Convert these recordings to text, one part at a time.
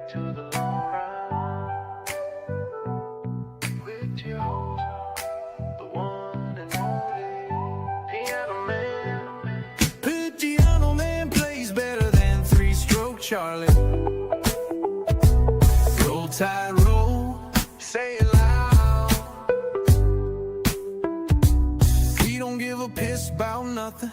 to the long run with you, the one and only Piano Man. Piano Man plays better than three-stroke Charlie. Roll Tide, roll, say it loud. He don't give a piss about nothing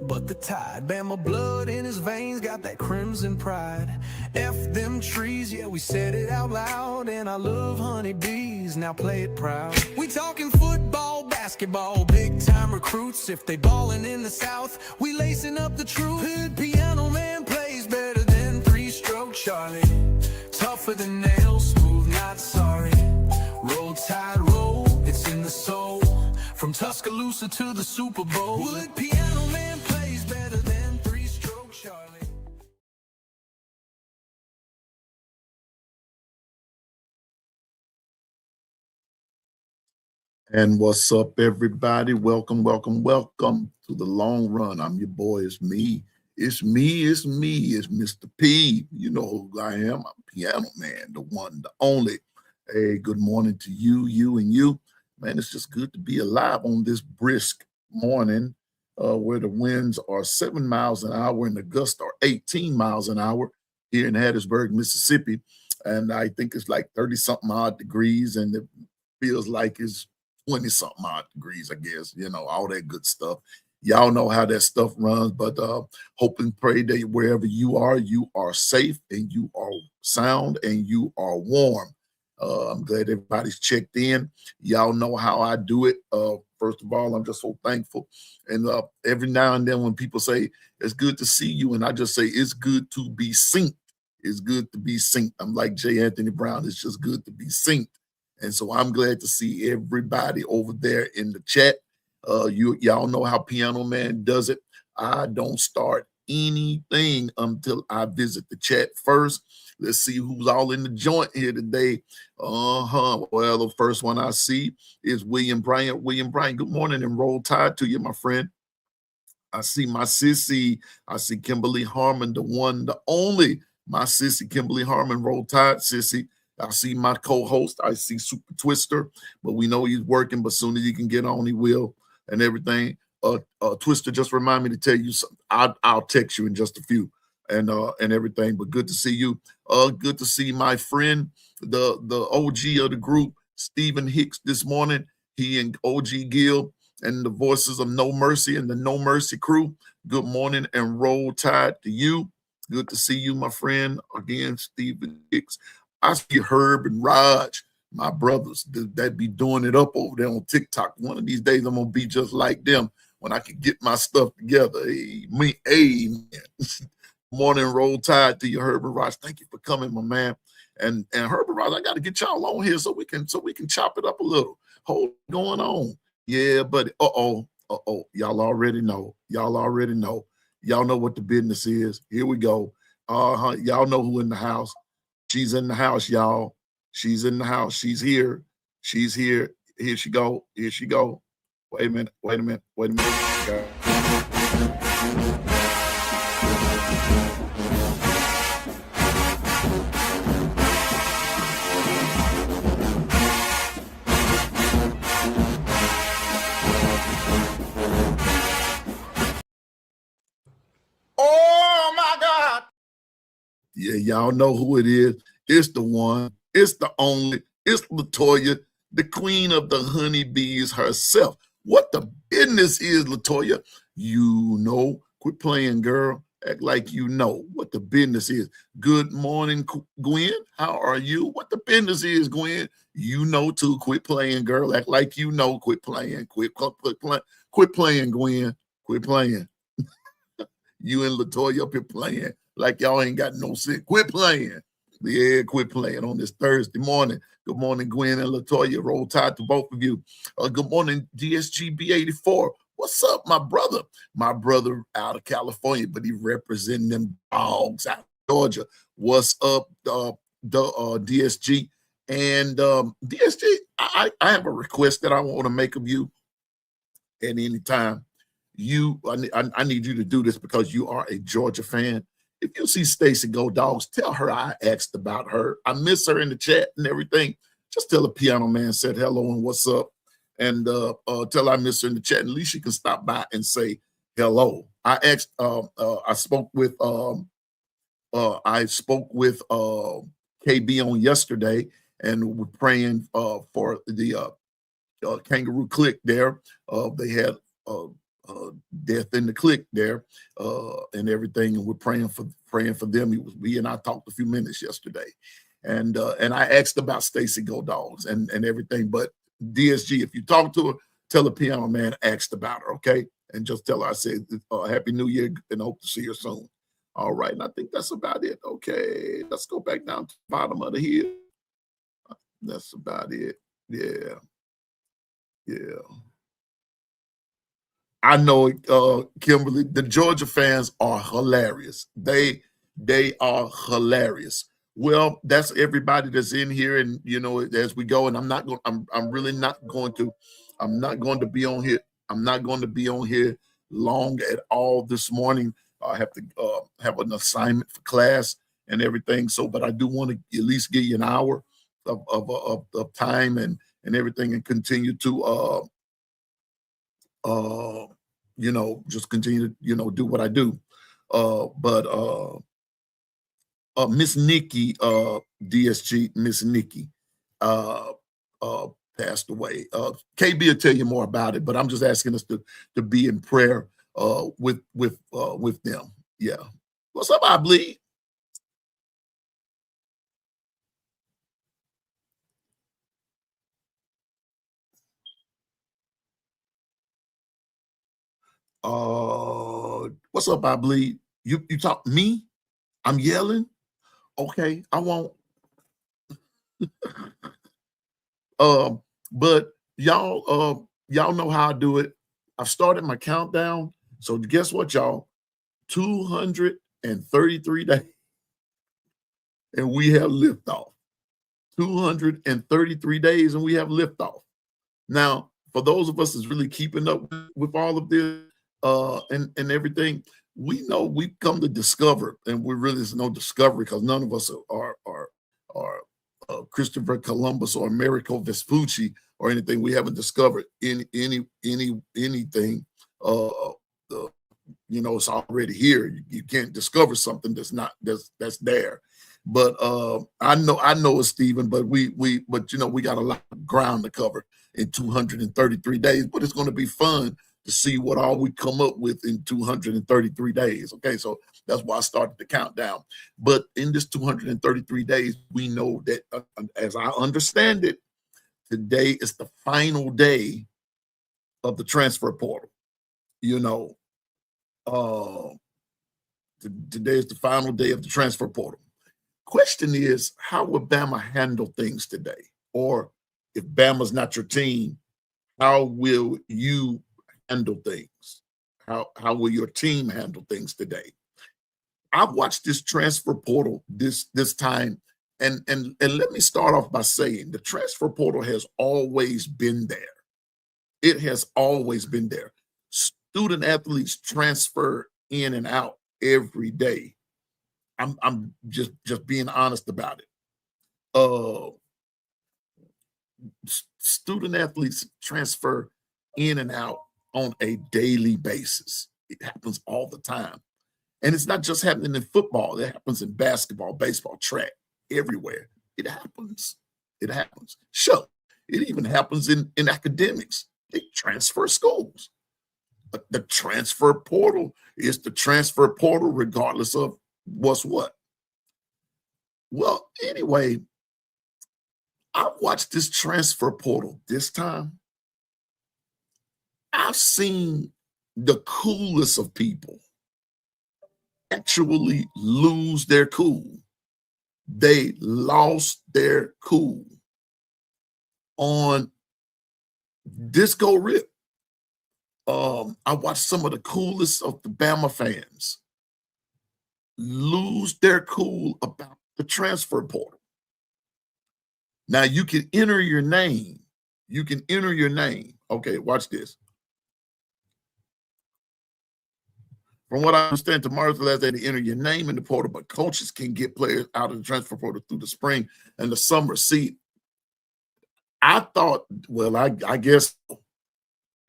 but the tide. Bama blood in his veins, got that crimson pride. F them trees, yeah, we said it out loud. And I love honeybees, now play it proud. We talking football, basketball, big time recruits. If they ballin' in the South, we lacing up the truth. Piano Man plays better than three-stroke Charlie. Tougher than nails, smooth, not sorry. Roll Tide, roll, it's in the soul. From Tuscaloosa to the Super Bowl. Wood Piano Man plays better than three-stroke Charlie. And what's up, everybody? Welcome to the long run. I'm your boy. It's me. It's Mr. P. You know who I am. I'm Piano Man, the one, the only. Hey, good morning to you, and you. Man, it's just good to be alive on this brisk morning where the winds are 7 miles an hour and the gusts are 18 miles an hour here in Hattiesburg, Mississippi. And I think it's like 30-something odd degrees, and it feels like it's 20-something odd degrees, I guess, all that good stuff. Y'all know how that stuff runs, but hope and pray that wherever you are safe and you are sound and you are warm. I'm glad everybody's checked in. Y'all know how I do it. First of all, I'm just so thankful. And every now and then when people say, it's good to see you, and I just say, it's good to be synced. It's good to be synced. I'm like J. Anthony Brown. It's just good to be synced. And so I'm glad to see everybody over there in the chat. Y'all know how Piano Man does it. I don't start anything until I visit the chat first. Let's see who's all in the joint here today. Well, the first one I see is William Bryant. William Bryant, good morning and roll tide to you, my friend. I see my sissy. I see Kimberly Harmon, the one, the only. My sissy, Kimberly Harmon, roll tide, sissy. I see my co-host. I see Super Twister, but we know he's working, but soon as he can get on, he will, and everything. Twister, just remind me to tell you something. I'll text you in just a few and everything, but good to see you. Good to see my friend, the OG of the group, Stephen Hicks, this morning. He and OG Gill and the voices of No Mercy and the No Mercy crew. Good morning and roll tide to you. Good to see you, my friend. Again, Stephen Hicks. I see Herb and Raj, my brothers, that be doing it up over there on TikTok. One of these days, I'm going to be just like them when I can get my stuff together. Amen. Morning, roll tide to you, Herb and Raj. Thank you for coming, my man. And Herb and Raj, I got to get y'all on here so we can chop it up a little. Hold going on. Yeah, buddy. Y'all already know. Y'all know what the business is. Here we go. Y'all know who in the house. She's in the house, y'all. She's in the house. She's here. She's here. Here she go. Here she go. Wait a minute. Okay. Oh, my God. Yeah, y'all know who it is. It's the one. It's the only. It's LaToya, the queen of the honeybees herself. What the business is, LaToya? You know. Quit playing, girl. Act like you know what the business is. Good morning, Gwen. How are you? What the business is, Gwen? You know too. Quit playing, girl. Act like you know. Quit playing. Quit playing, Gwen. Quit playing. You and LaToya up here playing like y'all ain't got no sense. Quit playing. Yeah, quit playing on this Thursday morning. Good morning, Gwen and LaToya. Roll tide to both of you. Good morning, DSGB84. What's up, my brother? My brother out of California, but he representing them dogs out of Georgia. What's up, DSG? And DSG, I have a request that I want to make of you at any time. I need you to do this because you are a Georgia fan, if you see Stacy Go Dogs, tell her I asked about her. I miss her in the chat and everything. Just tell the piano man said hello and what's up, and tell her I miss her in the chat. And at least she can stop by and say hello. I asked. I spoke with. KB on yesterday, and we're praying for the Kangaroo Click there. They had death in the click there and everything, and we're praying for them. We and I talked a few minutes yesterday, and I asked about Stacy Go Dogs and everything. But DSG, if you talk to her, tell the piano man asked about her, okay? And just tell her I said Happy New Year and hope to see her soon. All right, and I think that's about it. Okay, let's go back down to the bottom of the hill. That's about it. Yeah. I know, Kimberly, the Georgia fans are hilarious. They are hilarious. Well, that's everybody that's in here, and as we go, and I'm not going to be on here. I'm not going to be on here long at all this morning. I have to have an assignment for class and everything. So, but I do want to at least give you an hour of time and everything, and continue to just continue to do what I do. But Miss Nikki, DSG, Miss Nikki, passed away. KB will tell you more about it, but I'm just asking us to be in prayer with them. Yeah. What's up, I bleed? What's up, I bleed? You talk me? I'm yelling. Okay, I won't. But y'all know how I do it. I've started my countdown. So guess what, y'all? 233 days, and we have liftoff. 233 days, and we have liftoff. Now, for those of us that's really keeping up with all of this and everything, we know we've come to discover, and we really is no discovery because none of us are Christopher Columbus or Americo Vespucci or anything. We haven't discovered anything. It's already here. You can't discover something that's there. But I know it's Stephen, but we got a lot of ground to cover in 233 days. But it's going to be fun to see what all we come up with in 233 days. Okay, so that's why I started the countdown. But in this 233 days, we know that, as I understand it, today is the final day of the transfer portal. Today is the final day of the transfer portal. Question is, how will Bama handle things today? Or if Bama's not your team, how will you handle things? How will your team handle things today? I've watched this transfer portal this time, and let me start off by saying the transfer portal has always been there. It has always been there. Student athletes transfer in and out every day. I'm just being honest about it. Student athletes transfer in and out on a daily basis. It happens all the time. And it's not just happening in football. It happens in basketball, baseball, track, everywhere. It happens. It happens. Sure. It even happens in academics. They transfer schools. But the transfer portal is the transfer portal regardless of what's what. Well, anyway, I've watched this transfer portal this time. I've seen the coolest of people actually lose their cool. They lost their cool on Disco Rip. I watched some of the coolest of the Bama fans lose their cool about the transfer portal. Now you can enter your name. You can enter your name. Okay, watch this. From what I understand, tomorrow's the last day to enter your name in the portal, but coaches can get players out of the transfer portal through the spring and the summer. See, I thought, well, I guess,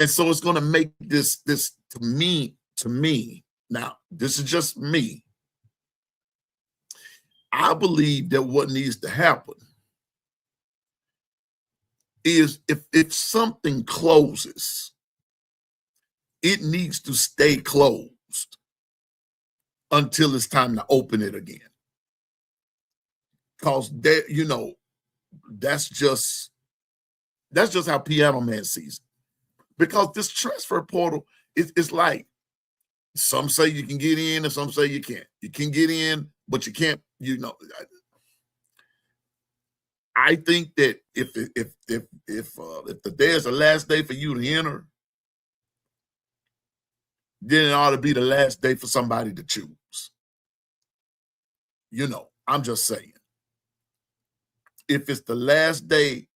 and so it's going to make this to me. Now, this is just me. I believe that what needs to happen is if something closes, it needs to stay closed until it's time to open it again. Because that's just how Piano Man sees it. Because this transfer portal is like, some say you can get in and some say you can't. You can get in, but you can't, I think that if the day is the last day for you to enter, then it ought to be the last day for somebody to choose. I'm just saying. If it's the last day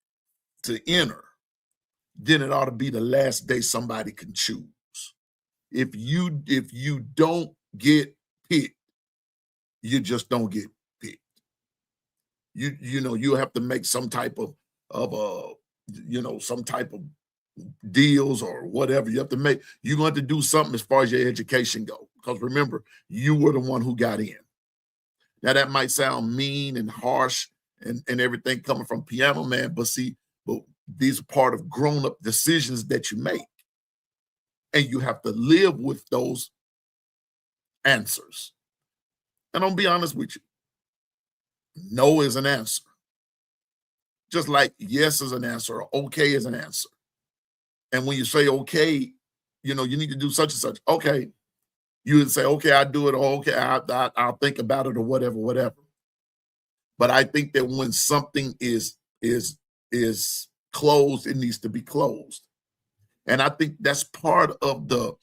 to enter, then it ought to be the last day somebody can choose. If you don't get picked, you just don't get picked. You have to make some type of some type of deals or whatever. You're going to have to do something as far as your education go. Because remember, you were the one who got in. Now that might sound mean and harsh and everything coming from Piano Man, but these are part of grown-up decisions that you make. And you have to live with those answers. And I'll be honest with you. No is an answer. Just like yes is an answer or okay is an answer. And when you say okay, you need to do such and such. Okay. You would say, okay, I do it. Or okay, I'll think about it or whatever. But I think that when something is closed, it needs to be closed. And I think that's part of the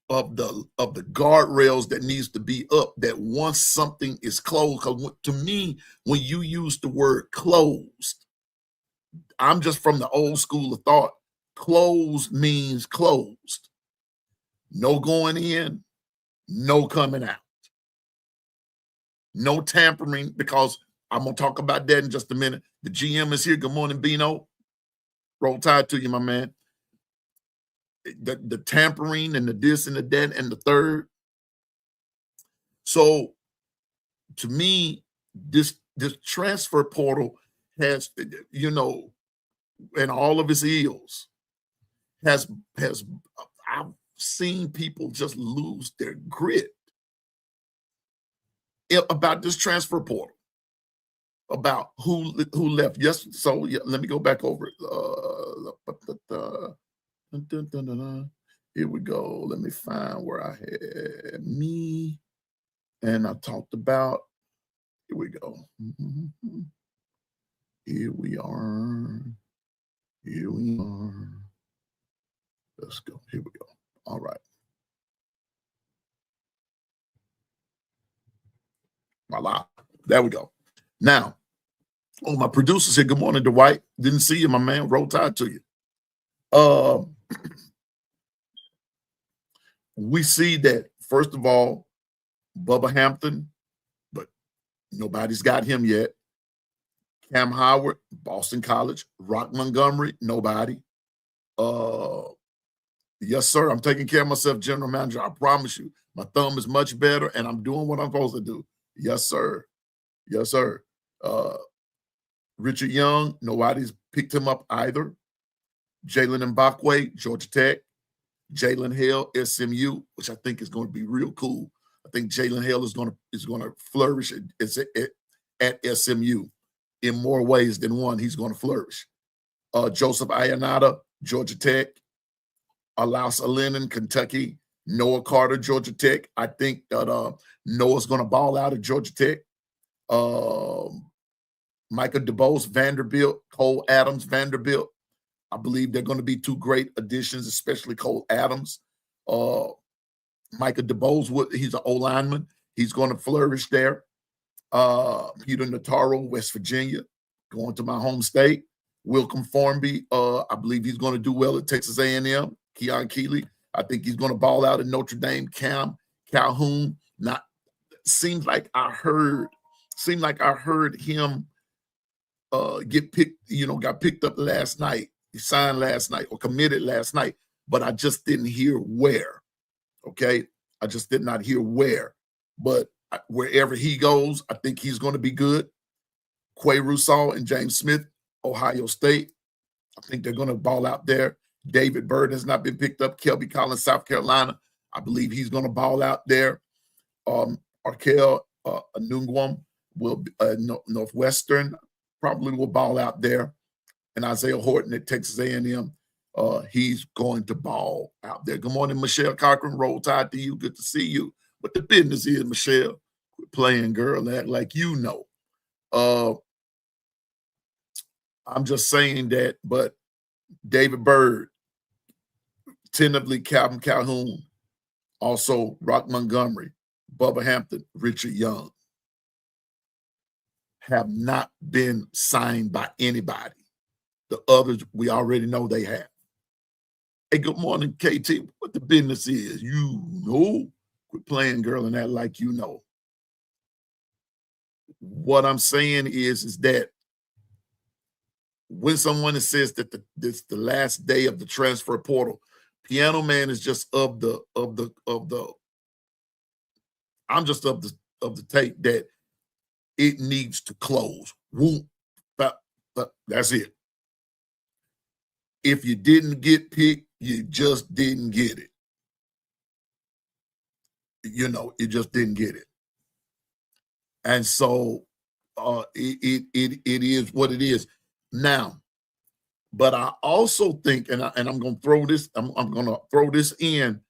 guardrails that needs to be up, that once something is closed, because to me, when you use the word closed, I'm just from the old school of thought. Closed means closed. No going in, no coming out. No tampering, because I'm going to talk about that in just a minute. The GM is here. Good morning, Bino. Roll Tide to you, my man. The tampering and the this and the that and the third. So to me, this transfer portal has, and all of its ills has I've seen people just lose their grit about this transfer portal, about who left. Yes, so yeah, let me go back over it. Here we go. Let me find where I had me. And I talked about, here we go. Here we are. Let's go. Here we go. All right. Voila. There we go. Now, my producers here. Good morning, Dwight. Didn't see you, my man. Roll Tide to you. We see that, first of all, Bubba Hampton, but nobody's got him yet. Cam Howard, Boston College. Rock Montgomery, nobody. Yes, sir, I'm taking care of myself, general manager. I promise you. My thumb is much better, and I'm doing what I'm supposed to do. Yes, sir. Yes, sir. Richard Young, nobody's picked him up either. Jalen Mbakwe, Georgia Tech. Jalen Hale, SMU, which I think is going to be real cool. I think Jalen Hale is going to flourish at SMU in more ways than one. He's going to flourish. Joseph Ayanada, Georgia Tech. Alaus Alinen, Kentucky. Noah Carter, Georgia Tech. I think that Noah's going to ball out at Georgia Tech. Micah DeBose, Vanderbilt. Cole Adams, Vanderbilt. I believe they're going to be two great additions, especially Cole Adams. Micah DeBose, he's an O-lineman. He's going to flourish there. Peter Notaro, West Virginia, going to my home state. Wilcom Formby, I believe he's going to do well at Texas A&M. Keon Keeley, I think he's going to ball out at Notre Dame. Cam Calhoun. Not seems like I heard him get picked, got picked up last night. He signed last night or committed last night, but I just didn't hear where. Okay, I just did not hear where. But wherever he goes, I think he's going to be good. Quay Rousseau and James Smith, Ohio State. I think they're going to ball out there. David Bird has not been picked up. Kelby Collins, South Carolina. I believe he's going to ball out there. Arkel Anungwam will Northwestern probably will ball out there. And Isaiah Horton at Texas A&M, he's going to ball out there. Good morning, Michelle Cochran. Roll Tide to you. Good to see you. What the business is, Michelle? Quit playing, girl. Act like you know. I'm just saying that, but David Bird, tentatively Calvin Calhoun, also Rock Montgomery, Bubba Hampton, Richard Young have not been signed by anybody. The others, we already know they have. Hey, good morning, KT. What the business is? You know. Quit playing, girl, and act like you know. What I'm saying is that when someone says that this the last day of the transfer portal, Piano Man is just I'm just of the take that it needs to close. Whoop, that's it. If you didn't get picked, you just didn't get it. You just didn't get it. And so it is what it is. Now, but I also think, and I'm going to throw this, I'm going to throw this in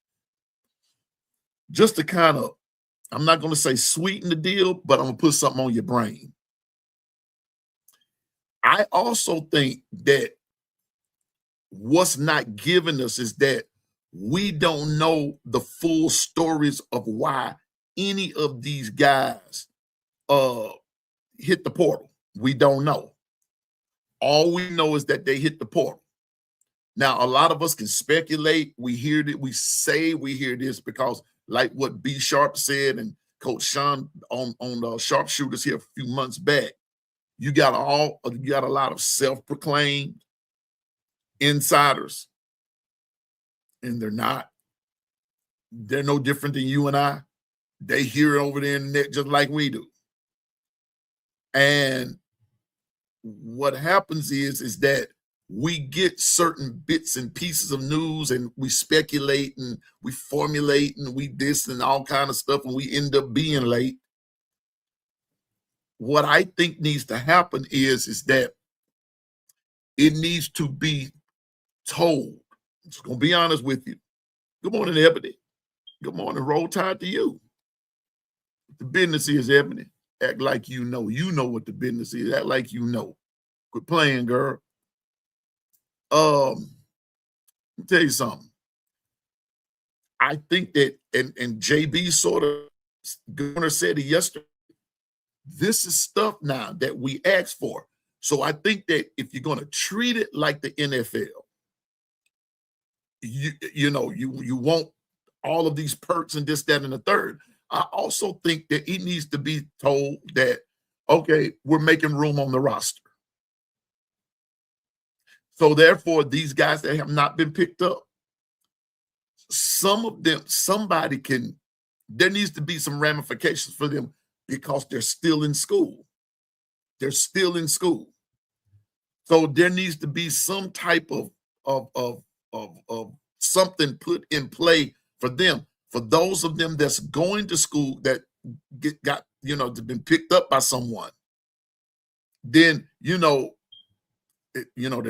just to kind of, I'm not going to say sweeten the deal, but I'm going to put something on your brain. I also think that what's not given us is that we don't know the full stories of why any of these guys hit the portal. We don't know. All we know is that they hit the portal. Now, a lot of us can speculate. We hear that we say we hear this because, like what B Sharp said and Coach Sean on the Sharpshooters here a few months back, you got a lot of self-proclaimed insiders, and they're no different than you and I. They hear it over the internet just like we do. And what happens is that we get certain bits and pieces of news and we speculate and we formulate and we this and all kind of stuff, and we end up being late. What I think needs to happen is that it needs to be told. I'm just going to be honest with you. Good morning, Ebony. Good morning. Roll Tide to you. The business is, Ebony. Act like you know. You know what the business is. Act like you know. Quit playing, girl. Let me tell you something. I think that, and JB sort of, Governor said it yesterday, this is stuff now that we asked for. So I think that if you're going to treat it like the NFL, you want all of these perks and this, that, and the third. I also think that it needs to be told that, okay, we're making room on the roster. So therefore, these guys that have not been picked up, some of them, there needs to be some ramifications for them because they're still in school. They're still in school. So there needs to be some type of something put in play for them. For those of them that's going to school that got been picked up by someone, then their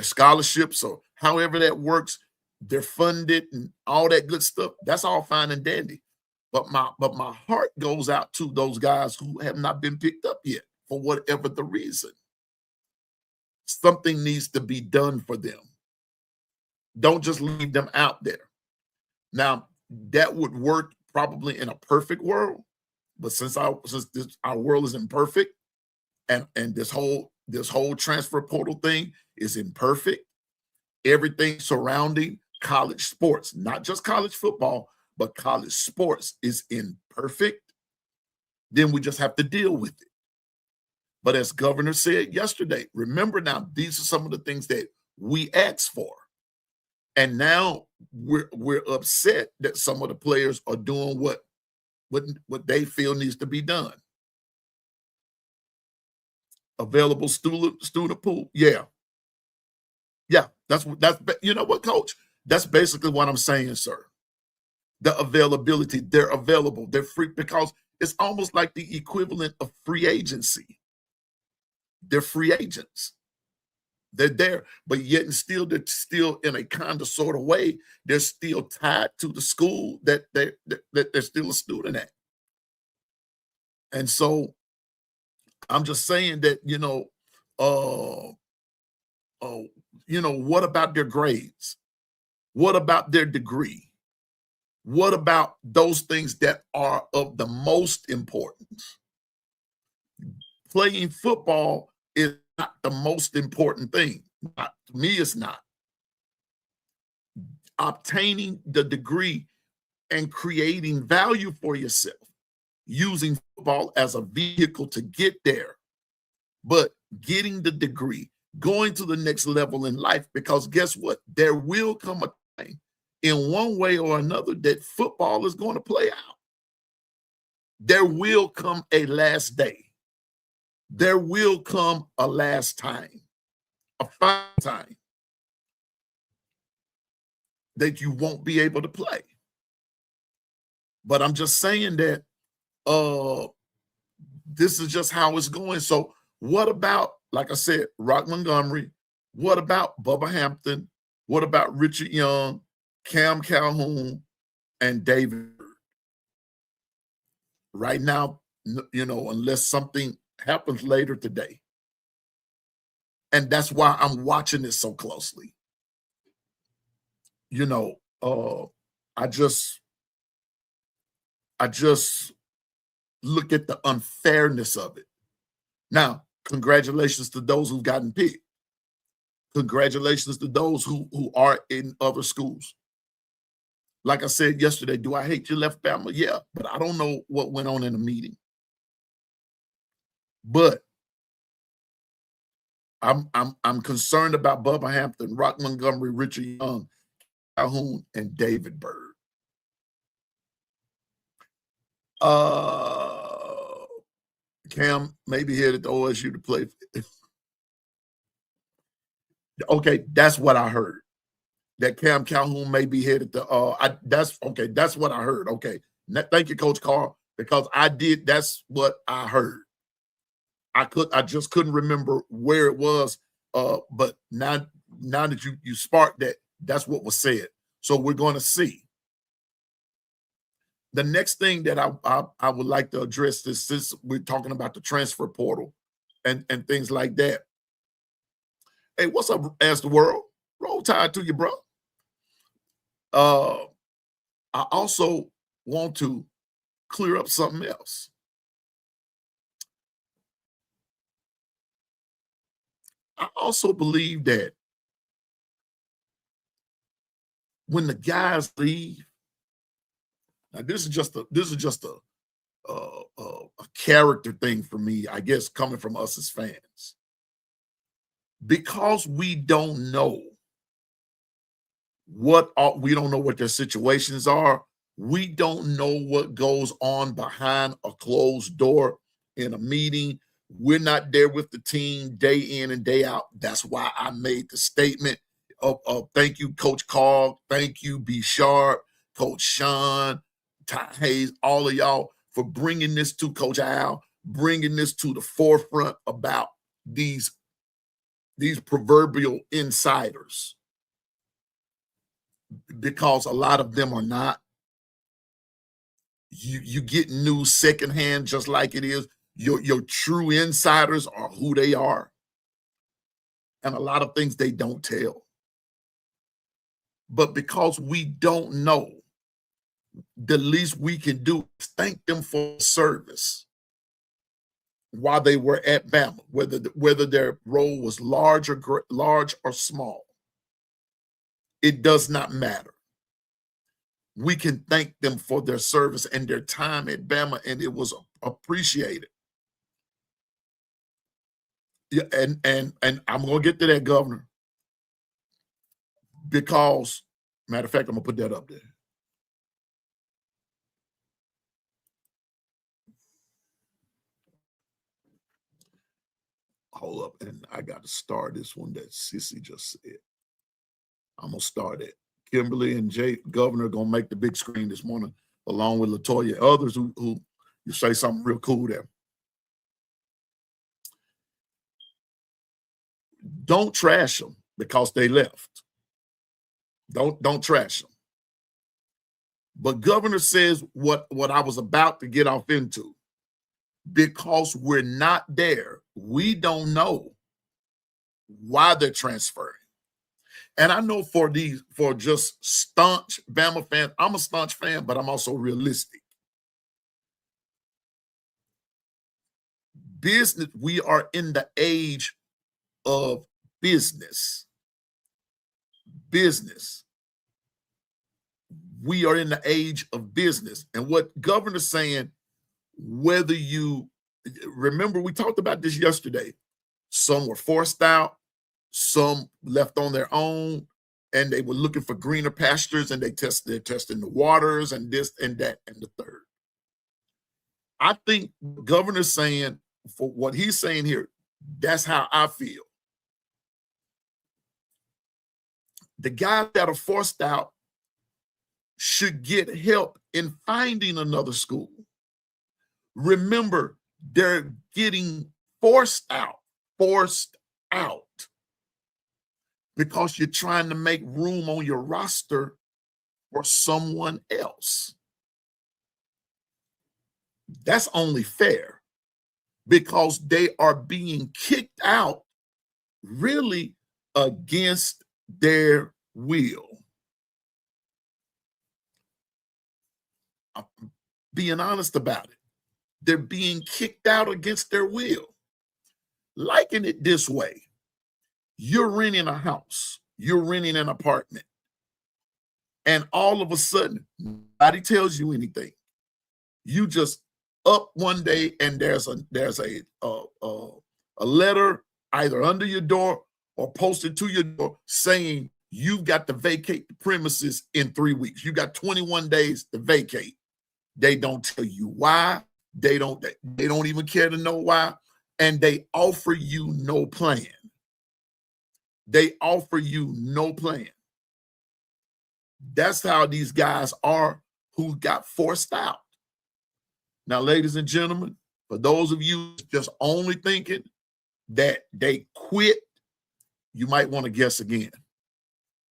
scholarships or however that works, they're funded and all that good stuff. That's all fine and dandy. But my heart goes out to those guys who have not been picked up yet for whatever the reason. Something needs to be done for them. Don't just leave them out there. Now, that would work probably in a perfect world, but since our world is imperfect, and this whole transfer portal thing is imperfect, everything surrounding college sports, not just college football, but college sports is imperfect, then we just have to deal with it. But as Governor said yesterday, remember now, these are some of the things that we asked for. And now we're upset that some of the players are doing what they feel needs to be done. Available student pool. Yeah. That's you know what, Coach? That's basically what I'm saying, sir. The availability, they're available, they're free, because it's almost like the equivalent of free agency. They're free agents. They're there, but yet and still, they're still in a kind of sort of way, they're still tied to the school that they're still a student at. And so I'm just saying that, what about their grades? What about their degree? What about those things that are of the most importance? Playing football is not the most important thing. To me, it's not. Obtaining the degree and creating value for yourself, using football as a vehicle to get there, but getting the degree, going to the next level in life, because guess what? There will come a time in one way or another that football is going to play out. There will come a last day. There will come a last time, a final time that you won't be able to play. But I'm just saying that this is just how it's going. So what about, like I said, Rock Montgomery? What about Bubba Hampton? What about Richard Young, Cam Calhoun, and David? Right now, unless something happens later today. And that's why I'm watching this so closely. I just look at the unfairness of it. Now, congratulations to those who've gotten picked. Congratulations to those who are in other schools. Like I said yesterday, do I hate you left Bama? Yeah, but I don't know what went on in the meeting. But I'm concerned about Bubba Hampton, Rock Montgomery, Richard Young, Calhoun, and David Bird. Cam may be headed to OSU to play. Okay, that's what I heard. That Cam Calhoun may be headed to that's what I heard. Okay. Thank you, Coach Carl, because that's what I heard. I just couldn't remember where it was. But now that you sparked that, that's what was said. So we're going to see. The next thing that I would like to address is, since we're talking about the transfer portal and things like that. Hey, what's up, As the World? Roll Tide to you, bro. I also want to clear up something else. I also believe that when the guys leave, now this is just a character thing for me, I guess, coming from us as fans, because we don't know we don't know what their situations are. We don't know what goes on behind a closed door in a meeting. We're not there with the team day in and day out. That's why I made the statement of thank you, Coach Carl. Thank you, B. Sharp, Coach Sean, Ty Hayes, all of y'all for bringing this to Coach Al, bringing this to the forefront about these proverbial insiders, because a lot of them are not. You get news secondhand, just like it is. Your true insiders are who they are, and a lot of things they don't tell. But because we don't know, the least we can do is thank them for service while they were at Bama, whether their role was large or small. It does not matter. we can thank them for their service and their time at Bama, and it was appreciated. Yeah, and I'm gonna get to that, Governor, because matter of fact, I'm gonna put that up there. Hold up, and I got to start this one that Sissy just said. I'm gonna start it. Kimberly and Jay, Governor, gonna make the big screen this morning, along with Latoya, others who you say something real cool there. Don't trash them because they left. Don't trash them. But Governor says what I was about to get off into. Because we're not there, we don't know why they're transferring. And I know for just staunch Bama fans, I'm a staunch fan, but I'm also realistic. Business, we are in the age of business. Business. We are in the age of business. And what Governor's saying, whether you remember, we talked about this yesterday. Some were forced out, some left on their own, and they were looking for greener pastures, and they're testing the waters and this and that and the third. I think the Governor's saying, for what he's saying here, that's how I feel. The guys that are forced out should get help in finding another school. Remember, they're getting forced out because you're trying to make room on your roster for someone else. That's only fair because they are being kicked out really against their will. I'm being honest about it. They're being kicked out against their will. Liken it this way. You're renting a house. You're renting an apartment. And all of a sudden, nobody tells you anything. You just up one day and there's a letter either under your door or posted to your door saying you've got to vacate the premises in 3 weeks. You got 21 days to vacate. They don't tell you why. They don't even care to know why. And they offer you no plan. They offer you no plan. That's how these guys are who got forced out. Now, ladies and gentlemen, for those of you just only thinking that they quit, you might want to guess again,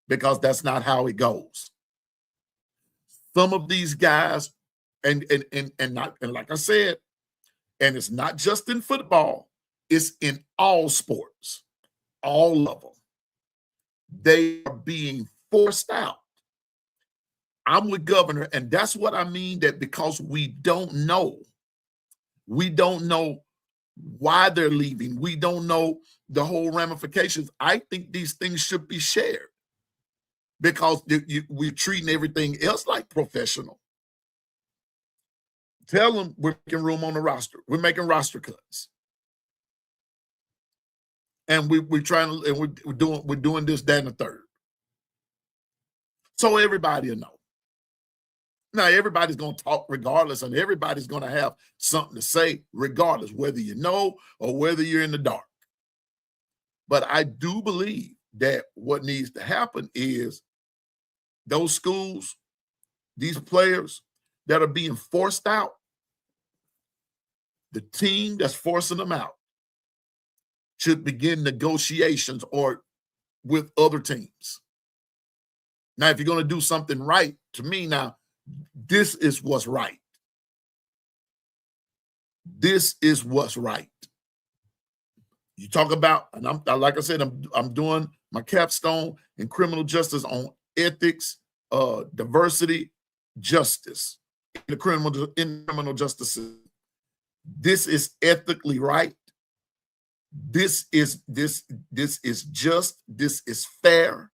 because that's not how it goes. Some of these guys, and like I said, and it's not just in football, it's in all sports, all of them. They are being forced out. I'm with Governor, and that's what I mean, that because we don't know why they're leaving. We don't know the whole ramifications. I think these things should be shared because we're treating everything else like professional. Tell them we're making room on the roster. We're making roster cuts. And we're trying to, and we're doing this, that, and the third. So everybody will know. Now, everybody's going to talk regardless, and everybody's going to have something to say regardless, whether you know or whether you're in the dark. But I do believe that what needs to happen is those schools, these players that are being forced out, the team that's forcing them out should begin negotiations or with other teams. Now, if you're going to do something right, to me now, this is what's right. This is what's right. You talk about, and like I said, I'm doing my capstone in criminal justice on ethics, diversity, justice in the criminal justice system. This is ethically right. This is just. This is fair.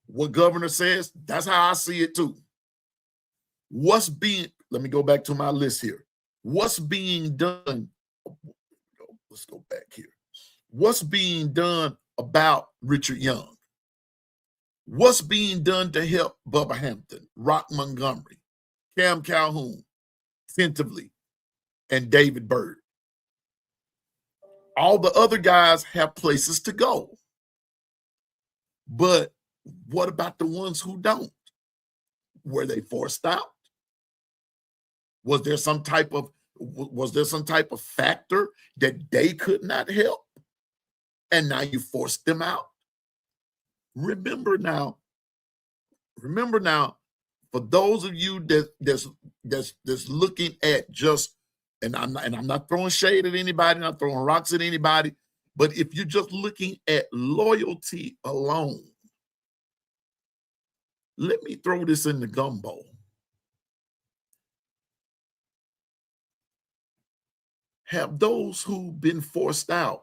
what governor says, that's how I see it too. Let me go back to my list here. What's being done? Let's go back here. What's being done about Richard Young? What's being done to help Bubba Hampton, Rock Montgomery, Cam Calhoun, tentatively, and David Byrd? All the other guys have places to go. But what about the ones who don't? Were they forced out? Was there some type of factor that they could not help? And now you forced them out? Remember now, for those of you that's looking at just, and I'm not throwing shade at anybody, not throwing rocks at anybody, but if you're just looking at loyalty alone, let me throw this in the gumbo. Have those who've been forced out,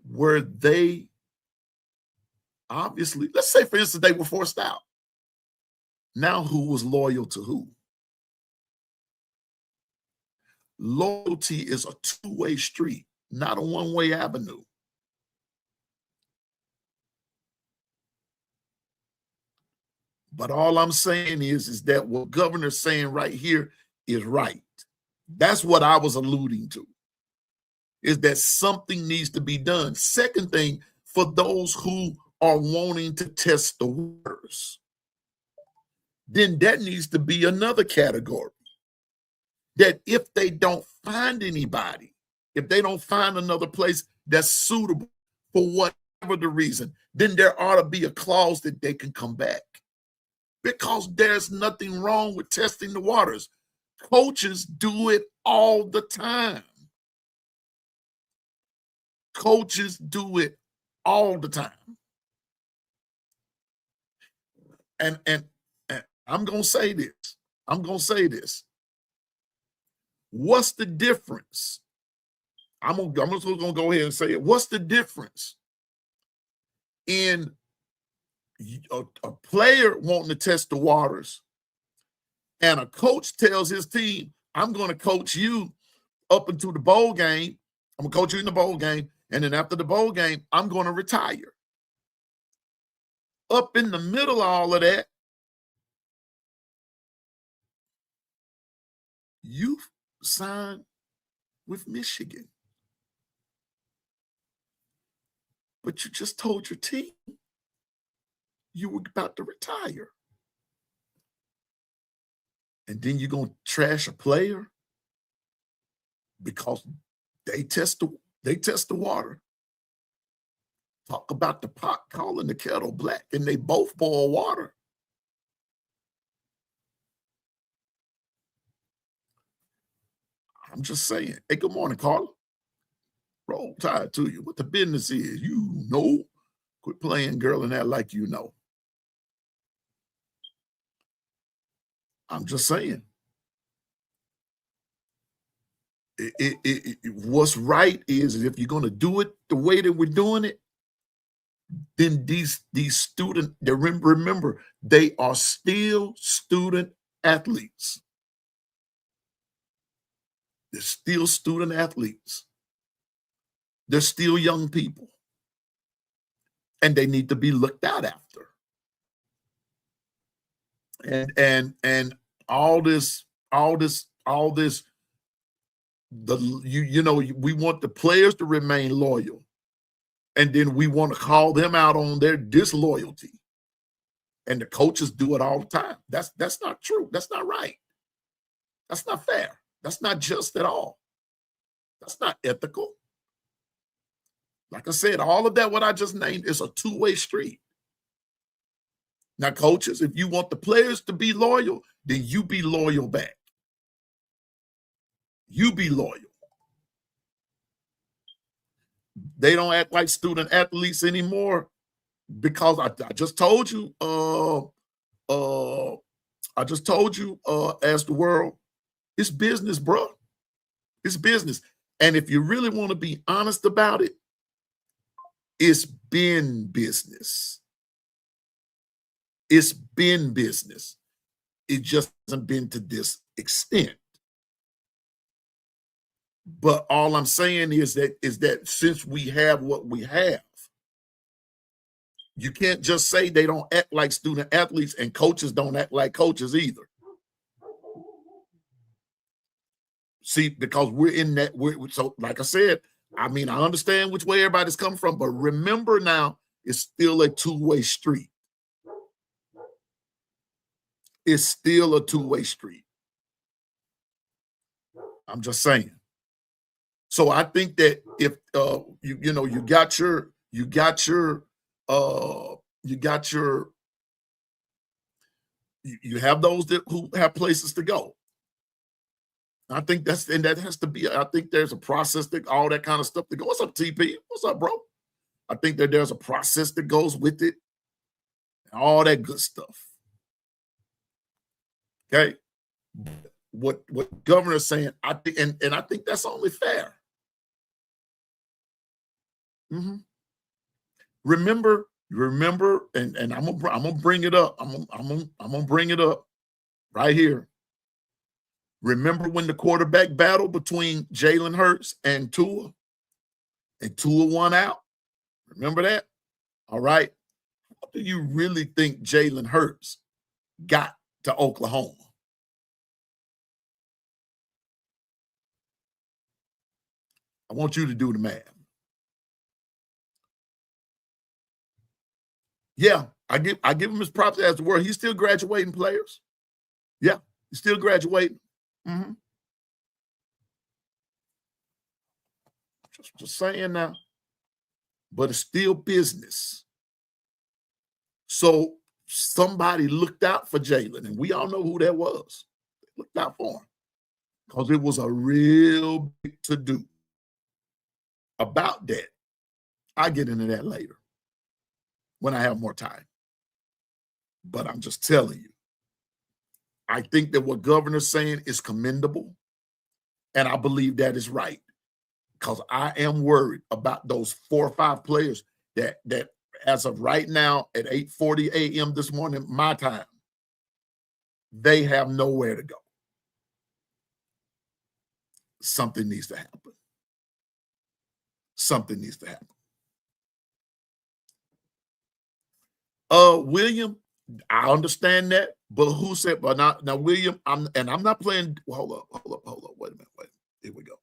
were they obviously, let's say for instance, they were forced out. Now who was loyal to who? Loyalty is a two-way street, not a one-way avenue. But all I'm saying is that what governor's saying right here is right. That's what I was alluding to, is that something needs to be done. Second thing, for those who are wanting to test the waters, then that needs to be another category. That if they don't find anybody, if they don't find another place that's suitable for whatever the reason, then there ought to be a clause that they can come back. Because there's nothing wrong with testing the waters. Coaches do it all the time. Coaches do it all the time. And I'm going to say this. What's the difference? I'm just going to go ahead and say it. What's the difference in a player wanting to test the waters and a coach tells his team, I'm going to coach you up into the bowl game. I'm going to coach you in the bowl game. And then after the bowl game, I'm going to retire. Up in the middle of all of that, you signed with Michigan. But you just told your team you were about to retire. And then you're going to trash a player because they test the water. Talk about the pot calling the kettle black, and they both boil water. I'm just saying. Hey, good morning, Carla. Roll Tide to you. What the business is, you know. Quit playing girl and act like you know. I'm just saying. What's right is if you're going to do it the way that we're doing it, then these students, remember, they are still student athletes. They're still student athletes. They're still young people. And they need to be looked out after. And all this, we want the players to remain loyal. And then we want to call them out on their disloyalty. And the coaches do it all the time. That's not true. That's not right. That's not fair. That's not just at all. That's not ethical. Like I said, all of that, what I just named, is a two-way street. Now, coaches, if you want the players to be loyal, then you be loyal back. You be loyal. They don't act like student athletes anymore because I just told you, as the world, it's business, bro. It's business. And if you really want to be honest about it, It's been business. It's been business. It just hasn't been to this extent. But all I'm saying is that since we have what we have, you can't just say they don't act like student athletes and coaches don't act like coaches either. See, because we're in that, so like I said, I mean, I understand which way everybody's coming from, but remember now, it's still a two-way street. It's still a two-way street. I'm just saying. So I think that if you have those who have places to go. I think that has to be. I think there's a process that all that kind of stuff to go. What's up, TP? What's up, bro? I think that there's a process that goes with it, and all that good stuff. Okay, what governor's saying, I think, and I think that's only fair. Remember, and I'm gonna bring it up. I'm gonna bring it up right here. Remember when the quarterback battle between Jalen Hurts and Tua won out? Remember that? All right. How do you really think Jalen Hurts got to Oklahoma? I want you to do the math. Yeah, I give him his props as the word. He's still graduating players. Yeah, he's still graduating. Just saying now, but it's still business. So somebody looked out for Jalen, and we all know who that was. They looked out for him because it was a real big to-do about that. I get into that later when I have more time. But I'm just telling you, I think that what governor's saying is commendable, and I believe that is right, because I am worried about those 4 or 5 players that as of right now at 8:40 a.m. this morning, my time, they have nowhere to go. Something needs to happen. Something needs to happen. William, I understand that, but who said, but now William, I'm not playing. Hold up. Wait a minute. Here we go.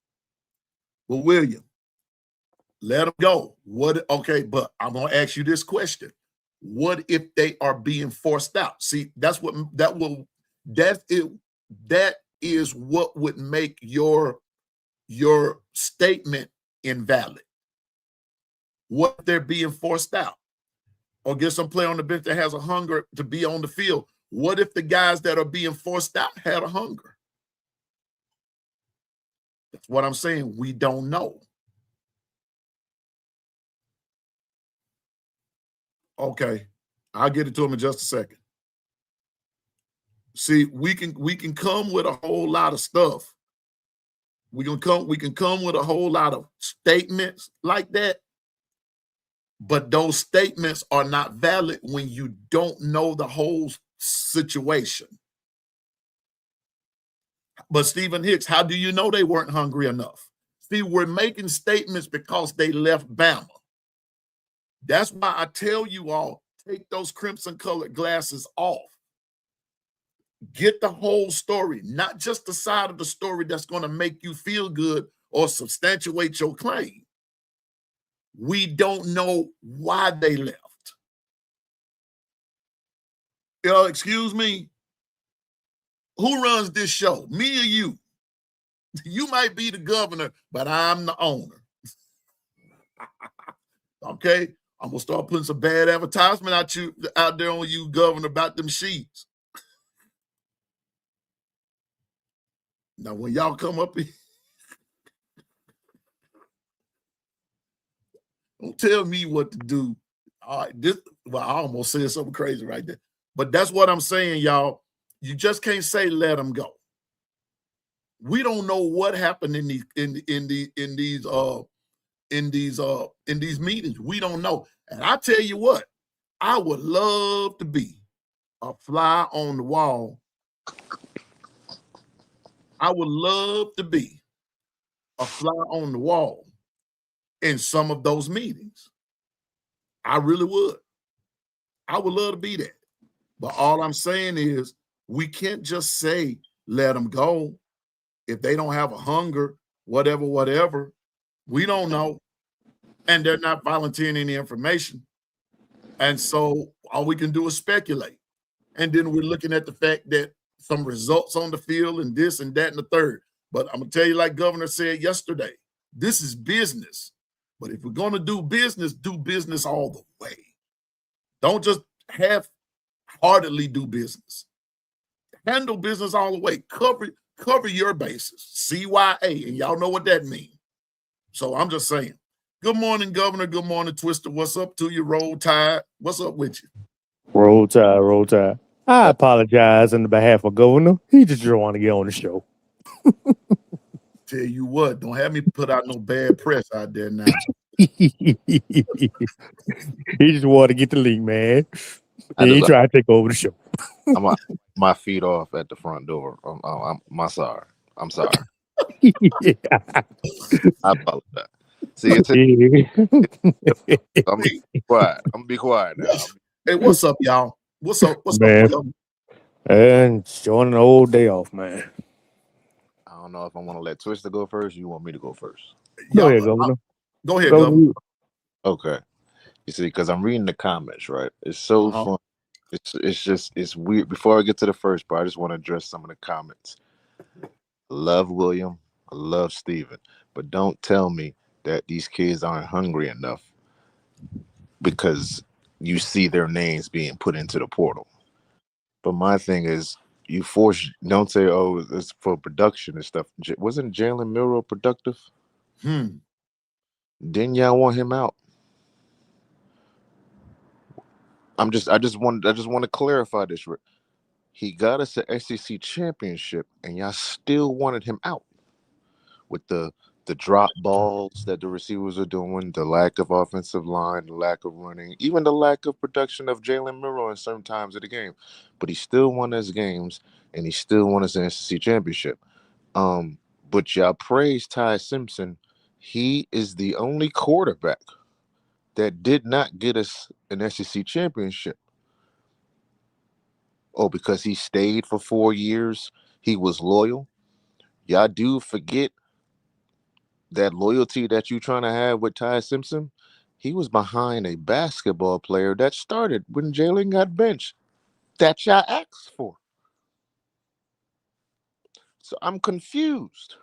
Well, William, let them go. Okay, but I'm gonna ask you this question. What if they are being forced out? See, that is what would make your statement invalid. What if they're being forced out? Or get some player on the bench that has a hunger to be on the field. What if the guys that are being forced out had a hunger? That's what I'm saying. We don't know. Okay, I'll get it to him in just a second. See, we can come with a whole lot of stuff. We can come with a whole lot of statements like that. But those statements are not valid when you don't know the whole situation. But Stephen Hicks, how do you know they weren't hungry enough? See, we're making statements because they left Bama. That's why I tell you all, take those crimson-colored glasses off. Get the whole story, not just the side of the story that's going to make you feel good or substantiate your claim. We don't know why they left. Excuse me, who runs this show? Me or you? You might be the governor, but I'm the owner. Okay, I'm gonna start putting some bad advertisement out there on you, governor, about them sheets. Now, when y'all come up here, don't tell me what to do. All right, I almost said something crazy right there. But that's what I'm saying, y'all. You just can't say let them go. We don't know what happened in these in these meetings. We don't know. And I tell you what, I would love to be a fly on the wall. I would love to be a fly on the wall in some of those meetings. I really would. I would love to be that. But all I'm saying is we can't just say, let them go. If they don't have a hunger, whatever, we don't know. And they're not volunteering any information. And so all we can do is speculate. And then we're looking at the fact that some results on the field and this and that and the third. But I'm going to tell you, like Governor said yesterday, this is business. But if we're going to do business all the way. Don't just half-heartedly do business. Handle business all the way. Cover your bases. CYA, and y'all know what that means. So I'm just saying. Good morning, Governor. Good morning, Twister. What's up to you, Roll Tide? What's up with you? Roll Tide, Roll Tide. I apologize on the behalf of Governor. He just don't want to get on the show. Tell you what, don't have me put out no bad press out there now. He just want to get the link, man. He ain't trying to take over the show. I'm my feet off at the front door. I'm sorry. I'm sorry. Yeah. I apologize. See, it's I'm be quiet. I'm gonna be quiet now. Hey, what's up, y'all? What's up? What's Man. up? And showing an old day off, man. I don't know if I want to let Twister go first. Or you want me to go first? Go ahead, Governor. Go ahead, Governor. Okay. You see, because I'm reading the comments, right? It's so fun. It's weird. Before I get to the first part, I just want to address some of the comments. I love William. I love Steven. But don't tell me that these kids aren't hungry enough because you see their names being put into the portal. But my thing is, you don't say, oh, it's for production and stuff. Wasn't Jalen Milroe productive? Didn't y'all want him out? I just want to clarify this. He got us an SEC championship, and y'all still wanted him out with the drop balls that the receivers are doing, the lack of offensive line, the lack of running, even the lack of production of Jalen Milroe in certain times of the game. But he still won us games, and he still won us an SEC championship. But y'all praise Ty Simpson. He is the only quarterback that did not get us an SEC championship. Oh, because he stayed for 4 years, he was loyal. Y'all do forget that loyalty that you trying to have with Ty Simpson. He was behind a basketball player that started when Jalen got benched. That y'all asked for. So I'm confused.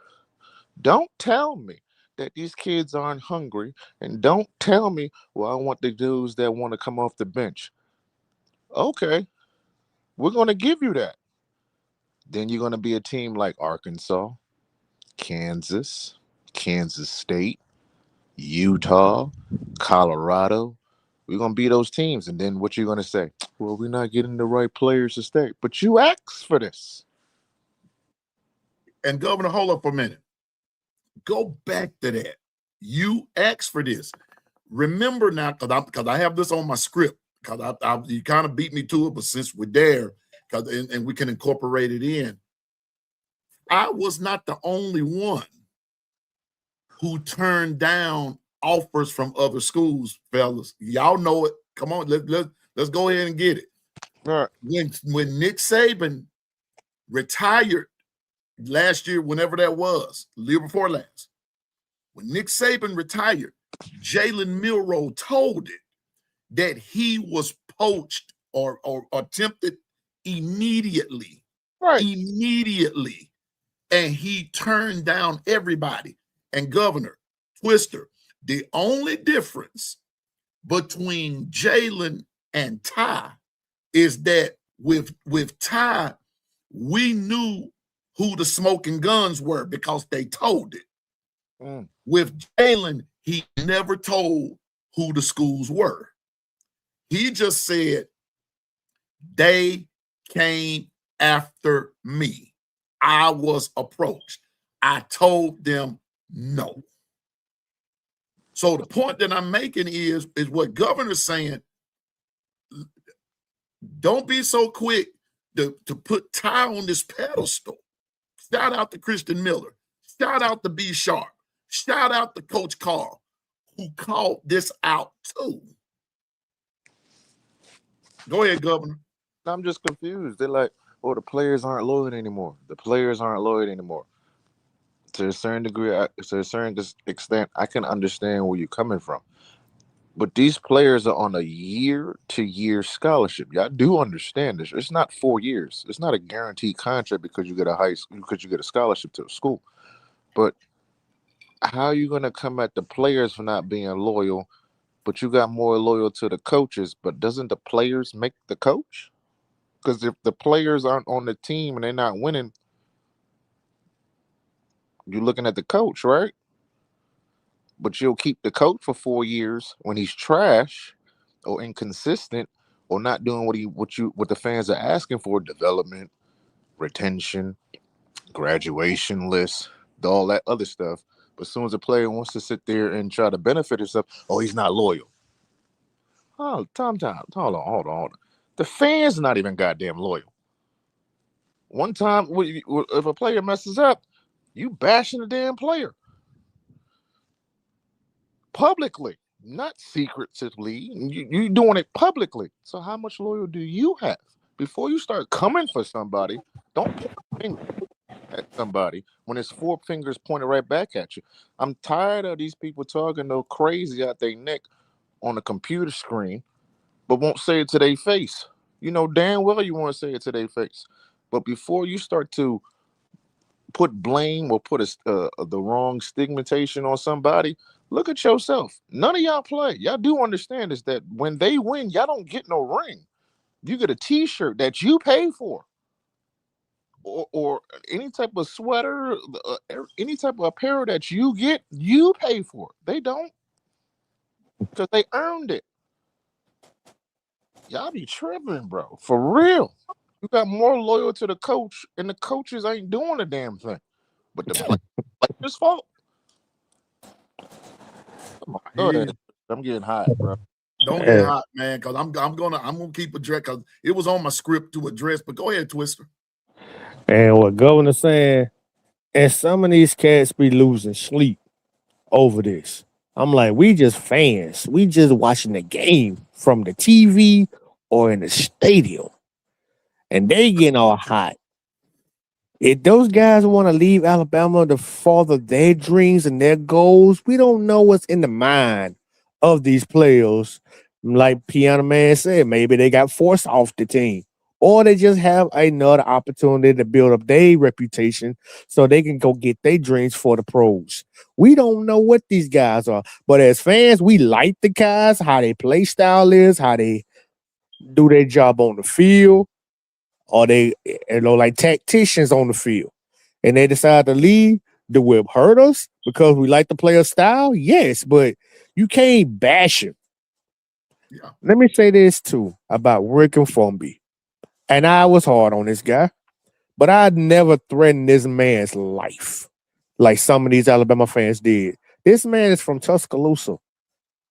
Don't tell me that these kids aren't hungry, and don't tell me, well, I want the dudes that want to come off the bench. Okay, we're going to give you that. Then you're going to be a team like Arkansas, Kansas State, Utah, Colorado. We're going to be those teams. And then what you're going to say? Well, we're not getting the right players to stay. But you asked for this. And Governor, hold up for a minute. Go back to that. You asked for this. Remember now, because I have this on my script, because you kind of beat me to it, but since we're there, and we can incorporate it in, I was not the only one who turned down offers from other schools, fellas. Y'all know it. Come on, let's go ahead and get it. All right. When Nick Saban retired last year, whenever that was, the year before last, when Nick Saban retired, Jalen Milroe told it that he was poached or attempted immediately. Right. Immediately. And he turned down everybody. And Governor Twister, the only difference between Jalen and Ty is that with Ty, we knew who the smoking guns were because they told it. With Jalen, he never told who the schools were. He just said, they came after me. I was approached. I told them no. So the point that I'm making is what Governor's saying. Don't be so quick to put Ty on this pedestal. Shout out to Christian Miller. Shout out to B Sharp. Shout out to Coach Carl, who called this out too. Go ahead, Governor. I'm just confused. They're like, oh, the players aren't loyal anymore. The players aren't loyal anymore. To a certain degree, to a certain extent, I can understand where you're coming from. But these players are on a year-to-year scholarship. Y'all do understand this. It's not 4 years. It's not a guaranteed contract because you get a scholarship to a school. But how are you going to come at the players for not being loyal, but you got more loyal to the coaches? But doesn't the players make the coach? Because if the players aren't on the team and they're not winning, you're looking at the coach, right? But you'll keep the coach for 4 years when he's trash or inconsistent or not doing what the fans are asking for: development, retention, graduation lists, all that other stuff. But as soon as a player wants to sit there and try to benefit himself, oh, he's not loyal. Oh, hold on. The fans not even goddamn loyal. One time, if a player messes up, you bashing the damn player publicly, not secretively. You doing it publicly. So how much loyal do you have? Before you start coming for somebody, don't point a finger at somebody when it's 4 fingers pointed right back at you. I'm tired of these people talking no crazy out their neck on a computer screen, but won't say it to their face. You know damn well you want to say it to their face. But before you start to put blame or put the wrong stigmatization on somebody, look at yourself. None of y'all play. Y'all do understand is that when they win, y'all don't get no ring. You get a T-shirt that you pay for, or any type of sweater, any type of apparel that you get, you pay for. They don't, because they earned it. Y'all be tripping, bro. For real. You got more loyal to the coach, and the coaches ain't doing a damn thing. But the players' fault. Come on, go ahead. I'm getting hot, bro. Don't get hot, man, because I'm gonna keep address because it was on my script to address. But go ahead, Twister. And what Governor saying, and some of these cats be losing sleep over this. I'm like, we just fans. We just watching the game from the TV or in the stadium. And they getting all hot. If those guys want to leave Alabama to further their dreams and their goals, we don't know what's in the mind of these players. Like Piano Man said, maybe they got forced off the team, or they just have another opportunity to build up their reputation so they can go get their dreams for the pros. We don't know what these guys are, but as fans, we like the guys, how they play style is, how they do their job on the field, or they, like tacticians on the field, and they decide to leave. The whip hurt us because we like the player style, yes, but you can't bash him. Yeah. Let me say this too about Rick and Fumby, and I was hard on this guy, but I'd never threatened this man's life like some of these Alabama fans did. This man is from Tuscaloosa.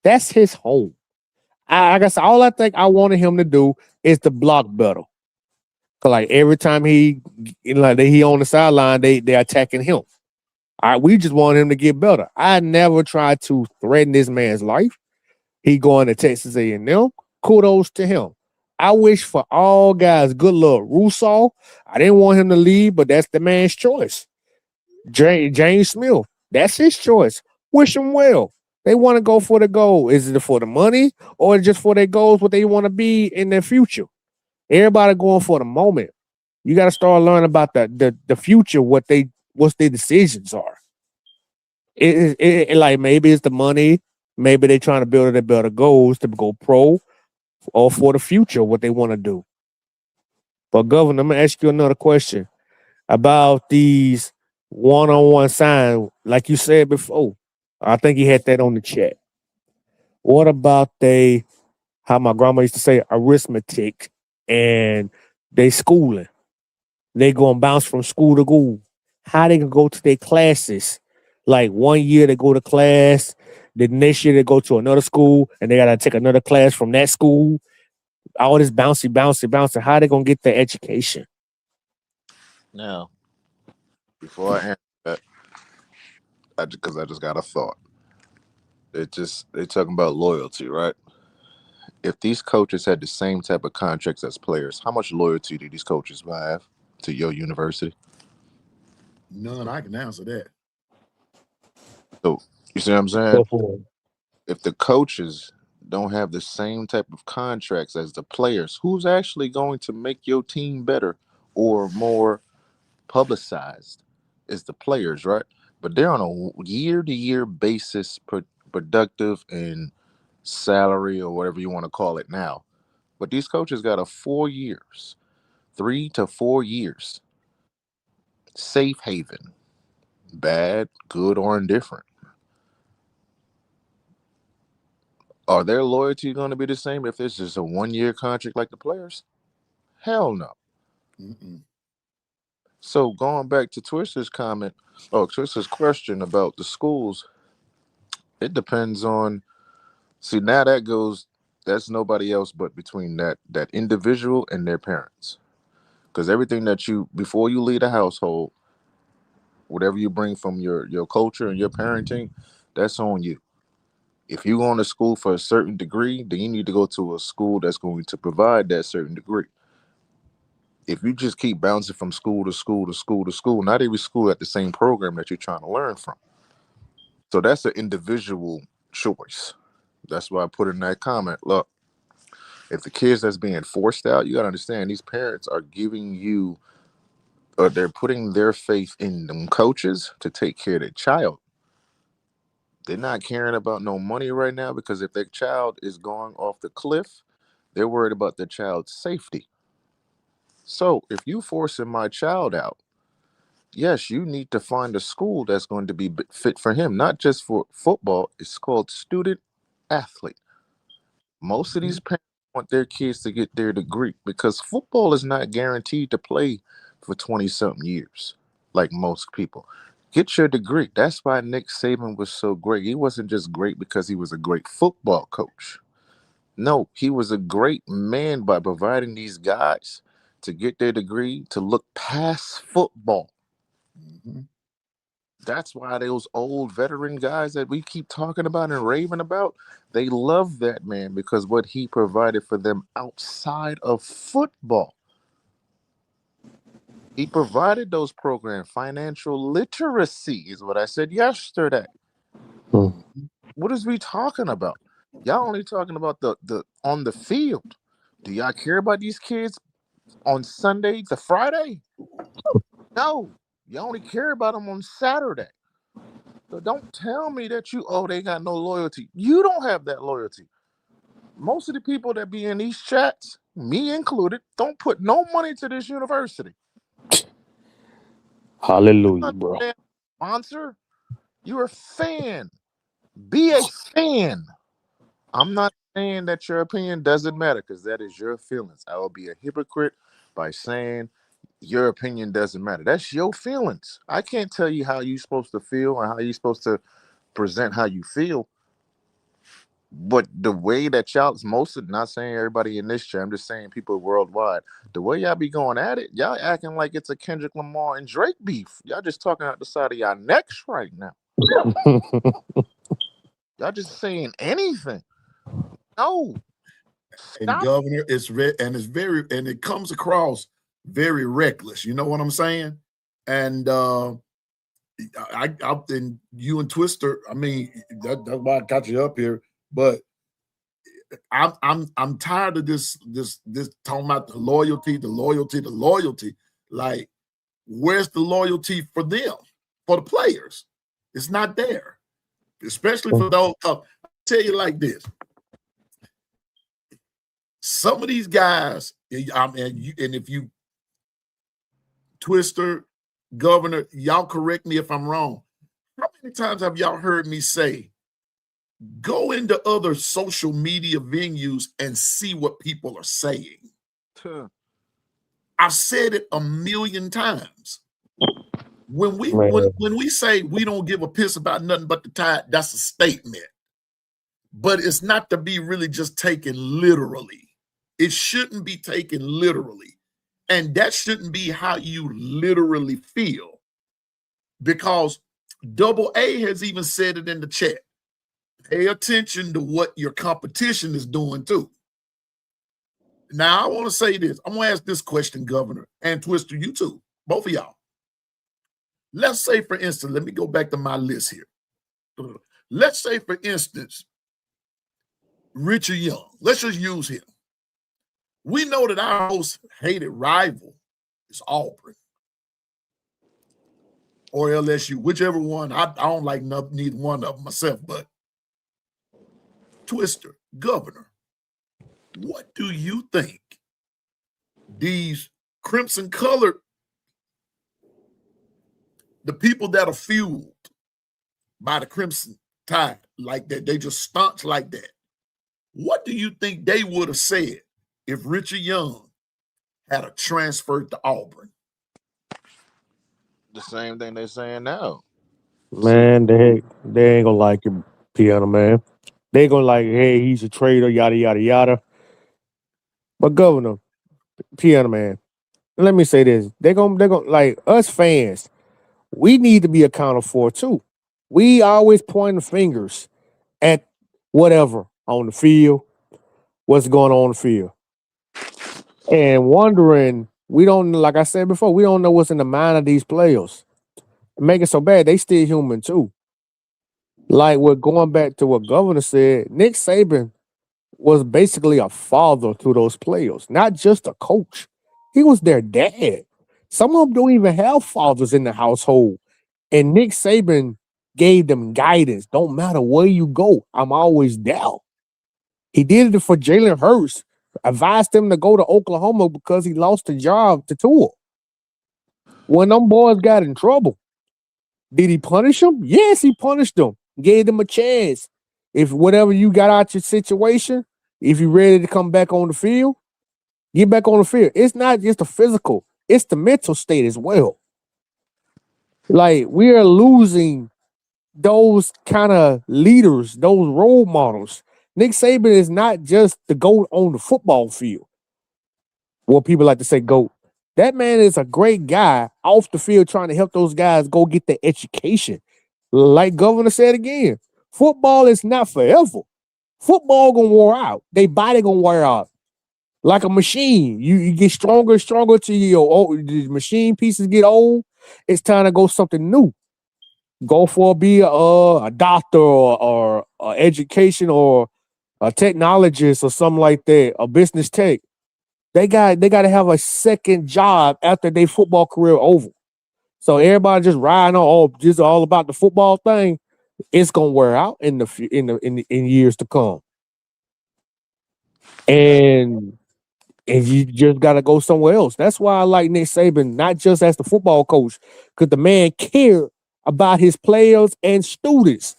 That's his home. I guess all I think I wanted him to do is to block better. Cause like every time he on the sideline, they attacking him. We just want him to get better. I never tried to threaten this man's life. He going to Texas A&M. Kudos to him. I wish for all guys good luck. Russo, I didn't want him to leave, but that's the man's choice. James Smith, that's his choice. Wish him well. They want to go for the goal. Is it for the money or just for their goals, what they want to be in their future? Everybody going for the moment. You got to start learning about the future, what their decisions are. Like maybe it's the money, maybe they're trying to build their better goals to go pro, or for the future, what they want to do. But Governor, I'm gonna ask you another question about these one-on-one signs, like you said before. I think he had that on the chat. What about how my grandma used to say, arithmetic and they schooling? They going to bounce from school to school. How they can go to their classes Like 1 year they go to class, the next year they go to another school, and they gotta take another class from that school. All this bouncy. How they gonna get their education? Now, before I answer that, because I just got a thought. They talking about loyalty, right? If these coaches had the same type of contracts as players, how much loyalty do these coaches have to your university? None. I can answer that. So you see what I'm saying? Go for it. If the coaches don't have the same type of contracts as the players, who's actually going to make your team better or more publicized is the players, right? But they're on a year-to-year basis, productive and salary or whatever you want to call it now. But these coaches got a 4 years, 3 to 4 years, safe haven, bad, good, or indifferent. Are their loyalty going to be the same if it's just a 1 year contract like the players? Hell no. Mm-mm. So going back to Twister's Twister's question about the schools, it depends on. See, now that's nobody else but between that individual and their parents. Because everything that before you leave the household, whatever you bring from your culture and your parenting, that's on you. If you're going to school for a certain degree, then you need to go to a school that's going to provide that certain degree. If you just keep bouncing from school to school to school to school, not every school at the same program that you're trying to learn from. So that's an individual choice. That's why I put in that comment. Look, if the kids that's being forced out, you got to understand these parents are giving you, or they're putting their faith in them coaches to take care of their child. They're not caring about no money right now because if their child is going off the cliff, they're worried about their child's safety. So if you forcing my child out, yes, you need to find a school that's going to be fit for him, not just for football. It's called student athlete. Most of these parents want their kids to get their degree because football is not guaranteed to play for 20 something years like most people. Get your degree. That's why Nick Saban was so great. He wasn't just great because he was a great football coach. No, he was a great man by providing these guys to get their degree to look past football. Mm-hmm. That's why those old veteran guys that we keep talking about and raving about, they love that man because what he provided for them outside of football. He provided those programs. Financial literacy is what I said yesterday. Mm-hmm. What is we talking about? Y'all only talking about the on the field. Do y'all care about these kids on Sunday to Friday? No. You only care about them on Saturday. So don't tell me that they got no loyalty. You don't have that loyalty. Most of the people that be in these chats, me included, don't put no money to this university. You're Hallelujah, not bro. a sponsor. You're a fan. Be a fan. I'm not saying that your opinion doesn't matter because that is your feelings. I will be a hypocrite by saying your opinion doesn't matter. That's your feelings. I can't tell you how you're supposed to feel and how you're supposed to present how you feel. But the way that not saying everybody in this chat, I'm just saying people worldwide, the way y'all be going at it, y'all acting like it's a Kendrick Lamar and Drake beef. Y'all just talking out the side of y'all necks right now. Y'all just saying anything. No. And Stop. Governor, and it comes across very reckless. You know what I'm saying? And and you and Twister, I mean, that's why I got you up here. But I'm tired of this talking about the loyalty. Like, where's the loyalty for them, for the players? It's not there, especially for those. I'll tell you like this: some of these guys, and if you Twister, Governor, y'all correct me if I'm wrong. How many times have y'all heard me say, go into other social media venues and see what people are saying? I've said it a million times. When we say we don't give a piss about nothing but the Tide, that's a statement. But it's not to be really just taken literally. It shouldn't be taken literally. And that shouldn't be how you literally feel. Because Double A has even said it in the chat. Pay attention to what your competition is doing too. Now, I want to say this. I'm going to ask this question, Governor, and Twister, you too, both of y'all. Let's say, for instance, let me go back to my list here. Let's say, for instance, Richard Young. Let's just use him. We know that our most hated rival is Auburn or LSU, whichever one. I don't like neither one of them myself, but Twister, Governor, what do you think these crimson-colored, the people that are fueled by the Crimson Tide like that, they just staunch like that, what do you think they would have said if Richard Young had a transfer to Auburn? The same thing they're saying now. Man, they ain't gonna like him, Piano Man. They gonna like, hey, he's a traitor, yada yada yada. But Governor, Piano Man, let me say this: they're gonna like us fans. We need to be accounted for too. We always pointing fingers at whatever on the field, what's going on the field, and wondering. We don't, like I said before, we don't know what's in the mind of these players. Make it so bad, they still human too. Like what going back to what Governor said, Nick Saban was basically a father to those players, not just a coach. He was their dad. Some of them don't even have fathers in the household. And Nick Saban gave them guidance. Don't matter where you go, I'm always there. He did it for Jalen Hurts, advised him to go to Oklahoma because he lost the job to Tua. When them boys got in trouble, did he punish them? Yes, he punished them. Gave them a chance. If whatever you got out your situation, if you're ready to come back on the field, get back on the field. It's not just the physical, it's the mental state as well. Like, we are losing those kind of leaders, those role models. Nick Saban is not just the GOAT on the football field. What people like to say GOAT. That man is a great guy off the field trying to help those guys go get their education. Like Governor said again, football is not forever. Football gonna wear out. They body gonna wear out. Like a machine. You get stronger and stronger till the machine pieces get old. It's time to go something new. Go for be a doctor or education or a technologist or something like that, a business tech. They got to have a second job after their football career over. So everybody just riding on just all about the football thing. It's gonna wear out in years to come, and you just gotta go somewhere else. That's why I like Nick Saban, not just as the football coach, because the man cared about his players and students.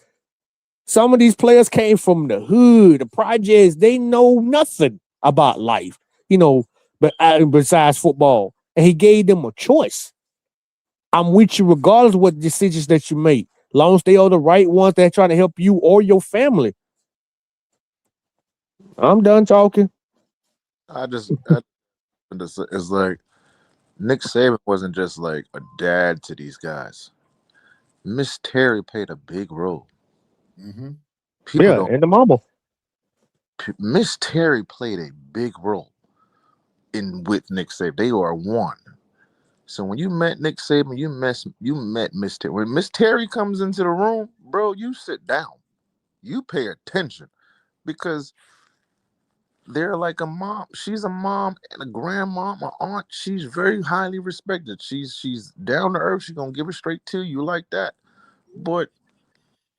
Some of these players came from the hood, the projects. They know nothing about life, but besides football, and he gave them a choice. I'm with you regardless of what decisions that you make, long as they are the right ones that are trying to help you or your family. I'm done talking. It's like Nick Saban wasn't just like a dad to these guys. Miss Terry played a big role. Mm-hmm. And the mama. Miss Terry played a big role with Nick Saban. They are one. So when you met Nick Saban, you met Miss Terry. When Miss Terry comes into the room, bro, you sit down. You pay attention because they're like a mom. She's a mom and a grandma, my aunt. She's very highly respected. She's down to earth. She's gonna give it straight to you like that. But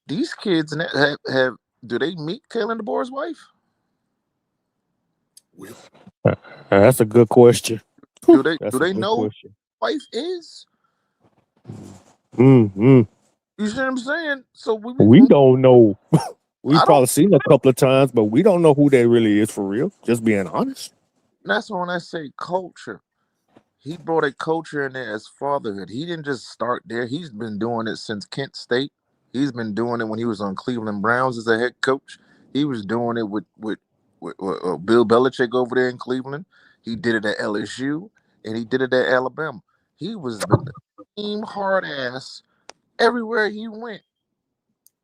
these kids have do they meet Kaylin DeBoer's wife? That's a good question. Do they That's know who his wife is? Mm-hmm. You see what I'm saying? So we don't know. We've probably seen a couple of times, but we don't know who that really is for real. Just being honest. That's when I say culture. He brought a culture in there as fatherhood. He didn't just start there. He's been doing it since Kent State. He's been doing it when he was on Cleveland Browns as a head coach. He was doing it with Bill Belichick over there in Cleveland. He did it at LSU, and he did it at Alabama. He was been the same hard ass everywhere he went.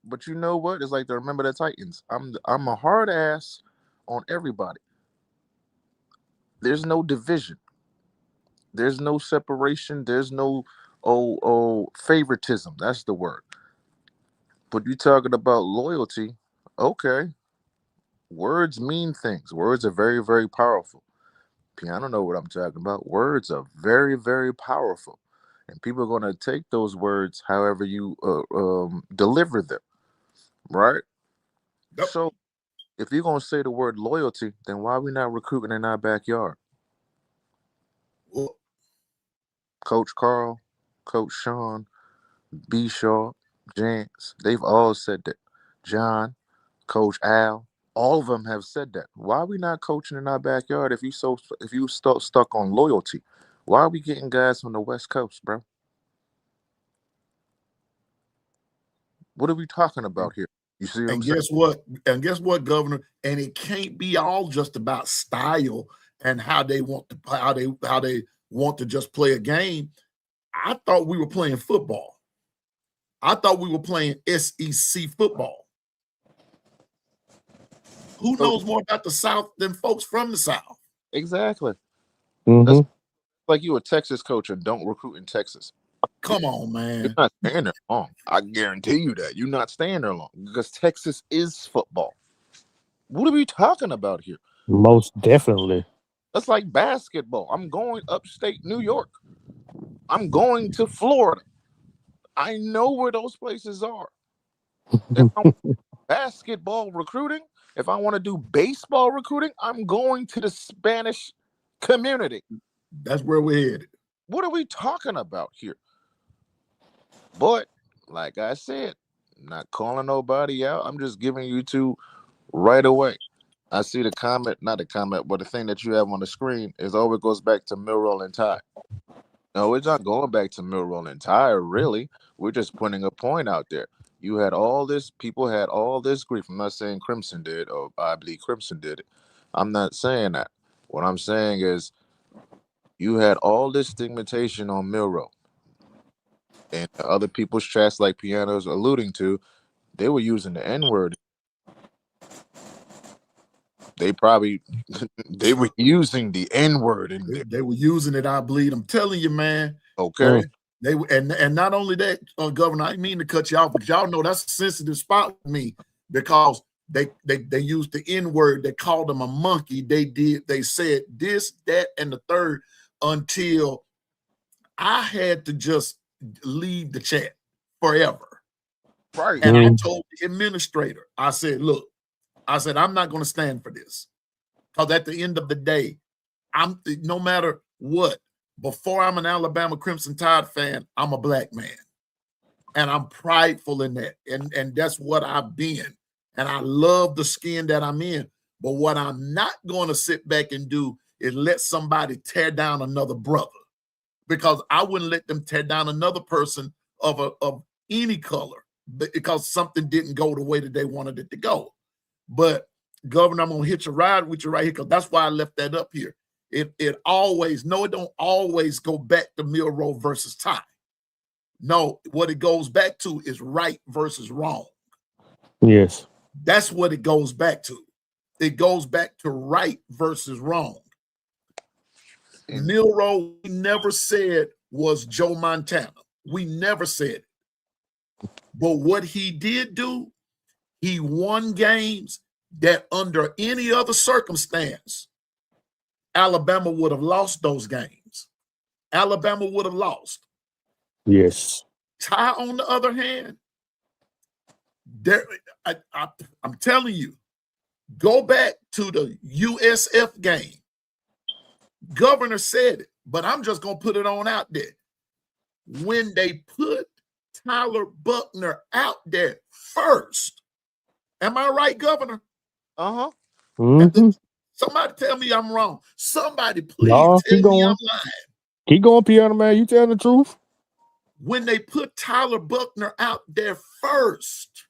But you know what? It's like to remember the Titans. I'm a hard ass on everybody. There's no division. There's no separation. There's no favoritism. That's the word. But you talking about loyalty, okay. Words mean things. Words are very, very powerful. Piano know what I'm talking about. Words are very, very powerful. And people are going to take those words however you deliver them, right? Yep. So if you're going to say the word loyalty, then why are we not recruiting in our backyard? Well, Coach Carl, Coach Sean, B. Shaw, Jance, they've all said that. John, Coach Al, all of them have said that. Why are we not coaching in our backyard if you stuck on loyalty? Why are we getting guys from the West Coast, bro? What are we talking about here? You see what I'm and saying? guess what? And guess what, Governor? And it can't be all just about style and how they want to just play a game. I thought we were playing football. I thought we were playing SEC football. Who knows more about the South than folks from the South? Exactly. Mhm. That's like you a Texas coach and don't recruit in Texas. Come on, You're man. not staying there long. I guarantee you that. You're not staying there long because Texas is football. What are we talking about here? Most definitely. That's like basketball. I'm going upstate New York. I'm going to Florida. I know where those places are. If I want basketball recruiting, if I want to do baseball recruiting, I'm going to the Spanish community. That's where we're headed. What are we talking about here? But like I said, I'm not calling nobody out. I'm just giving you two right away. I see the comment, not the comment, but the thing that you have on the screen is always goes back to Millroll and Ty. No, it's not going back to Millroll and Ty, really. We're just putting a point out there. You had all this, people had all this grief. I'm not saying Crimson did, or I believe Crimson did it. I'm not saying that. What I'm saying is you had all this stigmatization on Millroll. And the other people's chats, like Piano's alluding to, they were using the N-word. They probably they were using the N-word in there. They were using it. I believe. I'm telling you, man. Okay. They and not only that, Governor. I didn't mean to cut you off, but y'all know that's a sensitive spot with me because they used the N-word. They called them a monkey. They said this, that, and the third until I had to just leave the chat forever. Right. And I told the administrator, I said, look, I'm not going to stand for this. Because at the end of the day, no matter what, before I'm an Alabama Crimson Tide fan, I'm a black man. And I'm prideful in that. And that's what I've been. And I love the skin that I'm in. But what I'm not going to sit back and do is let somebody tear down another brother. Because I wouldn't let them tear down another person of any color because something didn't go the way that they wanted it to go. But Governor, I'm gonna hitch a ride with you right here because that's why I left that up here. It don't always go back to Milroe versus Ty. No, what it goes back to is right versus wrong. Yes. That's what it goes back to. It goes back to right versus wrong. Milroe, we never said was Joe Montana. We never said it. But what he did do, he won games that under any other circumstance, Alabama would have lost those games. Alabama would have lost. Yes. Ty, on the other hand, I'm telling you, go back to the USF game. Governor said it, but I'm just going to put it on out there. When they put Tyler Buckner out there first, am I right, Governor? Uh-huh. Mm-hmm. Somebody tell me I'm wrong. Somebody please No, tell keep me I'm going. lying. Keep going, Piano Man. You telling the truth? When they put Tyler Buckner out there first,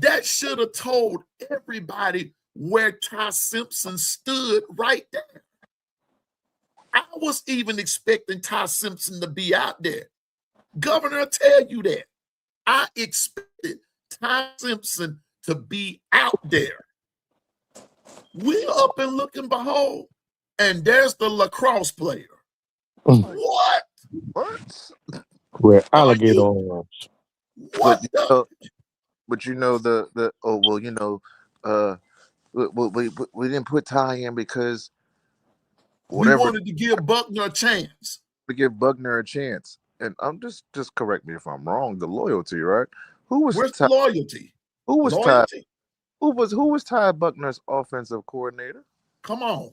that should have told everybody where Ty Simpson stood right there. I was even expecting Ty Simpson to be out there. Governor will tell you that. I expected Ty Simpson to be out there. We're up and looking, behold, and there's the lacrosse player. What? With Are alligator you? arms. What the? But you know the oh well, you know, we didn't put Ty in because We whatever, wanted to give Buckner a chance. to give Buckner a chance. And I'm just correct me if I'm wrong. The loyalty, right? Who was Where's Ty? loyalty? Who was Ty? Loyalty? Who was Ty Buckner's offensive coordinator? Come on.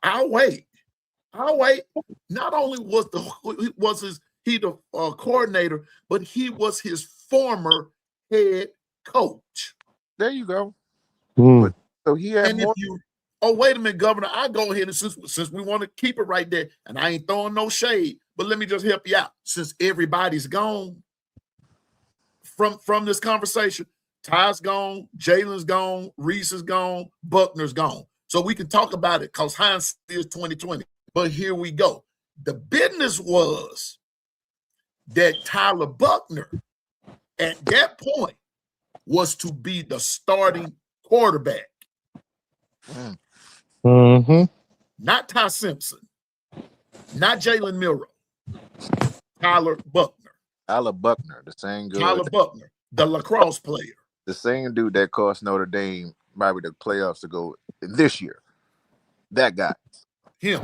I'll wait. I'll wait. Not only was he the coordinator, but he was his former head coach. There you go. Hmm. But so he had And more. if you, oh, wait a minute, Governor, I go ahead and since we want to keep it right there, and I ain't throwing no shade, but let me just help you out. Since everybody's gone from this conversation, Ty's gone, Jalen's gone, Reese is gone, Buckner's gone. So we can talk about it because hindsight is 2020. But here we go. The business was that Tyler Buckner at that point was to be the starting quarterback. Mm-hmm. Not Ty Simpson, not Jalen Milroe, Tyler Buckner. Tyler Buckner, the same good. Tyler Buckner, the lacrosse player. The same dude that cost Notre Dame probably the playoffs to go this year. That guy. Him.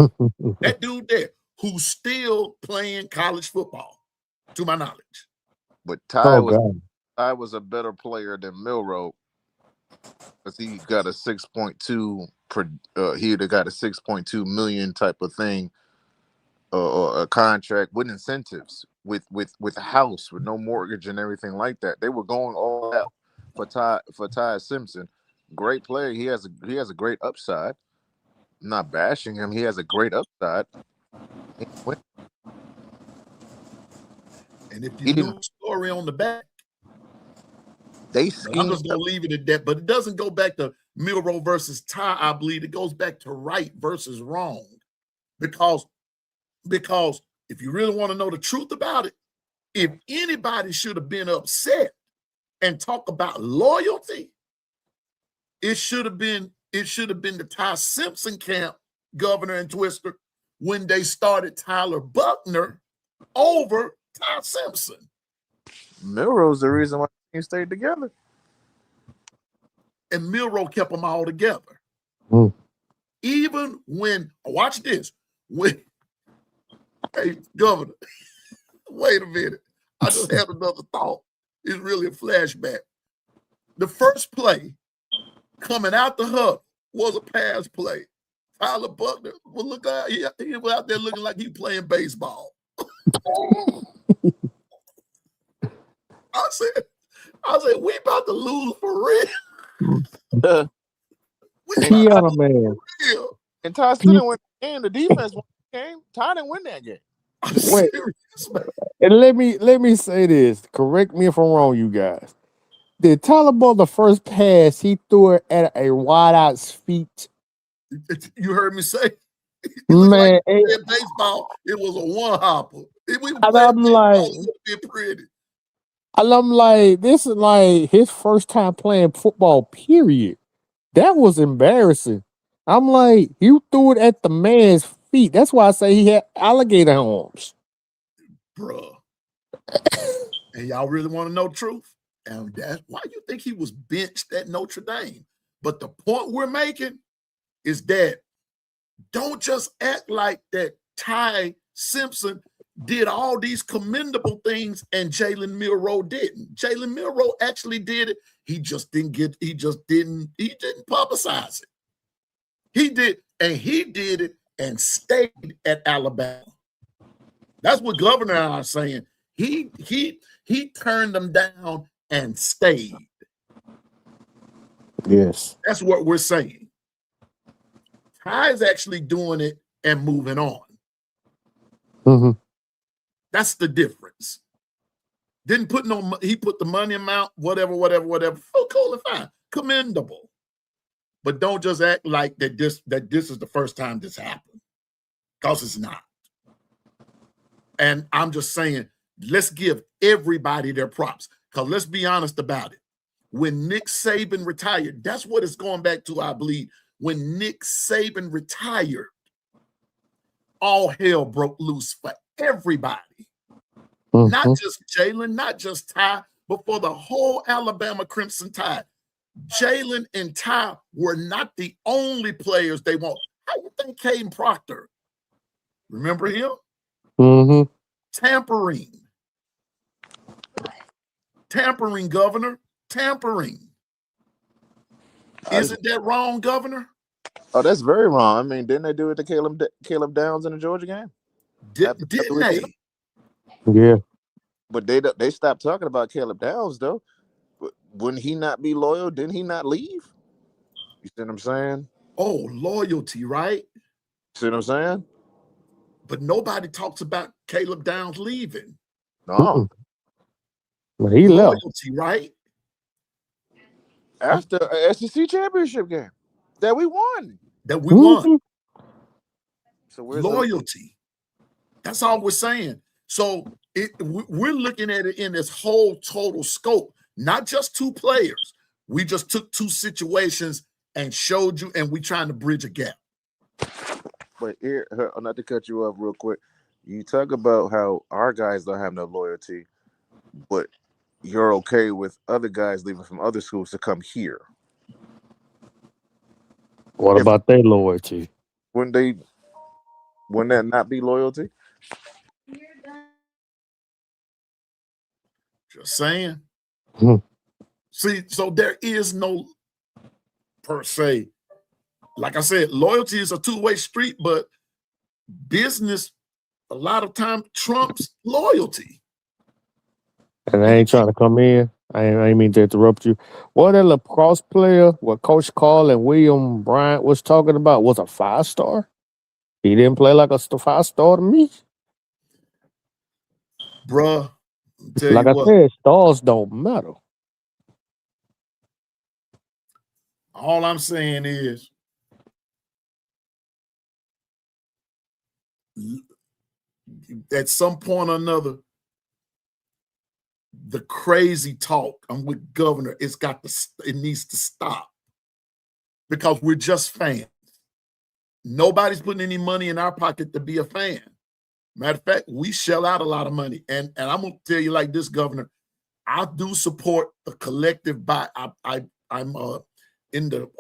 That dude there who's still playing college football, to my knowledge. But Ty was God. a better player than Milroe because he got a 6.2 he'd have got a 6.2 million type of thing, a contract with incentives, with a house with no mortgage and everything like that. They were going all out for Ty Simpson. Great player. He has a great upside. I'm not bashing him. He has a great upside. And if you knew the story on the back, I'm just going to leave it at that. But it doesn't go back to Milroe versus Ty, I believe. It goes back to right versus wrong. Because if you really want to know the truth about it, if anybody should have been upset and talk about loyalty, it should have been the Ty Simpson camp, Governor and Twister, when they started Tyler Buckner over Ty Simpson. Milroe's the reason why they stayed together. And Milroe kept them all together. Mm. Even when, watch this, hey, Governor, wait a minute. I just had another thought. It's really a flashback. The first play coming out the huddle was a pass play. Tyler Buckner, well, look out, he was out there looking like he playing baseball. I said, we about to lose for real. Piano Man. Real. And Ty still didn't win the game. The defense won the game. Ty didn't win that game. I'm Wait. serious, man. And let me say this. Correct me if I'm wrong, you guys. Did Tyler Buckner the first pass he threw it at a wideout's feet? You heard me say. Man, like baseball, it was a one hopper. I'm like, this is like his first time playing football, period. That was embarrassing. I'm like, you threw it at the man's feet. That's why I say he had alligator arms. Bruh. And y'all really want to know the truth? And that's why you think he was benched at Notre Dame. But the point we're making is that don't just act like that Ty Simpson did all these commendable things and Jalen Milroe didn't. Jalen Milroe actually did it. He didn't publicize it. He did it and stayed at Alabama. That's what Governor and I are saying. He turned them down and stayed. Yes. That's what we're saying. Ty is actually doing it and moving on. Mhm. That's the difference. Didn't put no, he put the money amount, whatever. Oh, cool and fine, commendable. But don't just act like that this is the first time this happened, because it's not. And I'm just saying, let's give everybody their props. Because let's be honest about it. When Nick Saban retired, that's what it's going back to, I believe. When Nick Saban retired, all hell broke loose for everybody. Not just Jalen, not just Ty, but for the whole Alabama Crimson Tide. Jalen and Ty were not the only players they want. How you think Caden Proctor? Remember him? Mm-hmm. Tampering, Governor. Tampering. Isn't that wrong, Governor? Oh, that's very wrong. I mean, didn't they do it to Caleb Downs in the Georgia game? Didn't they? Yeah. But they stopped talking about Caleb Downs, though. Wouldn't he not be loyal? Didn't he not leave? You see what I'm saying? Oh, loyalty, right? See what I'm saying? But nobody talks about Caleb Downs leaving. No. But he left. Loyalty, right? After a SEC championship game that we won. So where's loyalty? That's all we're saying. So we're looking at it in this whole total scope, not just two players. We just took two situations and showed you, and we're trying to bridge a gap. But here, not to cut you off real quick, you talk about how our guys don't have no loyalty, but you're okay with other guys leaving from other schools to come here. What about their loyalty? Wouldn't that not be loyalty? Just saying. See, so there is no, per se, like I said, loyalty is a two-way street, but business a lot of time trumps loyalty. And I ain't trying to come in. I ain't mean to interrupt you. What that lacrosse player, what Coach Carl and William Bryant was talking about, was a 5-star? He didn't play like a 5-star to me. Bruh, like I said, stars don't matter. All I'm saying is at some point or another, the crazy talk, I'm with Governor, it needs to stop, because we're just fans. Nobody's putting any money in our pocket to be a fan. Matter of fact, we shell out a lot of money. And I'm going to tell you like this, Governor, I do support the collective buy. I'm in the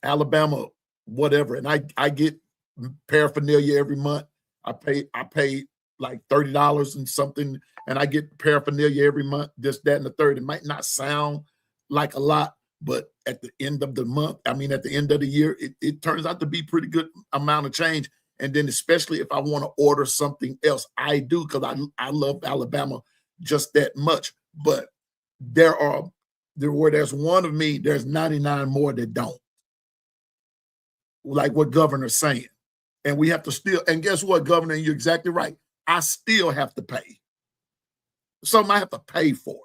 Alabama, whatever, and I get paraphernalia every month. I pay like $30 and something, and I get paraphernalia every month, this, that, and the third. It might not sound like a lot, but at the end of the month, I mean, at the end of the year, it turns out to be pretty good amount of change. And then especially if I want to order something else, I do, because I love Alabama just that much. But where there's one of me, there's 99 more that don't. Like what Governor's saying. And we have to still, and guess what, Governor, you're exactly right. I still have to pay. Something I have to pay for.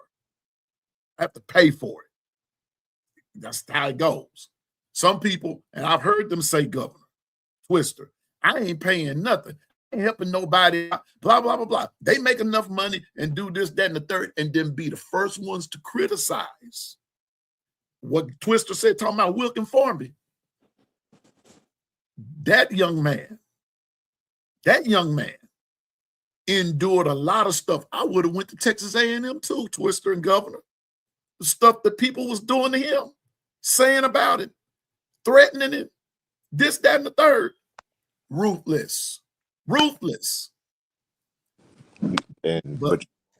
I have to pay for it. That's how it goes. Some people, and I've heard them say, Governor, Twister, I ain't paying nothing. I ain't helping nobody, blah, blah, blah, blah. They make enough money and do this, that, and the third, and then be the first ones to criticize what Twister said, talking about Wilkin Formby. That young man endured a lot of stuff. I would have went to Texas A&M too, Twister and Governor. The stuff that people was doing to him, saying about it, threatening it, this, that, and the third. Ruthless. But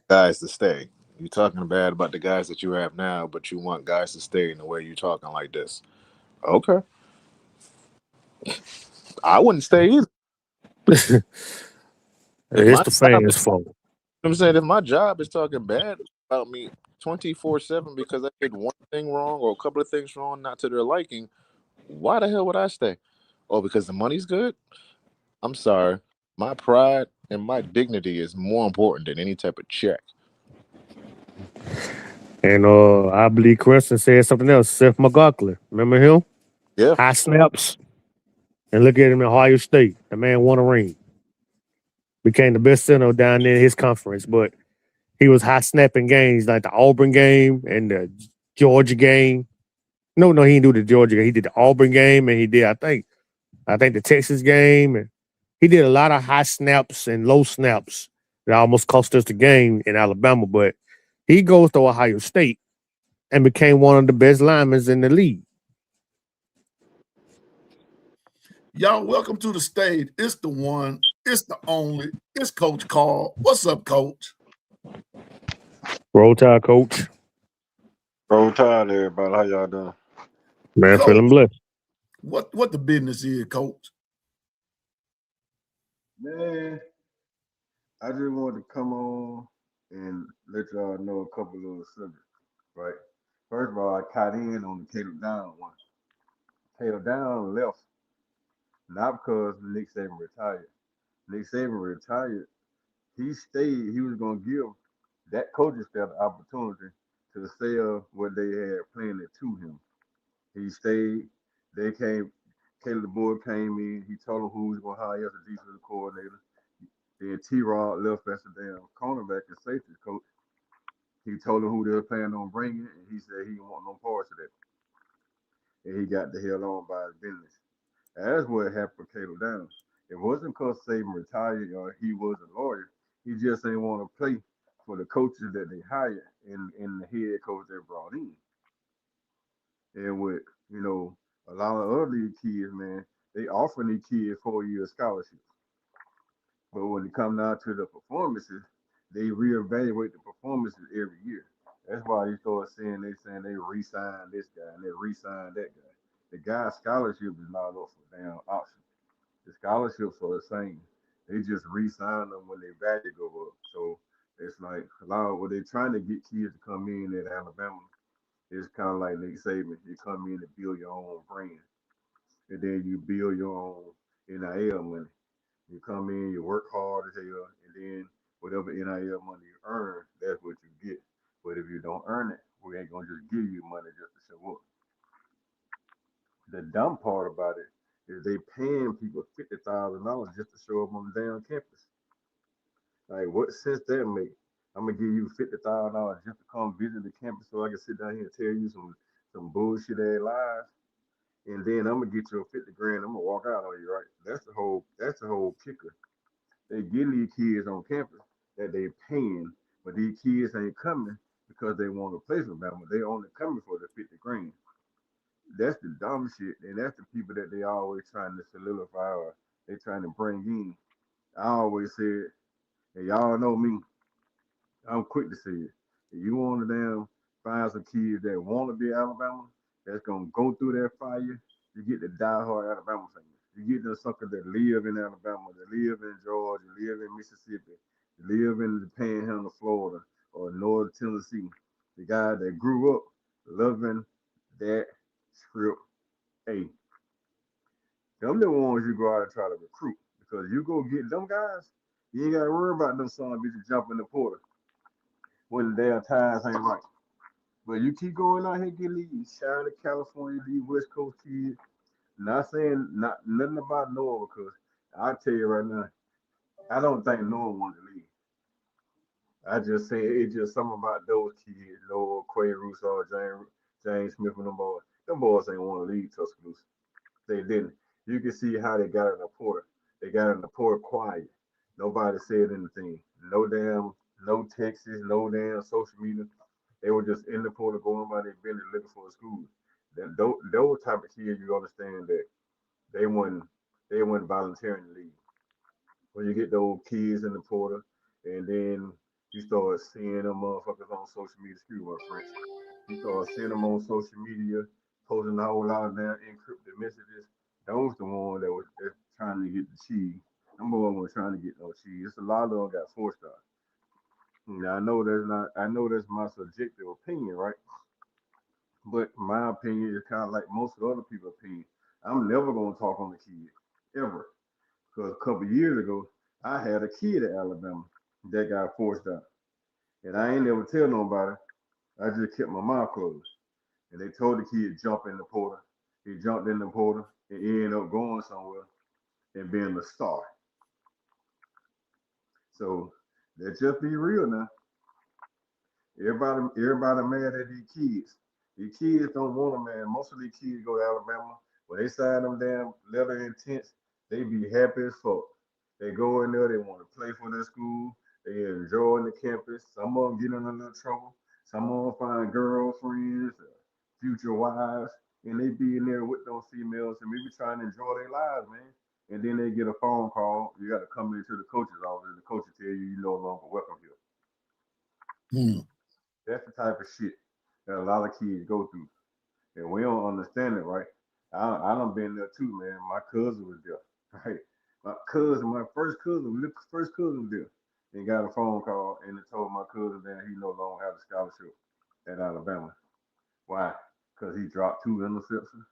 guys to stay. You're talking bad about the guys that you have now, but you want guys to stay in the way you're talking like this. Okay. I wouldn't stay either. It's the fans' fault. I'm saying, if my job is talking bad about me 24/7 because I did one thing wrong or a couple of things wrong, not to their liking, why the hell would I stay? Oh, because the money's good? I'm sorry. My pride and my dignity is more important than any type of check. And I believe Creston said something else. Seth McLaughlin, remember him? Yeah. High snaps. And look at him in Ohio State. The man won a ring. Became the best center down there in his conference. But he was high snapping games like the Auburn game and the Georgia game. No, he didn't do the Georgia game. He did the Auburn game and he did, I think the Texas game. And he did a lot of high snaps and low snaps that almost cost us the game in Alabama. But he goes to Ohio State and became one of the best linemen in the league. Y'all, welcome to the stage. It's the one, it's the only, it's Coach Carl. What's up, Coach? Roll Tide, coach. Roll Tide, everybody. How y'all doing? Man, Coach, feeling blessed. what the business is, Coach? Man, I just wanted to come on and let y'all know a couple of subjects, right? First of all, I caught in on the Caleb Down one. Caleb Down left not because Nick Saban retired. Nick Saban retired. He stayed. He was going to give that coaching staff the opportunity to sell what they had planned to him. He stayed. They came. Caleb the board came in. He told him who was going to hire as a defensive coordinator. Then T-Rod left as a damn cornerback and safety coach. He told him who they were planning on bringing, and he said he didn't want no parts of that. And he got the hell on by his business. That's what happened for Caleb Downs. It wasn't because Saban retired or he was a lawyer. He just didn't want to play for the coaches that they hired and the head coach they brought in. And with, a lot of other kids, man, they offer these kids 4-year scholarships. But when it comes down to the performances, they reevaluate the performances every year. That's why you start saying they re-sign this guy and they re-sign that guy. The guy's scholarship is not up for damn option. The scholarships are the same. They just re-sign them when their value go up. So it's like a lot of what they're trying to get kids to come in at Alabama. It's kind of like Nick Saban. You come in to build your own brand, and then you build your own NIL money. You come in, you work hard as hell, and then whatever NIL money you earn, that's what you get. But if you don't earn it, we ain't gonna just give you money just to show up. The dumb part about it is they paying people $50,000 just to show up on the damn campus. Like, what sense that make? I'm gonna give you $50,000 just to come visit the campus so I can sit down here and tell you some bullshit ass lies, and then I'm gonna get you a 50 grand. I'm gonna walk out on you, right? That's the whole kicker. They getting these kids on campus that they paying, but these kids ain't coming because they want to play for Bama. They only coming for the 50 grand. That's the dumb shit, and that's the people that they always trying to solidify or they trying to bring in. I always said, and y'all know me, I'm quick to say it. If you want to damn find some kids that want to be Alabama, that's gonna go through that fire, you get the diehard Alabama fans. You get the suckers that live in Alabama, that live in Georgia, live in Mississippi, live in the Panhandle of Florida or North Tennessee. The guy that grew up loving that script A. Them the ones you go out and try to recruit because you go get them guys, you ain't gotta worry about them son of bitches jumping the portal when the damn times ain't right. But you keep going out here getting these shiny California, these West Coast kids. Not saying not nothing about Noah because I tell you right now, I don't think Noah wanted to leave. I just say it's just something about those kids, Noah, Quay Russo, James Smith, and them boys. Them boys ain't want to leave Tuscaloosa. They didn't. You can see how they got in the port. They got in the port quiet. Nobody said anything. No Texas, no damn social media. They were just in the port going by their business looking for a school. Then those type of kids, you understand that they wouldn't they wouldn't volunteering to leave. When you get those kids in the portal, and then you start seeing them motherfuckers on social media, excuse my French, you start seeing them on social media posting a whole lot of their encrypted messages. Those the ones that was that's trying to get the cheese. Them boys were trying to get no cheese. It's a lot of them got 4 stars. Now I know that's my subjective opinion, right? But my opinion is kind of like most of the other people's opinion. I'm never gonna talk on the kid ever. Because a couple years ago, I had a kid at Alabama that got forced out. And I ain't never tell nobody. I just kept my mouth closed. And they told the kid jump in the portal. He jumped in the portal and he ended up going somewhere and being a star. So let's just be real now. Everybody mad at these kids. These kids don't want them, man. Most of these kids go to Alabama. When they sign them damn letter of intents, they be happy as fuck. They go in there, they want to play for their school. They enjoying the campus. Some of them get in a little trouble. Some of them find girlfriends, future wives, and they be in there with those females and maybe trying to enjoy their lives, man. And then they get a phone call. You got to come into the coach's office, and the coach will tell you you no longer welcome here. Hmm. That's the type of shit that a lot of kids go through, and we don't understand it, right? I done been there too, man. My cousin was there, right? My first cousin, first cousin was there, and got a phone call, and it told my cousin that he no longer had a scholarship at Alabama. Why? Because he dropped two interceptions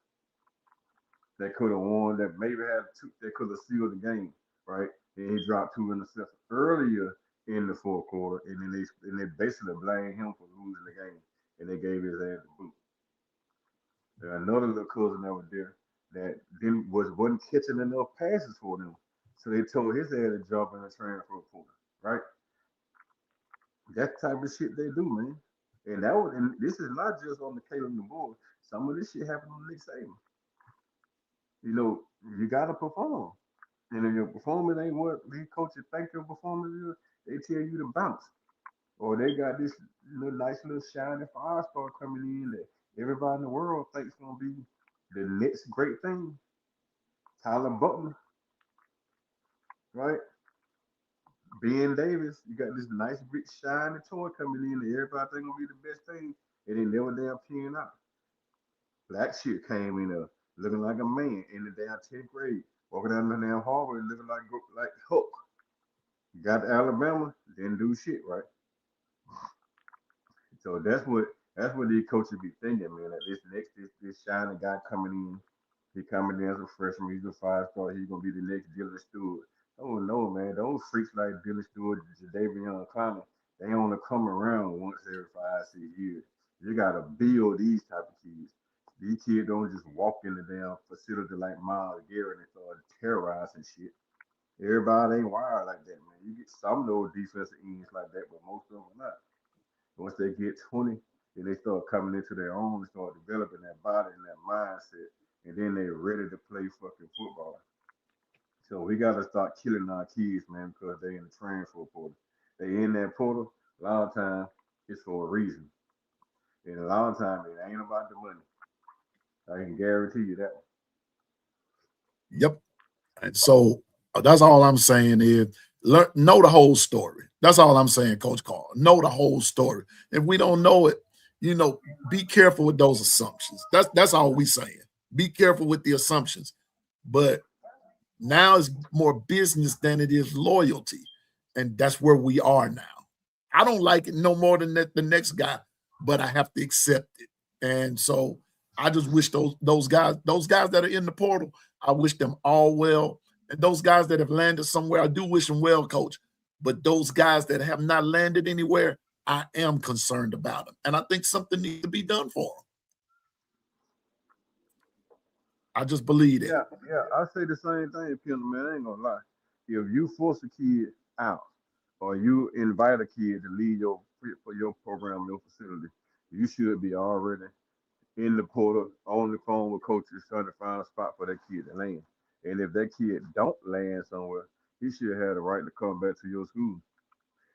that could have won, that maybe had two, that could have sealed the game, right? And he dropped two interceptions earlier in the fourth quarter, and then they basically blamed him for losing the game, and they gave his ass the boot. There's another little cousin that was there that didn't wasn't catching enough passes for them, so they told his ass to jump in the transfer portal, right? That type of shit they do, man. And this is not just on the Caleb and the board. Some of this shit happened on Nick Saban. You know, you gotta perform. And if your performance ain't what these coaches think your performance is, they tell you to bounce. Or they got this little nice little shiny fire star coming in that everybody in the world thinks gonna be the next great thing. Tyler Butler, right? Ben Davis, you got this nice big shiny toy coming in that everybody think gonna be the best thing, and they never damn pan out. Black shit came in there looking like a man in the damn 10th grade, walking down the damn hallway looking like Hulk. Got to Alabama, didn't do shit, right? So that's what these coaches be thinking, man. That this shiny guy coming in, he coming in as a freshman, he's a 5 star, he's gonna be the next Dylan Stewart. Oh no, man, those freaks like Dylan Stewart, Jadavion Clowney, they only come around once every 5, 6 years. You gotta build these type of kids. These kids don't just walk in the damn facility like Miles Garrett and start terrorizing shit. Everybody ain't wired like that, man. You get some of those defensive ends like that, but most of them are not. Once they get 20, then they start coming into their own and start developing that body and that mindset, and then they're ready to play fucking football. So we gotta start killing our kids, man, because they in the transfer portal. They in that portal. A lot of time it's for a reason, and a lot of time it ain't about the money. I can guarantee you that. Yep. And so that's all I'm saying is know the whole story. That's all I'm saying, Coach Carl. Know the whole story. If we don't know it, be careful with those assumptions. That's all we saying. Be careful with the assumptions. But now it's more business than it is loyalty. And that's where we are now. I don't like it no more than the next guy, but I have to accept it. And so I just wish those guys that are in the portal, I wish them all well. And those guys that have landed somewhere, I do wish them well, Coach. But those guys that have not landed anywhere, I am concerned about them. And I think something needs to be done for them. I just believe that. Yeah, yeah, I say the same thing, Pimp, man. I ain't gonna lie. If you force a kid out, or you invite a kid to lead for your program, your facility, you should be already in the portal on the phone with coaches trying to find a spot for that kid to land. And if that kid don't land somewhere, he should have the right to come back to your school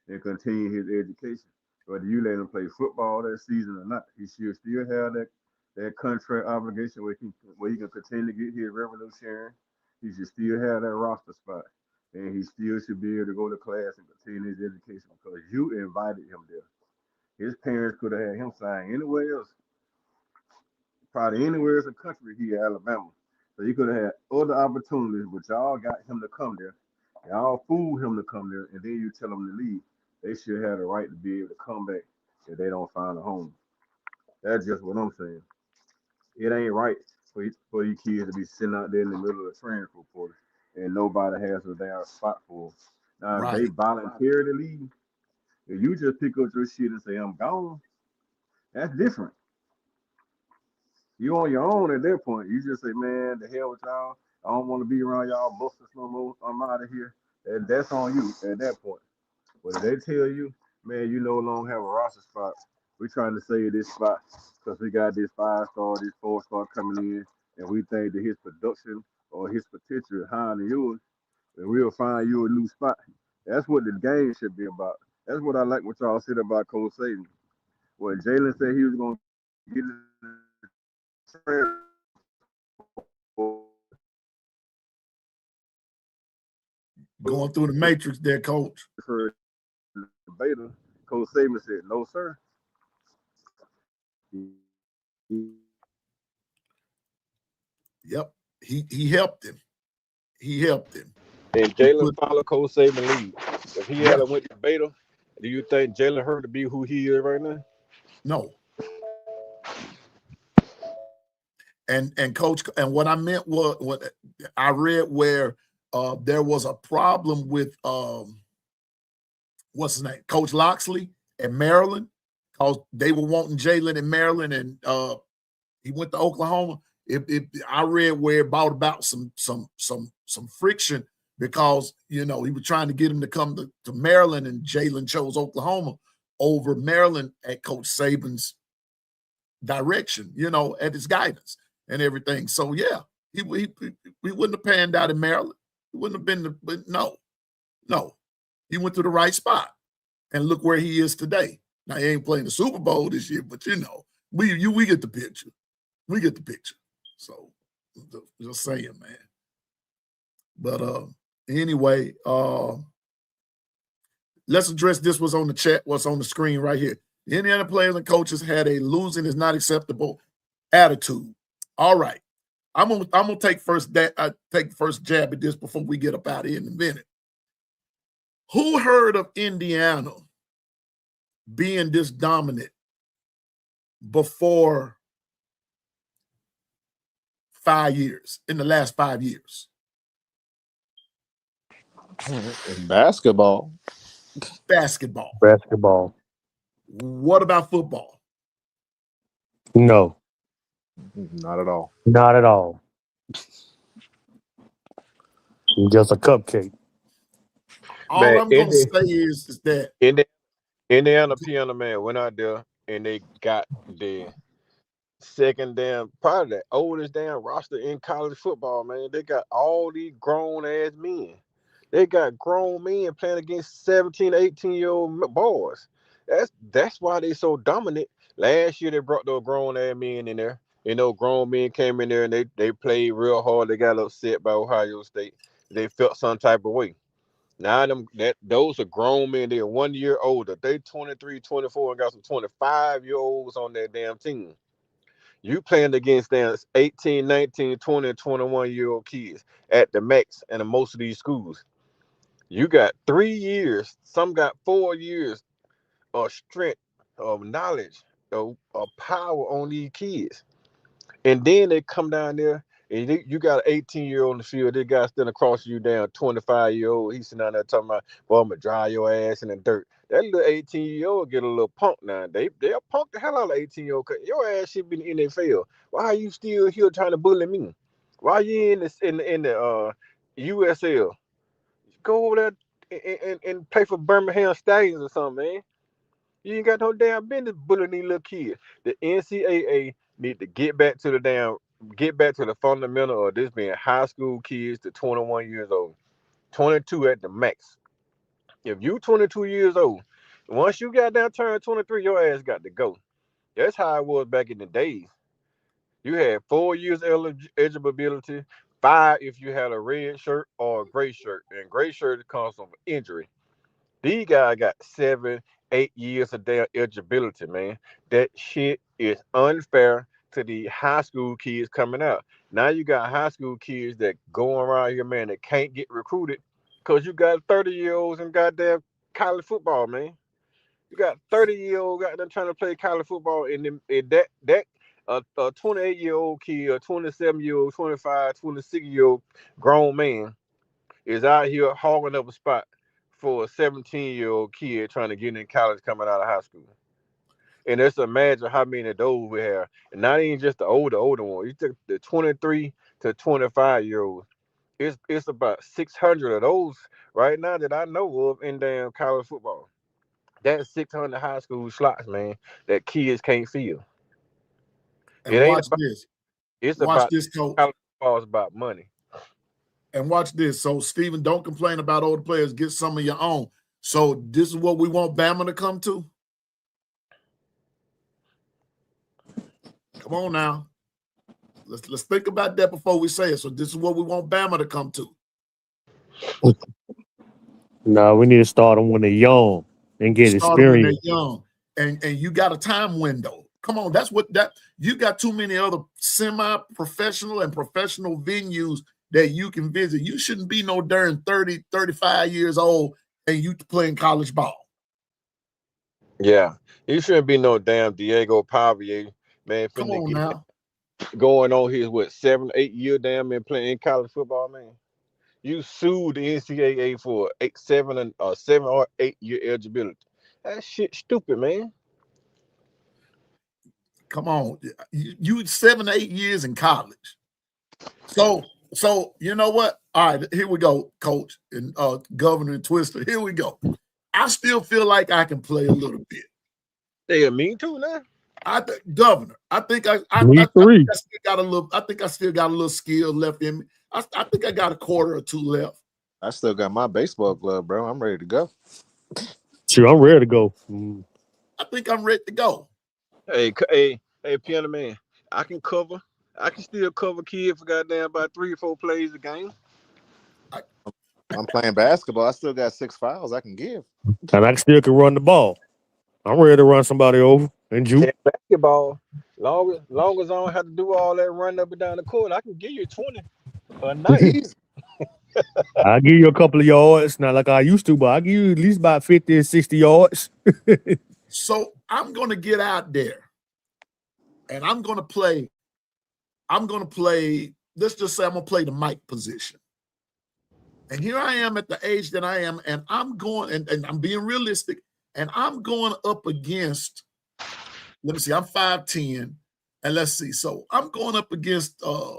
and continue his education. Whether you let him play football that season or not, he should still have that contract obligation where he can continue to get his revenue sharing. He should still have that roster spot. And he still should be able to go to class and continue his education because you invited him there. His parents could have had him sign anywhere else, probably anywhere in the country here, Alabama. So you could have had other opportunities, but y'all got him to come there. Y'all fooled him to come there, and then you tell him to leave. They should have the right to be able to come back if they don't find a home. That's just what I'm saying. It ain't right for you kids to be sitting out there in the middle of the transfer portal and nobody has a damn spot for them. Now, if they Right. voluntarily leave, if you just pick up your shit and say I'm gone, that's different. You on your own at that point. You just say, man, the hell with y'all. I don't want to be around y'all busters no more. I'm out of here. And that's on you at that point. But if they tell you, man, you no longer have a roster spot, we're trying to save this spot because we got this 5 star, this 4 star coming in, and we think that his production or his potential is higher than yours, and we'll find you a new spot. That's what the game should be about. That's what I like what y'all said about Cole Saban. When Jalen said he was going to get in the Going through the matrix there, coach. for the beta, Coach Saban said, no, sir. Yep. He helped him. He helped him. And He Jalen put followed Coach Saban lead. If he had yeah, went to beta, do you think Jalen Hurd to be who he is right now? no. And coach, and what I meant was what I read where there was a problem with what's his name, Coach Loxley at Maryland, because they were wanting Jalen in Maryland, and he went to Oklahoma. I read where it brought about some friction because he was trying to get him to come to Maryland, and Jalen chose Oklahoma over Maryland at Coach Saban's direction, at his guidance and everything. So yeah, he wouldn't have panned out in Maryland. He wouldn't have been, but no, he went to the right spot, and look where he is today. Now he ain't playing the Super Bowl this year, but we get the picture. We get the picture. So just saying, man. But anyway, let's address this. Was on the chat. What's on the screen right here? The Indiana players and coaches had a losing is not acceptable attitude. All right, I'm gonna take first jab at this before we get up out of here in a minute. Who heard of Indiana being this dominant before 5 years, in the last 5 years? Basketball. Basketball. Basketball. What about football? No, Not at all. not at all. Just a cupcake. All Man, I'm gonna say is that Indiana Piano Man went out there and they got the second probably the oldest damn roster in college football, man. They got all these grown ass men. They got grown men playing against 17, 18-year-old boys. That's why they so dominant. Last year they brought those grown ass men in there. Grown men came in there and they played real hard. They got upset by Ohio State. They felt some type of way. Now those are grown men. They're 1 year older. They 23, 24, and got some 25-year-olds on their damn team. You playing against them 18, 19, 20, and 21-year-old kids at the max in most of these schools. You got 3 years, some got 4 years of strength, of knowledge, of power on these kids. And then they come down there, and you got an 18-year-old in the field. This guy standing across you down, 25-year-old. He's sitting down there talking about, well, I'm going to dry your ass in the dirt. That little 18-year-old get a little punk now. They'll punk the hell out of 18-year-old. Your ass should be in the NFL. Why are you still here trying to bully me? Why are you in the USL? Go over there and play for Birmingham Stallions or something, man. You ain't got no damn business bullying these little kids. The NCAA need to get back to the fundamental of this being high school kids to 21 years old. 22 at the max. If you 22 years old, once you got down turn 23, your ass got to go. That's how it was back in the days. You had 4 years eligibility, 5 if you had a red shirt or a gray shirt. And gray shirt comes from injury. These guys got 7, 8 years of their eligibility, man. That shit is unfair to the high school kids coming out. Now you got high school kids that go around here, man, that can't get recruited because you got 30-year-olds in goddamn college football, man. You got 30-year-old got them trying to play college football, and that a 28-year-old kid, a 27-year-old, 25, 26-year-old grown man is out here hogging up a spot for a 17-year-old kid trying to get in college coming out of high school. And just imagine how many of those we have. And not even just the older one. You took the 23 to 25-year-olds. It's about 600 of those right now that I know of in damn college football. That's 600 high school slots, man, that kids can't fill. It And ain't watch about, this. it's Watch about this, coach. college football is about money. And watch this. So, Stephen, don't complain about older players. Get some of your own. So, this is what we want Bama to come to. Come on now. Let's think about that before we say it. So, this is what we want Bama to come to. No, we need to start them when they're young and get Start them when they're experience. young. And you got a time window. Come on, that's what that you got too many other semi-professional and professional venues that you can visit. You shouldn't be no darn 30, 35 years old and you playing college ball. Yeah. You shouldn't be no damn Diego Pavia, man, Come finna on get now. going on his 7, 8 year damn man playing college football, man. You sued the NCAA for 7 or 8 year eligibility. That shit stupid, man. Come on. You 7 to 8 years in college. So you know what? All right, here we go, Coach and Governor and Twister. Here we go. I still feel like I can play a little bit. They are mean too now. Governor, I think I still got a little. I think I still got a little skill left in me. I think I got a quarter or two left. I still got my baseball glove, bro. I'm ready to go. Sure, I'm ready to go. I think I'm ready to go. Hey, piano man, I can still cover kids for goddamn about 3 or 4 plays a game. I'm playing basketball. I still got 6 fouls I can give. And I still can run the ball. I'm ready to run somebody over and juke. Yeah, basketball, long as I don't have to do all that running up and down the court, I can give you 20 a night. Easy. I'll give you a couple of yards, not like I used to, but I'll give you at least about 50 or 60 yards. So I'm going to get out there and I'm going to play. Let's just say I'm going to play the Mike position. And here I am at the age that I am, and I'm going, and I'm being realistic, and I'm going up against, let me see, I'm 5'10", and let's see. So I'm going up against a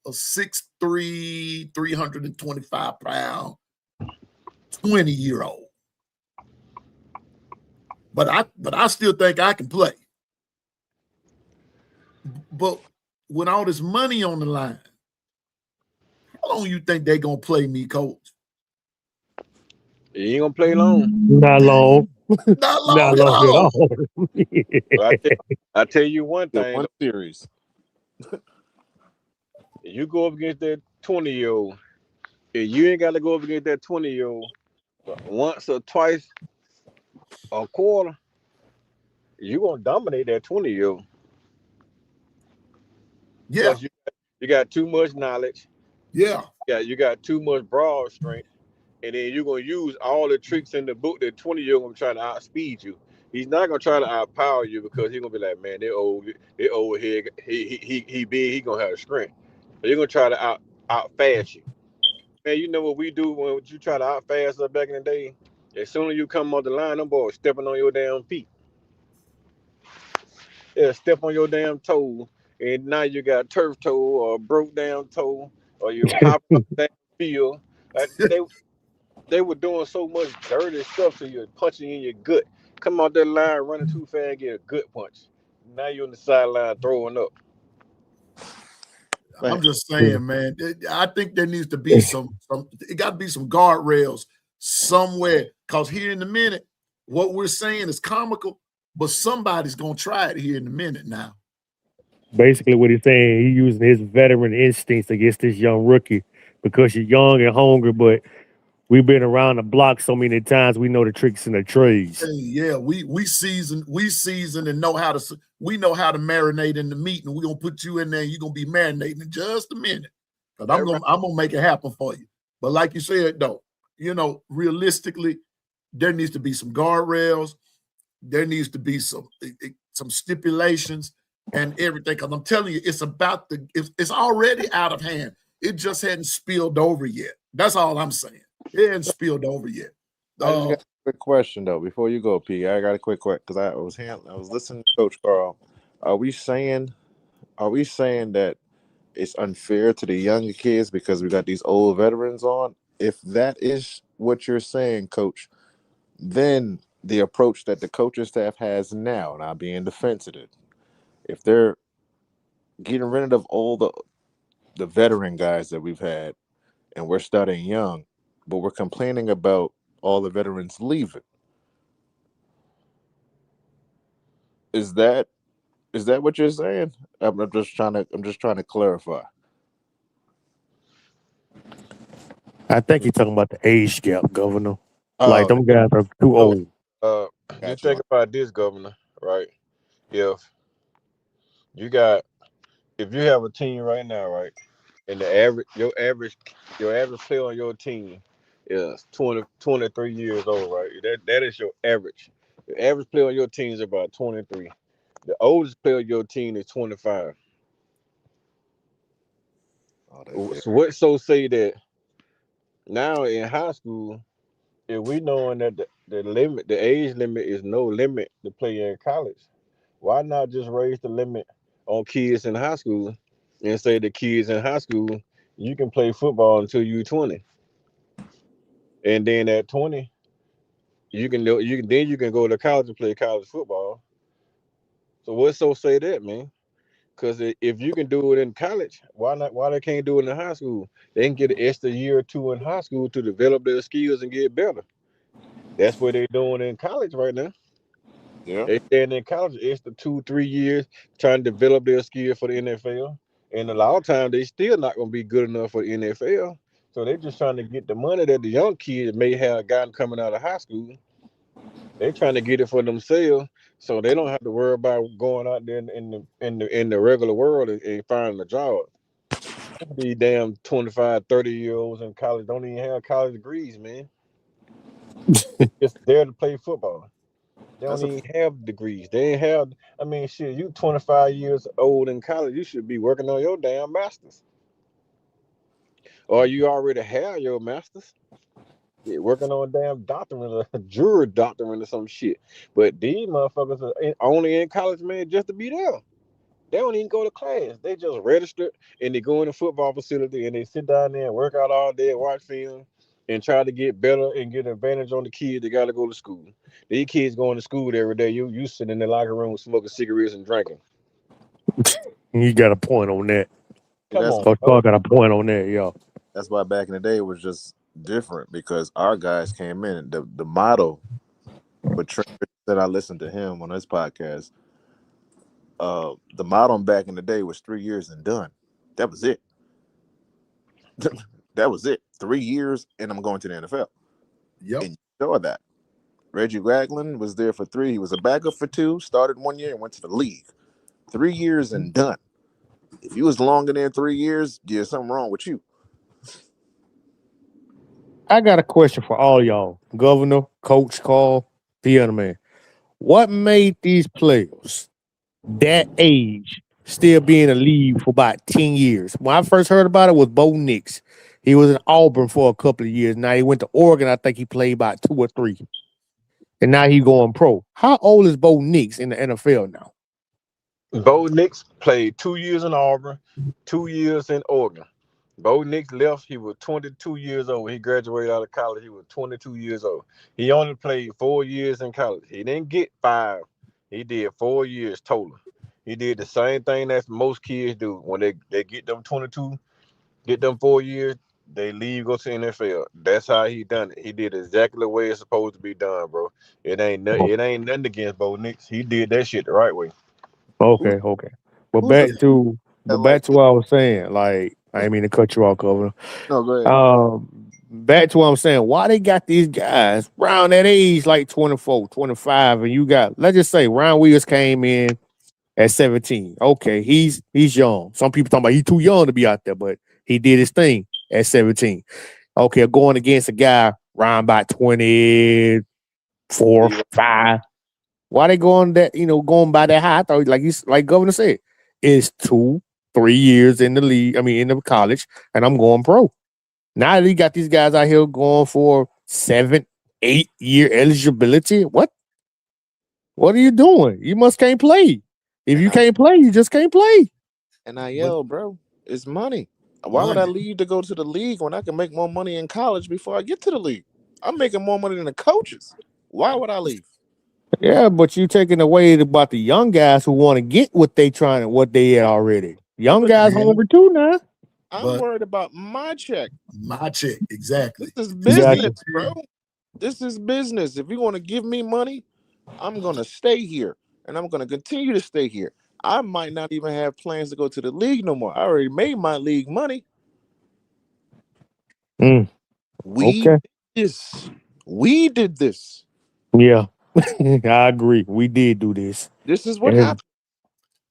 6'3", 325-pound, 20-year-old. But I still think I can play. But with all this money on the line, how long you think they're going to play me, Coach? You ain't gonna play long. Not long. Not long Not at long at all. all. Well, I tell you one The thing. one series. You go up against that 20-year-old, and you ain't got to go up against that 20-year-old once or twice a quarter, you gonna dominate that 20-year-old. Yeah, Because you got too much knowledge. yeah. You got too much broad strength, and then you're gonna use all the tricks in the book that 20-year-old gonna try to outspeed you. He's not gonna try to outpower you because he's gonna be like, man, they're old here. He big, he gonna have the strength. But you're gonna try to outfast you. Man, you know what we do when you try to outfast us back in the day? As soon as you come off the line, them boys stepping on your damn feet. Yeah, step on your damn toe, and now you got turf toe or broke down toe, or you hopping up the damn field. They were doing so much dirty stuff to you, punching in your gut. Come out that line running too fast and get a gut punch. Now you're on the sideline throwing up. I'm just saying, man. I think there needs to be some it got to be some guardrails somewhere. Because here in a minute, what we're saying is comical, but somebody's gonna try it here in a minute now. Basically, what he's saying, he's using his veteran instincts against this young rookie because you're young and hungry, but we've been around the block so many times, we know the tricks and the trades. Hey, yeah, we season and know how to marinate in the meat, and we're gonna put you in there and you're gonna be marinating in just a minute. Because I'm gonna make it happen for you. But like you said, though, realistically, there needs to be some guardrails, there needs to be some stipulations and everything. Because I'm telling you, it's already out of hand. It just hadn't spilled over yet. That's all I'm saying. It hadn't spilled over yet. I just got a quick question though before you go, P. I got a quick question because I was listening to Coach Carl. Are we saying are we saying that it's unfair to the younger kids because we got these old veterans on? If that is what you're saying, Coach, then the approach that the coaching staff has now, not being defensive, if they're getting rid of all the veteran guys that we've had and we're starting young, but we're complaining about all the veterans leaving. Is that what you're saying? I'm just trying to clarify. I think you're talking about the age gap, Governor. Like Oh, them guys are too So, old. uh, you got you think on. about this, Governor, right? If you got, if you have a team right now, right, and your average player on your team is 23 years old, right? That is your average. The average player on your team is about 23. The oldest player on your team is 25. Oh, they fair. So what so say that now in high school, if we knowing that the age limit is no limit to play in college, why not just raise the limit on kids in high school and say the kids in high school you can play football until you 20, and then at 20 you can go to college and play college football. So what so say that, man? Because if you can do it in college, why not? Why they can't do it in high school? They can get an extra year or two in high school to develop their skills and get better. That's what they're doing in college right now. Yeah, They stand in college extra 2, 3 years trying to develop their skill for the NFL. And a lot of times they still not gonna be good enough for the NFL. So they're just trying to get the money that the young kids may have gotten coming out of high school. They're trying to get it for themselves, so they don't have to worry about going out there in the regular world and finding a job. These damn 25, 30 year olds in college don't even have college degrees, man. They're just there to play football. They that's don't a even have degrees. They ain't have. I mean, shit. You 25 years old in college. You should be working on your damn masters, or you already have your masters. Yeah, working on a damn doctorate, a jury doctorate or some shit. But these motherfuckers are only in college, man, just to be there. They don't even go to class. They just register and they go in the football facility and they sit down there and work out all day and watch film and try to get better and get advantage on the kids that got to go to school. These kids going to school every day. You sitting in the locker room smoking cigarettes and drinking. You got a point on that. Come that's on, Coach Carl bro. got a point on that, yo. that's why back in the day it was just different because our guys came in. The model what Trent said, I listened to him on his podcast. The model back in the day was 3 years and done. That was it. That was it. 3 years and I'm going to the NFL. Yep. And you saw that. Reggie Ragland was there for 3. He was a backup for 2, started 1 year and went to the league. 3 years and done. If you was longer than 3 years, there's something wrong with you. I got a question for all y'all. Governor, Coach Carl, Piano Man. What made these players that age still be in the league for about 10 years? When I first heard about it was Bo Nix. He was in Auburn for a couple of years. Now he went to Oregon. I think he played about 2 or 3. And now he going pro. How old is Bo Nix in the NFL now? Bo Nix played 2 years in Auburn, 2 years in Oregon. Bo Nix left. He was 22 years old. He graduated out of college. He was 22 years old. He only played 4 years in college. He didn't get 5. He did 4 years total. He did the same thing that most kids do when they get them 22, get them 4 years. They leave, go to NFL. That's how he done it. He did exactly the way it's supposed to be done, bro. Oh, It ain't nothing against Bo Nix. He did that shit the right way. Who's okay, okay. But who's a back to but LA. back to what I was saying. Like, I didn't mean to cut you off, Governor. No, go ahead. Back to what I'm saying. Why they got these guys around that age, like 24, 25, and you got, let's just say Ryan Williams came in at 17. Okay, he's young. Some people talking about he's too young to be out there, but he did his thing at 17. Okay, going against a guy around about 24, D- 5. Why they going that, going by that high? I thought, like Governor said, it's 2, 3 years in the league, I mean in the college, and I'm going pro. Now that he got these guys out here going for 7, 8-year eligibility. What are you doing? You must can't play. If you can't play, you just can't play. NIL, bro, it's money. Why would I leave to go to the league when I can make more money in college before I get to the league? I'm making more money than the coaches. Why would I leave? Yeah, but you taking away about the young guys who want to get what they had already. Young guys hungry too now. I'm worried about my check. My check, exactly. This is business, bro. This is business. If you want to give me money, I'm going to stay here, and I'm going to continue to stay here. I might not even have plans to go to the league no more. I already made my league money. We did this. Yeah, I agree. We did do this. This is what happened.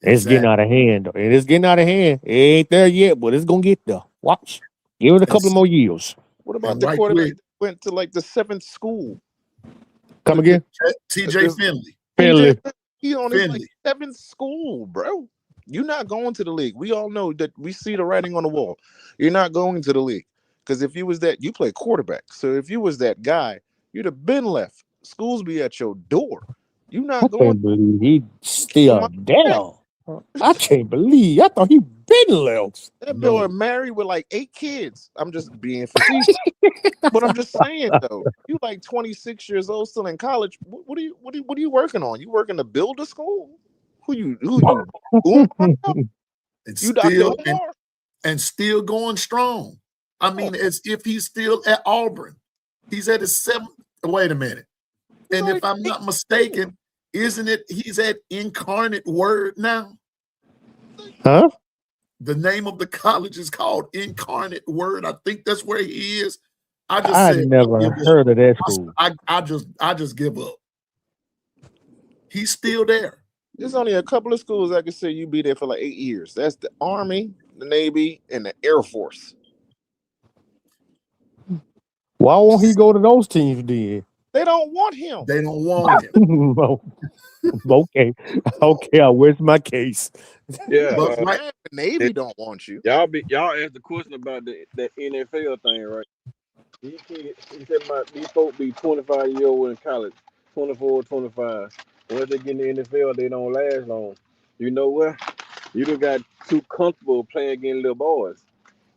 It's getting out of hand. And it's getting out of hand. It ain't there yet, but it's going to get there. Watch. Give it a couple more years. What about the quarterback that went to like the 7th school? Come again? TJ Finley. He on his like 7th school, bro. You're not going to the league. We all know that. We see the writing on the wall. You're not going to the league. Because if you was that, you play quarterback. So if you was that guy, you'd have been left. Schools be at your door. You're not going. I can't believe he still down. I can't believe. I thought he been left. That boy married with like 8 kids. I'm just being facetious. But I'm just saying though, you like 26 years old, still in college. What are you working on? You working to build a school? Who you and still going strong. I mean, as if he's still at Auburn. He's at his 7th. Wait a minute. And if I'm not mistaken, isn't it he's at Incarnate Word now? Huh? The name of the college is called Incarnate Word. I think that's where he is. I never heard of that school. I just give up. He's still there. There's only a couple of schools I can say you be there for like 8 years. That's the Army, the Navy, and the Air Force. Why won't he go to those teams then? They don't want him. They don't want him. Okay, I where's my case? Yeah, the Navy don't want you. Y'all asked the question about the NFL thing, right? He said about these folks be 25 years old in college, 24, 25. Once they get in the NFL, they don't last long. You know what? You done got too comfortable playing against little boys.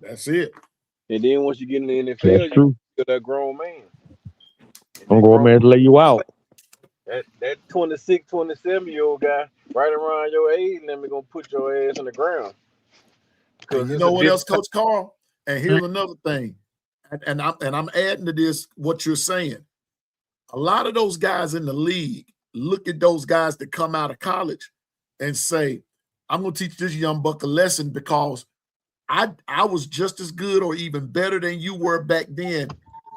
That's it. And then once you get in the NFL, you're that grown man. I'm grown man to lay you out. That 26, 27-year-old guy right around your age, and then we're gonna put your ass on the ground. And you know what else, Coach Carl? And here's another thing. And I'm adding to this what you're saying. A lot of those guys in the league look at those guys that come out of college and say, I'm going to teach this young buck a lesson because I was just as good or even better than you were back then.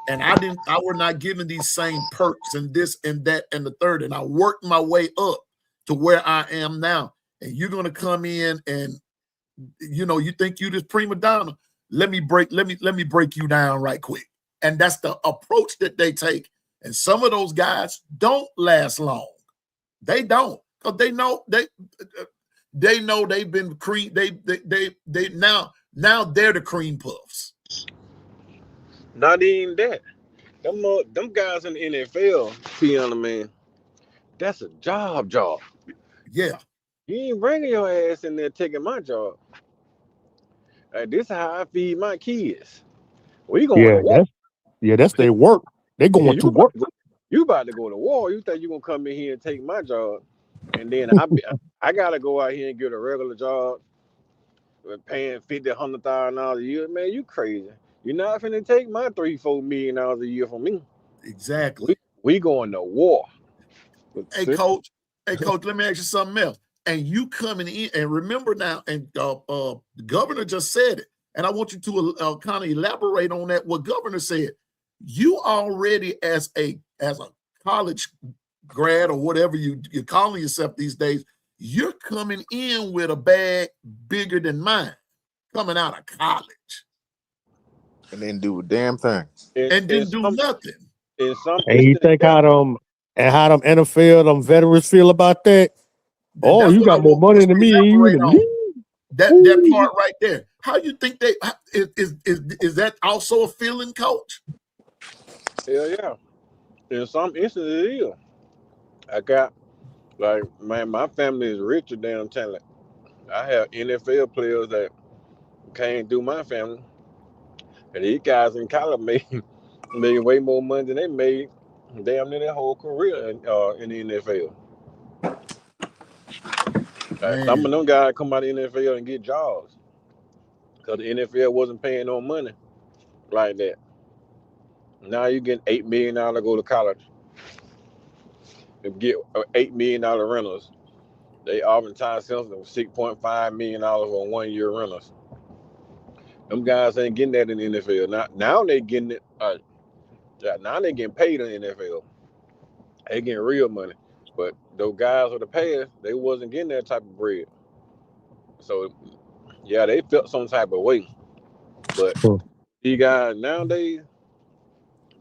And I were not given these same perks and this and that and the third. And I worked my way up to where I am now. And you're going to come in and, you think you this prima donna. Let me break you down right quick. And that's the approach that they take. And some of those guys don't last long. They don't, because they know they've been cream. They now they're the cream puffs. Not even that. Them guys in the NFL, Piano Man, that's a job. Yeah. You ain't bringing your ass in there taking my job. This is how I feed my kids. We going to war. That's their work. They're going to work. You about to go to war. You think you're going to come in here and take my job. And then I got to go out here and get a regular job with paying $50,000, $100,000 a year. Man, you crazy. You're not finna take my $3-4 million a year from me. Exactly. We going to war. Hey, Coach, let me ask you something else. And you coming in, and remember now, and the governor just said it, and I want you to kind of elaborate on that, what governor said. You already, as a college grad or whatever you're calling yourself these days, you're coming in with a bag bigger than mine, coming out of college. And then do a damn thing. And didn't do nothing. And you think how them NFL, them veterans feel about that? Oh, you got more money than me. That part right there. How you think is that also a feeling, Coach? Hell yeah. In some instances, it is. I got like man, my family is richer than talent. I have NFL players that came through my family, and these guys in college made way more money than they made damn near their whole career in the NFL. Like, some of Man, them guys come out of the NFL and get jobs because the NFL wasn't paying no money like that. Now you get $8 million to go to college and get $8 million rentals. They oftentimes sell them $6.5 million for 1 year rentals. Them guys ain't getting that in the NFL. Now they getting it. Now they getting paid in the NFL. They getting real money. But those guys with the past, they wasn't getting that type of bread. So yeah, they felt some type of way. But Hmm. these guys nowadays,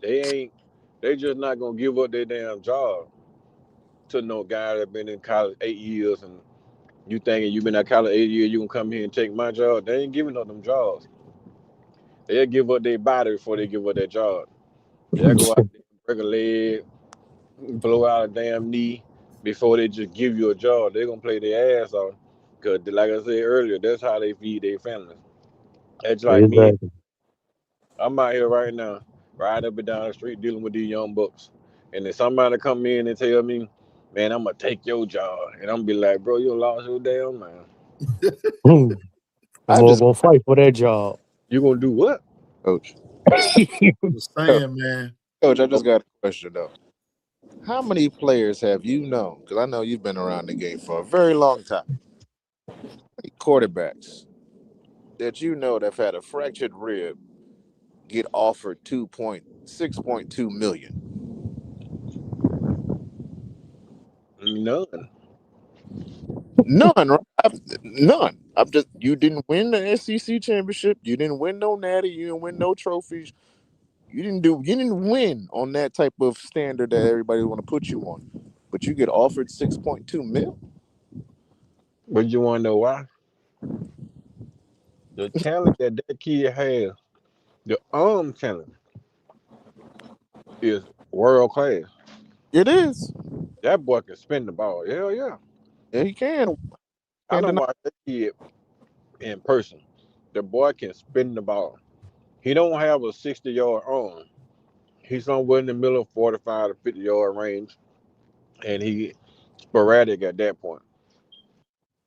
they ain't. They just not gonna give up their damn job to no guy that been in college 8 years, and you thinking you been at college 8 years, you gonna come here and take my job? They ain't giving up them jobs. They'll give up their body before they give up their job. They'll go out there, break a leg, blow out a damn knee before they just give you a job. They're gonna play their ass off. Cause like I said earlier, that's how they feed their families. That's like me. Exactly. I'm out here right now, riding up and down the street dealing with these young bucks. And then somebody come in and tell me, man, I'm gonna take your job. And I'm gonna be like, bro, you lost your damn man. Hmm. I'm I all just, gonna fight for that job. You gonna do what? coach, just saying, man. coach, I just got a question though. How many players have you known? Because I know you've been around the game for a very long time. Quarterbacks that you know that have had a fractured rib get offered 6.2 million. None. None, right? None. I'm just you didn't win the SEC championship. You didn't win no natty. You didn't win no trophies. You didn't win on that type of standard that everybody want to put you on. But you get offered 6.2 mil. But you wanna know why? The talent that kid has, the arm talent, is world class. It is. That boy can spin the ball. Hell yeah. Yeah, he can. I don't Standing up. watch that kid in person. The boy can spin the ball. He don't have a 60-yard arm. He's somewhere in the middle of 45 to 50-yard range, and he sporadic at that point.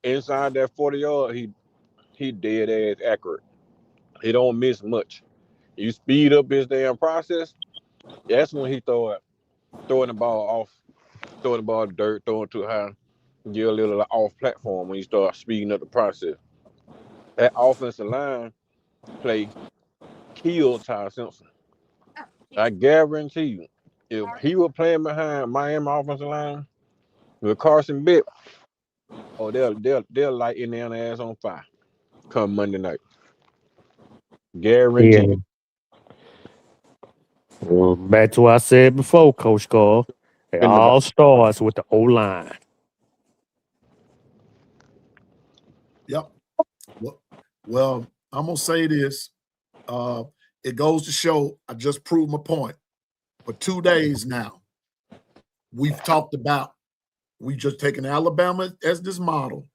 Inside that 40 yard, he dead ass accurate. He don't miss much. You speed up his damn process. That's when he throwing the ball off, throwing the ball to dirt, throwing too high, get a little off platform when you start speeding up the process. That offensive line play killed Ty Simpson. I guarantee you, if he was playing behind Miami offensive line with Carson Bit, oh they'll light Indiana ass on fire come Monday night. Guarantee Yeah. you. Well, back to what I said before, Coach Carl. It In the ball. all starts with the O line. Yep. Well, I'm gonna say this. It goes to show I just proved my point. For 2 days now, we've talked about we just taken Alabama as this model,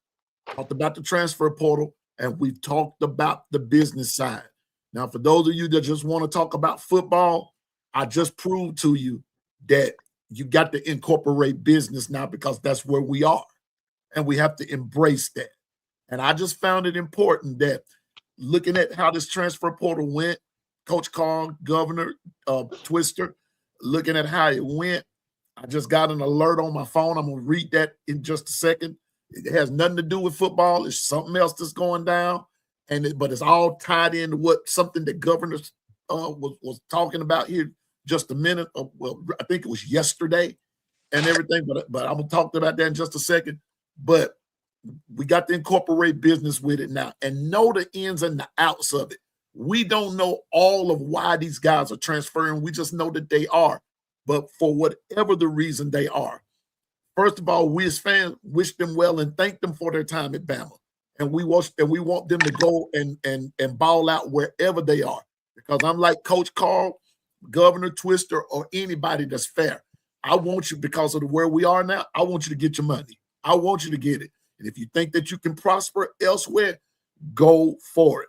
talked about the transfer portal, and we've talked about the business side. Now, for those of you that just want to talk about football, I just proved to you that you got to incorporate business now because that's where we are, and we have to embrace that. And I just found it important that looking at how this transfer portal went, Coach Carl, Governor Twister, looking at how it went, I just got an alert on my phone. I'm going to read that in just a second. It has nothing to do with football. It's something else that's going down, but it's all tied into what something that Governor was talking about here just a minute. Well, I think it was yesterday and everything, but I'm going to talk about that in just a second. But we got to incorporate business with it now and know the ins and the outs of it. We don't know all of why these guys are transferring. We just know that they are. But for whatever the reason they are, first of all, we as fans wish them well and thank them for their time at Bama. And we want them to go and ball out wherever they are. Because I'm like Coach Carl, Governor, Twister, or anybody that's fair. I want you, because of where we are now, I want you to get your money. I want you to get it. And if you think that you can prosper elsewhere, go for it.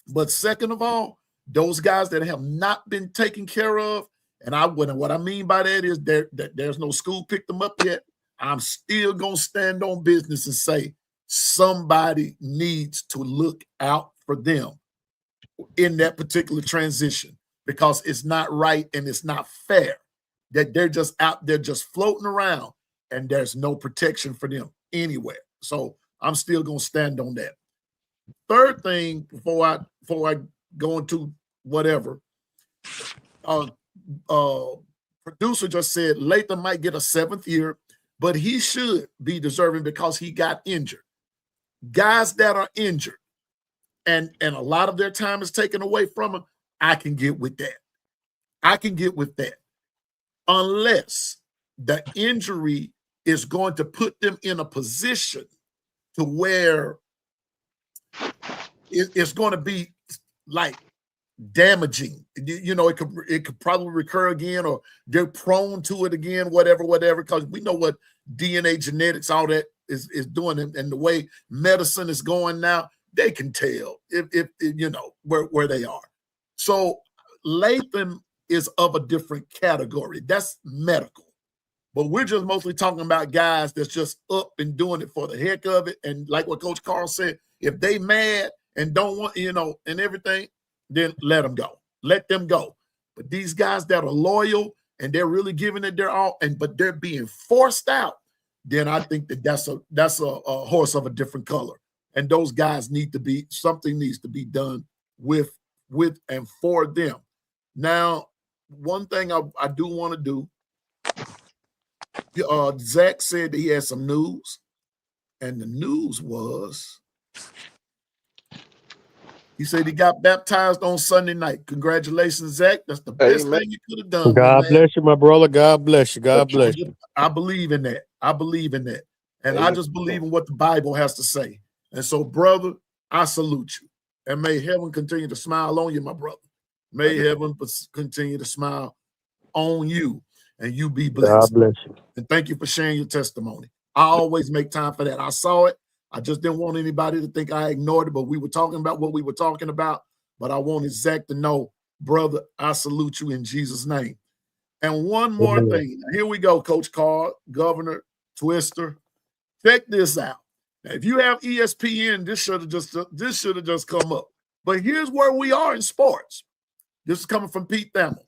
But second of all, those guys that have not been taken care of, and what I mean by that is there's no school picked them up yet. I'm still going to stand on business and say somebody needs to look out for them in that particular transition, because it's not right and it's not fair that they're just out there just floating around and there's no protection for them anywhere. So I'm still going to stand on that. Third thing, before I go into whatever, producer just said Latham might get a 7th year, but he should be deserving because he got injured. Guys that are injured and a lot of their time is taken away from them, I can get with that. I can get with that. Unless the injury is going to put them in a position to where it's going to be like damaging. You know, it could probably recur again, or they're prone to it again, whatever, because we know what DNA genetics, all that is doing, and the way medicine is going now, they can tell if you know where they are. So Latham is of a different category. That's medical. But we're just mostly talking about guys that's just up and doing it for the heck of it. And like what Coach Carl said, if they mad and don't want, and everything, then let them go. Let them go. But these guys that are loyal and they're really giving it their all, but they're being forced out, then I think that's a horse of a different color. And those guys something needs to be done with and for them. Now, one thing I do want to do, Zach said that he had some news, and the news was he said he got baptized on Sunday night. Congratulations, Zach. That's the best thing you could have done. God bless you, my brother. God bless you. God bless you. I believe in that. And I just believe in what the Bible has to say. And so, brother, I salute you. And may heaven continue to smile on you, my brother. May heaven continue to smile on you, and you be blessed. God bless you. And thank you for sharing your testimony. I always make time for that. I saw it. I just didn't want anybody to think I ignored it, but we were talking about what we were talking about. But I wanted Zach to know, brother, I salute you in Jesus' name. And one more thing. Here we go, Coach Carl, Governor, Twister. Check this out. Now, if you have ESPN, this should have just come up. But here's where we are in sports. This is coming from Pete Thamel.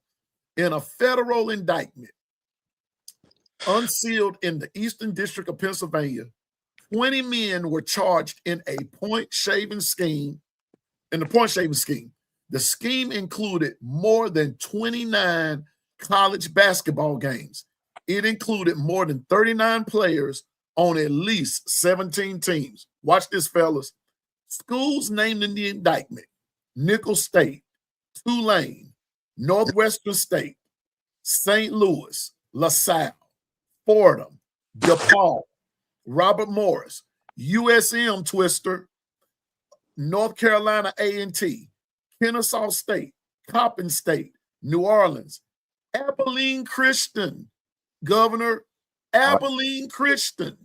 In a federal indictment unsealed in the Eastern District of Pennsylvania, 20 men were charged in a point-shaving scheme. The scheme included more than 29 college basketball games. It included more than 39 players on at least 17 teams. Watch this, fellas. Schools named in the indictment: Nicholls State, Tulane, Northwestern State, St. Louis, LaSalle, Fordham, DePaul, Robert Morris, USM, Twister, North Carolina A&T, Kennesaw State, Coppin State, New Orleans, Abilene Christian, Governor, Abilene Christian,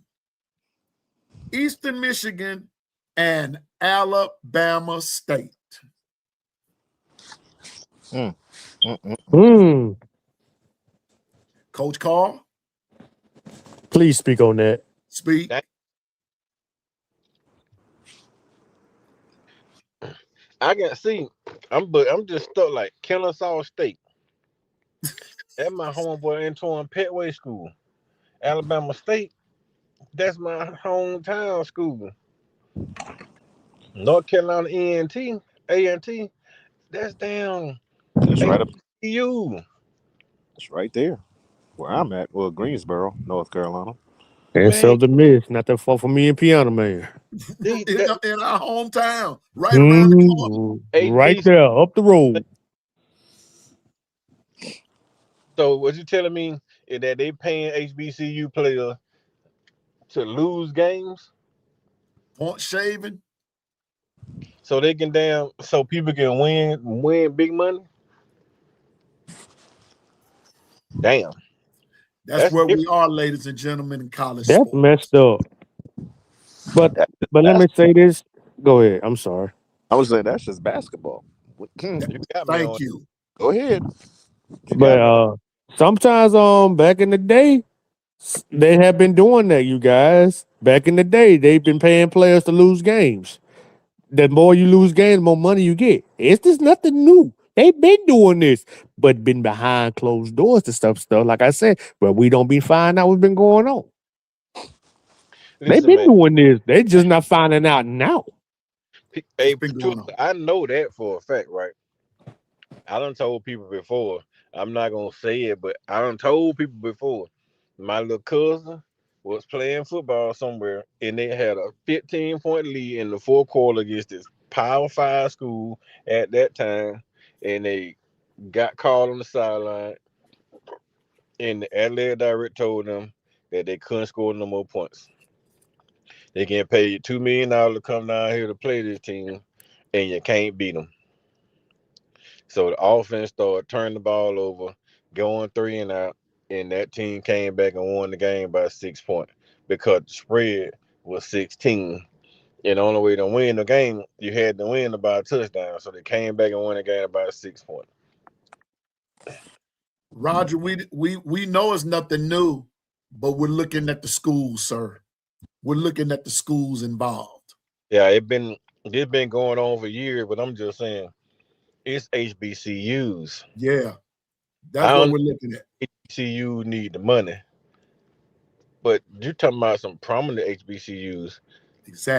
Eastern Michigan, and Alabama State. Coach Carl, please speak on that. Speak. I can see. I'm just stuck like Kennesaw State. That's my homeboy Antoine Petway School. Alabama State, that's my hometown school. North Carolina A&T, that's down. That's right up. HBCU. It's right there where I'm at. Well, Greensboro, North Carolina. And Southern Miss, not that far from me and Piano Man. In our hometown, right around the corner. Right there, up the road. So what you telling me is that they paying HBCU players to lose games? Point shaving. So they can so people can win big money? Damn, That's that's where we different. are, ladies and gentlemen, in college That's sports. messed up. But That's just but let me basketball. say this. Go ahead. I'm sorry. I was saying that's just basketball. That- You got me Thank on. you. Go ahead. You But got me. sometimes back in the day, they have been doing that, you guys. Back in the day, they've been paying players to lose games. The more you lose games, the more money you get. It's just nothing new. They've been doing this, but been behind closed doors to stuff. Like I said, but we don't be finding out what's been going on. They've Listen, been man. doing this. They just not finding out now. It's Hey, been going Twister, on. I know that for a fact, right? I done told people before. I'm not gonna say it, but I done told people before. My little cousin was playing football somewhere, and they had a 15-point lead in the fourth quarter against this Power Five school at that time, and they got called on the sideline, and the athletic director told them that they couldn't score no more points. They getting paid $2 million to come down here to play this team, and you can't beat them. So the offense started turning the ball over, going three and out, and that team came back and won the game by 6 points because the spread was 16. And the only way to win the game, you had to win by a touchdown. So they came back and won the game by 6 points. Roger, we know it's nothing new, but we're looking at the schools, sir. We're looking at the schools involved. Yeah, it's been going on for years, but I'm just saying it's HBCUs. Yeah, I that's what don't we're looking at. HBCU need the money, but you're talking about some prominent HBCUs.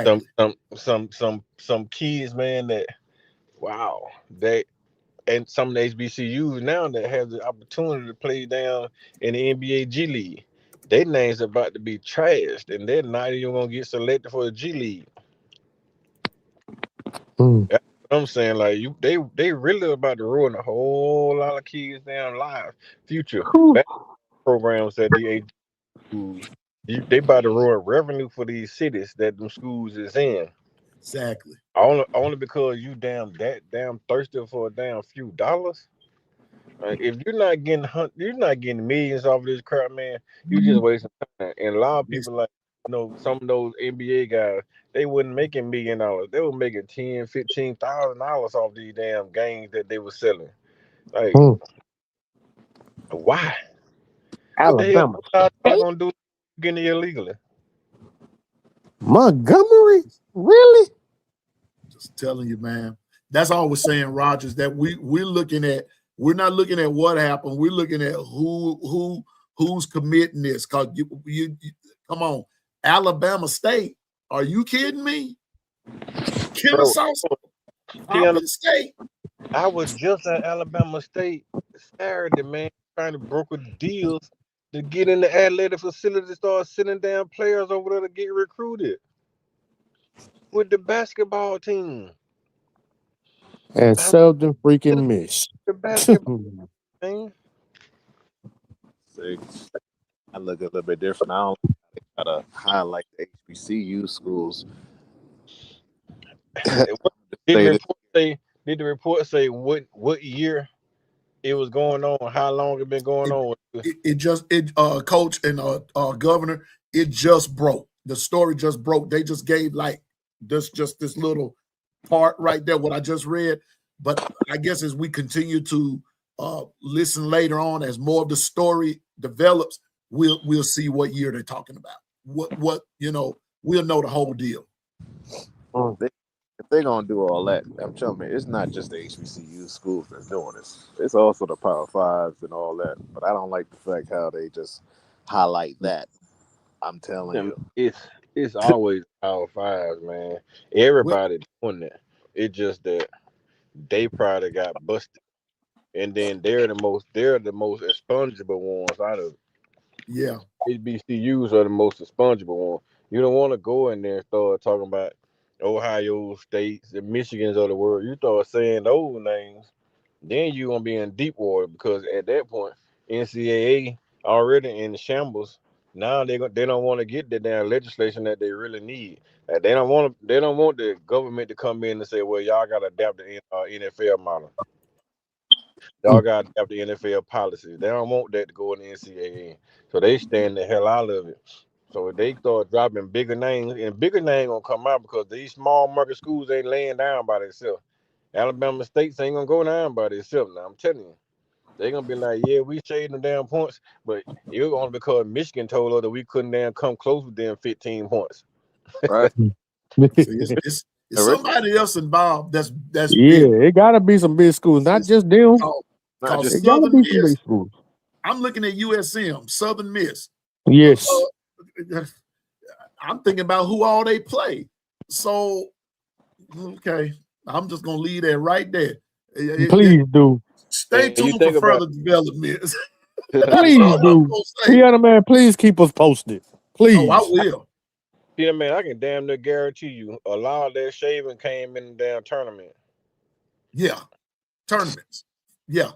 Some Exactly. some kids, man, that wow, they and some of the HBCUs now that have the opportunity to play down in the NBA G League. Their names about to be trashed, and they're not even gonna get selected for the G League. Mm. That's what I'm saying, like they really about to ruin a whole lot of kids' damn lives, future Whew. back programs at the schools. They about to ruin revenue for these cities that them schools is in. Exactly. Only because you damn thirsty for a damn few dollars. If you're not getting millions off of this crap, man. You just wasting time. And a lot of It's- people like some of those NBA guys, they wasn't making $1 million. They were making 10, $15,000 off these damn games that they were selling. Like, Mm. why? What the hell Alabama y'all State, gonna do getting it illegally? Montgomery, really? Just telling you, man. That's all we're saying, Rogers. That we're looking at. We're not looking at what happened. We're looking at who's committing this. Cause you come on, Alabama State. Are you kidding me? Bro, Kennesaw piano, Poppin State. I was just at Alabama State Saturday, man, trying to broker deals to get in the athletic facility to start sending down players over there to get recruited with the basketball team. And I was seldom sending freaking miss. the basketball team. See, I look a little bit different. I don't try to highlight the HBCU schools. What- Did the Say that report say? Did the report say what year it was going on? How long it been going It, on? it just coach and governor. It just broke. The story just broke. They just gave like this little part right there. What I just read. But I guess as we continue to listen later on, as more of the story develops, we'll see what year they're talking about. What we'll know the whole deal. Mm. if they're gonna do all that, I'm telling you, it's not just the HBCU schools that's doing this. It's also the Power Fives and all that. But I don't like the fact how they just highlight that. I'm telling Yeah, you. it's always Power Fives, man. Well, Everybody doing that. It's just that they probably got busted, and then they're the most expungible ones out of yeah, HBCUs are the most expungible ones. You don't want to go in there and start talking about Ohio States, the Michigans of the world. You start saying those names, then you gonna be in deep water because at that point, NCAA already in shambles. Now they don't want to get the damn legislation that they really need. They don't want the government to come in and say, well, y'all gotta adapt the NFL model. Y'all got to have the NFL policies. They don't want that to go in the NCAA. So they stand the hell out of it. So if they start dropping bigger names, and bigger names gonna come out because these small market schools ain't laying down by themselves. Alabama States ain't gonna go down by themselves. Now I'm telling you, they gonna be like, yeah, we shaved them damn points, but it was only because Michigan told us that we couldn't damn come close with them 15 points. Right. See, it's somebody else involved that's Yeah, big. it gotta be some big schools, not It's just them. called, Not called just It gotta Southern be some big Miss. schools. I'm looking at USM, Southern Miss. Yes. I'm thinking about who all they play. So, okay, I'm just gonna leave that right there. Please do. Stay And you tuned for think about further developments. That's Please all I'm do. gonna say. Piano Man, please keep us posted. Oh, I Please. will. Peter, man, I can damn near guarantee you a lot of that shaving came in the damn tournament. Yeah, tournaments. Yeah,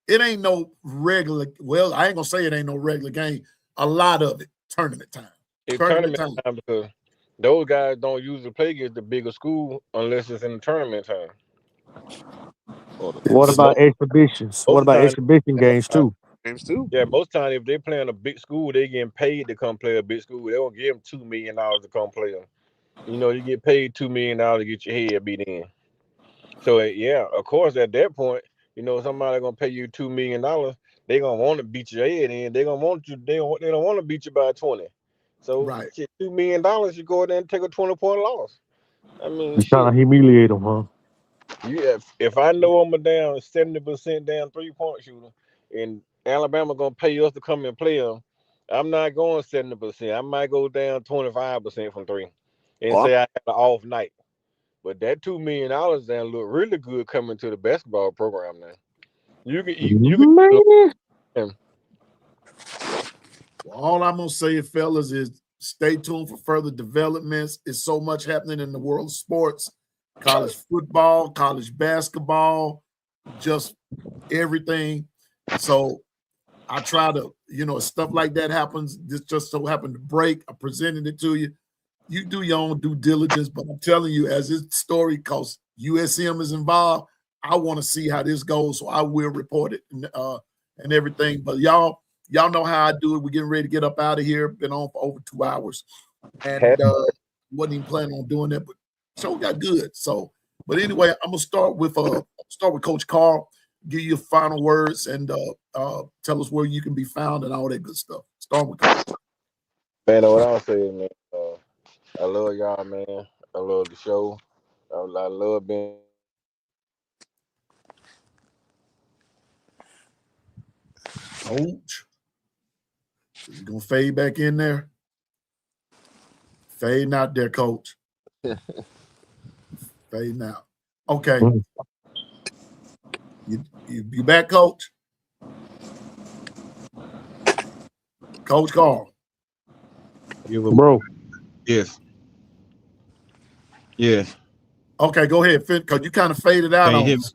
it ain't no regular. Well, I ain't gonna say it ain't no regular game. A lot of it tournament time. It's Tournament tournament time. time because those guys don't usually play against the bigger school unless it's in the tournament time. What But So, about most exhibitions? most What of the about time, exhibition games too? games too. yeah, most time if they playing a big school, they getting paid to come play a big school. They don't give them $2 million to come play them. You know, you get paid $2 million to get your head beat in. So yeah, of course, at that point, you know somebody gonna pay you $2 million. They gonna want to beat your head in. They gonna want you. They don't want to beat you by 20. So right. shit, $2 million, you go there and take a 20-point loss. I mean, You trying shit. to humiliate them, huh? If I know I'm a down 70% down 3-point shooter, and Alabama gonna pay us to come and play them, I'm not going 70%. I might go down 25% from three, and Oh, say I had an off night. But that $2 million then look really good coming to the basketball program now. You can Man. Well, all I'm gonna say, fellas, is stay tuned for further developments. It's so much happening in the world of sports, college football, college basketball, just everything. So I try to, stuff like that happens. This just so happened to break. I presented it to you. You do your own due diligence, but I'm telling you, as this story, because USM is involved, I want to see how this goes. So I will report it and everything. But y'all know how I do it. We're getting ready to get up out of here. Been on for over 2 hours, and have wasn't even planning on doing that, but show got good. So, but anyway, I'm gonna start with Coach Carl. Give you final words and tell us where you can be found and all that good stuff. Start with Coach. man. What I'll say, man. I love y'all, man. I love the show. I love being. Coach. Is he gonna fade back in there? Fading out there, Coach. Fading out. Okay. You back, Coach? Coach Carl. Give a Bro. yes, yes. Okay, go ahead, because you kind of faded out Can you on hear me? us.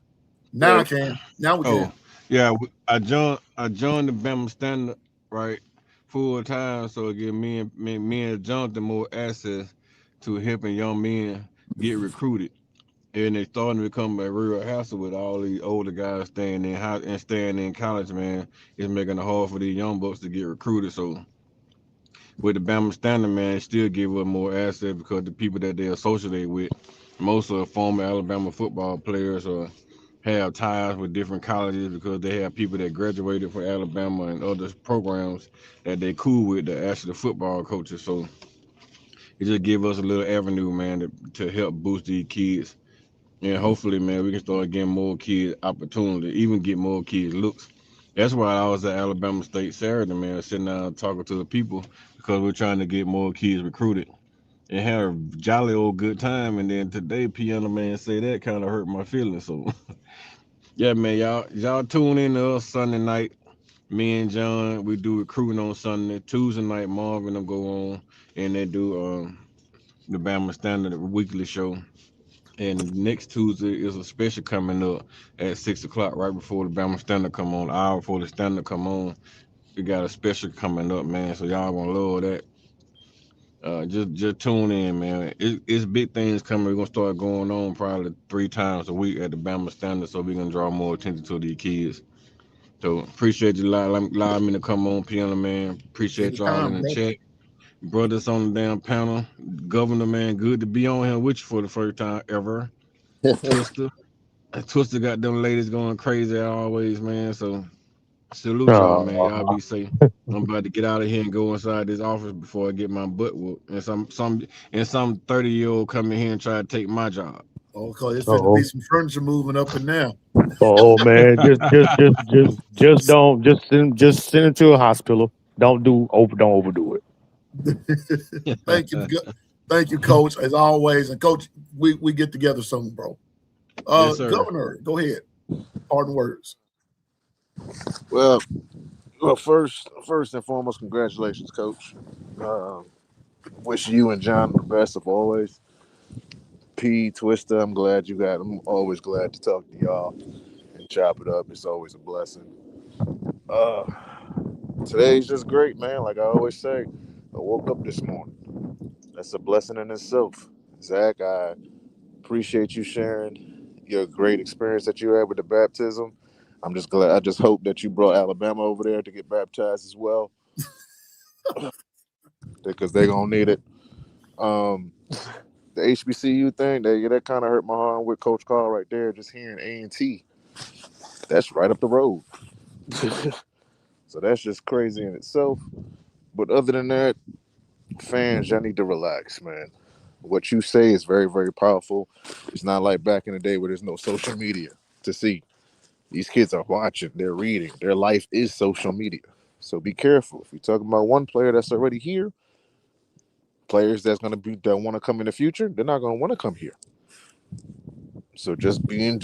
Now I can. Now we Oh, can. yeah. I joined the Bama Standard right full time, so it give me and Jonathan more access to helping young men get recruited. And it's starting to become a real hassle with all these older guys staying in college, man. It's making it hard for these young bucks to get recruited. So with the Bama Standard, man, it still give us more access because the people that they associate with, most are former Alabama football players or have ties with different colleges because they have people that graduated from Alabama and other programs that they cool with that actually football coaches. So it just give us a little avenue, man, to help boost these kids. And hopefully, man, we can start getting more kids opportunity, even get more kids looks. That's why I was at Alabama State Saturday, man, sitting down talking to the people because we're trying to get more kids recruited and had a jolly old good time. And then today, Piano Man say that kind of hurt my feelings. So yeah, man, y'all tune in to us Sunday night. Me and John, we do recruiting on Sunday. Tuesday night, Marvin will go on and they do the Bama Standard weekly show. And next Tuesday is a special coming up at 6 o'clock, right before the Bama Standard come on, an hour before the Standard come on. We got a special coming up, man. So y'all gonna love that. Just tune in, man. It's big things coming. We're gonna start going on probably 3 times a week at the Bama Standard, so we're gonna draw more attention to these kids. So appreciate you allowing me to come on, Piano Man. Appreciate y'all in Anytime, the bro. chat, brothers on the damn panel. Governor Man, good to be on here with you for the first time ever. Twister, Twister got them ladies going crazy always, man. So salute y'all, man. Y'all Oh, be safe. I'm about to get out of here and go inside this office before I get my butt whooped. And some 30-year-old come in here and try to take my job. Okay, it's finna be oh, some furniture moving up and down. oh, man. Just don't just send it to a hospital. Don't overdo it. Thank you, thank you, Coach, as always. And Coach, we get together soon, bro. Yes, sir. Governor, go ahead. Pardon words. Well, first and foremost, congratulations, Coach. Uh, wish you and John the best of always. P Twister, I'm glad you got. I'm always glad to talk to y'all and chop it up. It's always a blessing. Uh, Today's just great, man. Like I always say, I woke up this morning. That's a blessing in itself. Zach, I appreciate you sharing your great experience that you had with the baptism. I'm just glad. I just hope that you brought Alabama over there to get baptized as well, because they're gonna need it. Um, the HBCU thing, that kind of hurt my heart with Coach Carl right there. Just hearing A&T, that's right up the road. So that's just crazy in itself. But other than that, fans, y'all need to relax, man. What you say is very, very powerful. It's not like back in the day where there's no social media to see. These kids are watching, they're reading. Their life is social media. So be careful. If you're talking about one player that's already here, players that want to come in the future, they're not gonna want to come here. So just being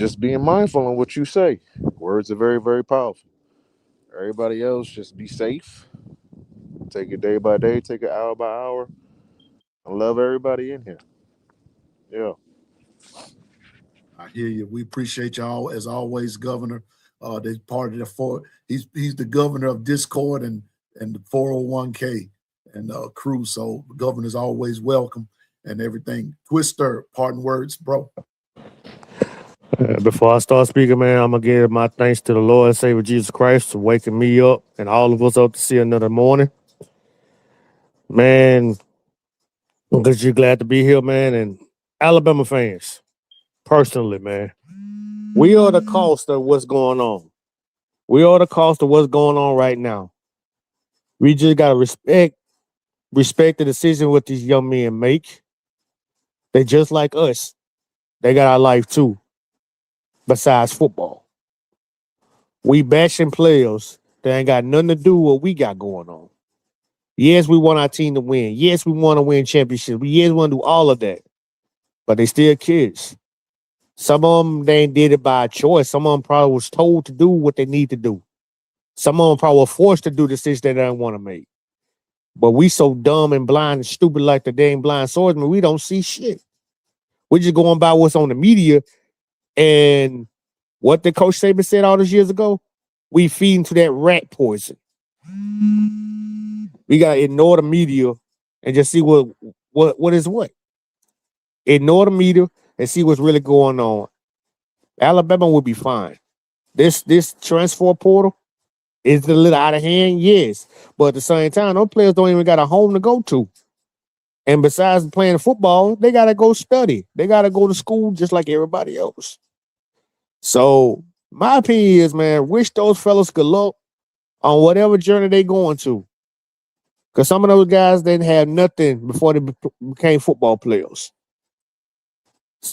mindful on what you say. Words are very, very powerful. Everybody else, just be safe. Take it day by day, take it hour by hour. I love everybody in here. Yeah. I hear you. We appreciate y'all as always, Governor. That's part of he's the governor of Discord and the 401k and crew. So the governor's always welcome and everything. Twister, pardon words, bro. Before I start speaking, man, I'm gonna give my thanks to the Lord and Savior Jesus Christ for waking me up and all of us up to see another morning. Man, I'm just you glad to be here, man. And Alabama fans, personally, man, we are the cost of what's going on. We are the cost of what's going on right now. We just gotta respect the decision what these young men make. They just like us. They got our life too, besides football. We bashing players that ain't got nothing to do with what we got going on. Yes, we want our team to win. Yes, we want to win championships. Yes, we want to do all of that. But they still kids. Some of them they ain't did it by choice. Some of them probably was told to do what they need to do. Some of them probably were forced to do decisions they don't want to make. But we so dumb and blind and stupid like the dang blind swordsman, we don't see shit. We're just going by what's on the media and what the coach Saban said all those years ago. We feed into that rat poison. We gotta ignore the media and just see what is what. Ignore the media and see what's really going on. Alabama will be fine. This transfer portal is a little out of hand, yes, but at the same time, those players don't even got a home to go to. And besides playing football, they gotta go study. They gotta go to school just like everybody else. So my opinion is, man, wish those fellas good luck on whatever journey they going to. Because some of those guys didn't have nothing before they became football players.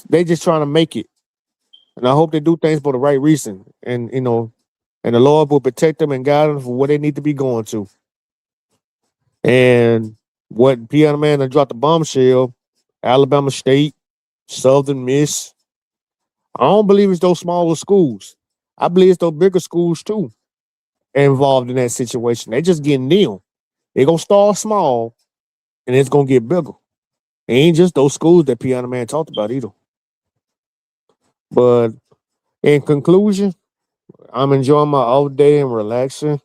They just trying to make it. And I hope they do things for the right reason. And and the Lord will protect them and guide them for what they need to be going to. And what Piano Man done dropped the bombshell, Alabama State, Southern Miss. I don't believe it's those smaller schools. I believe it's those bigger schools too involved in that situation. They just getting them. They gonna start small and it's gonna get bigger. It ain't just those schools that Piano Man talked about either. But in conclusion, I'm enjoying my off day and relaxing.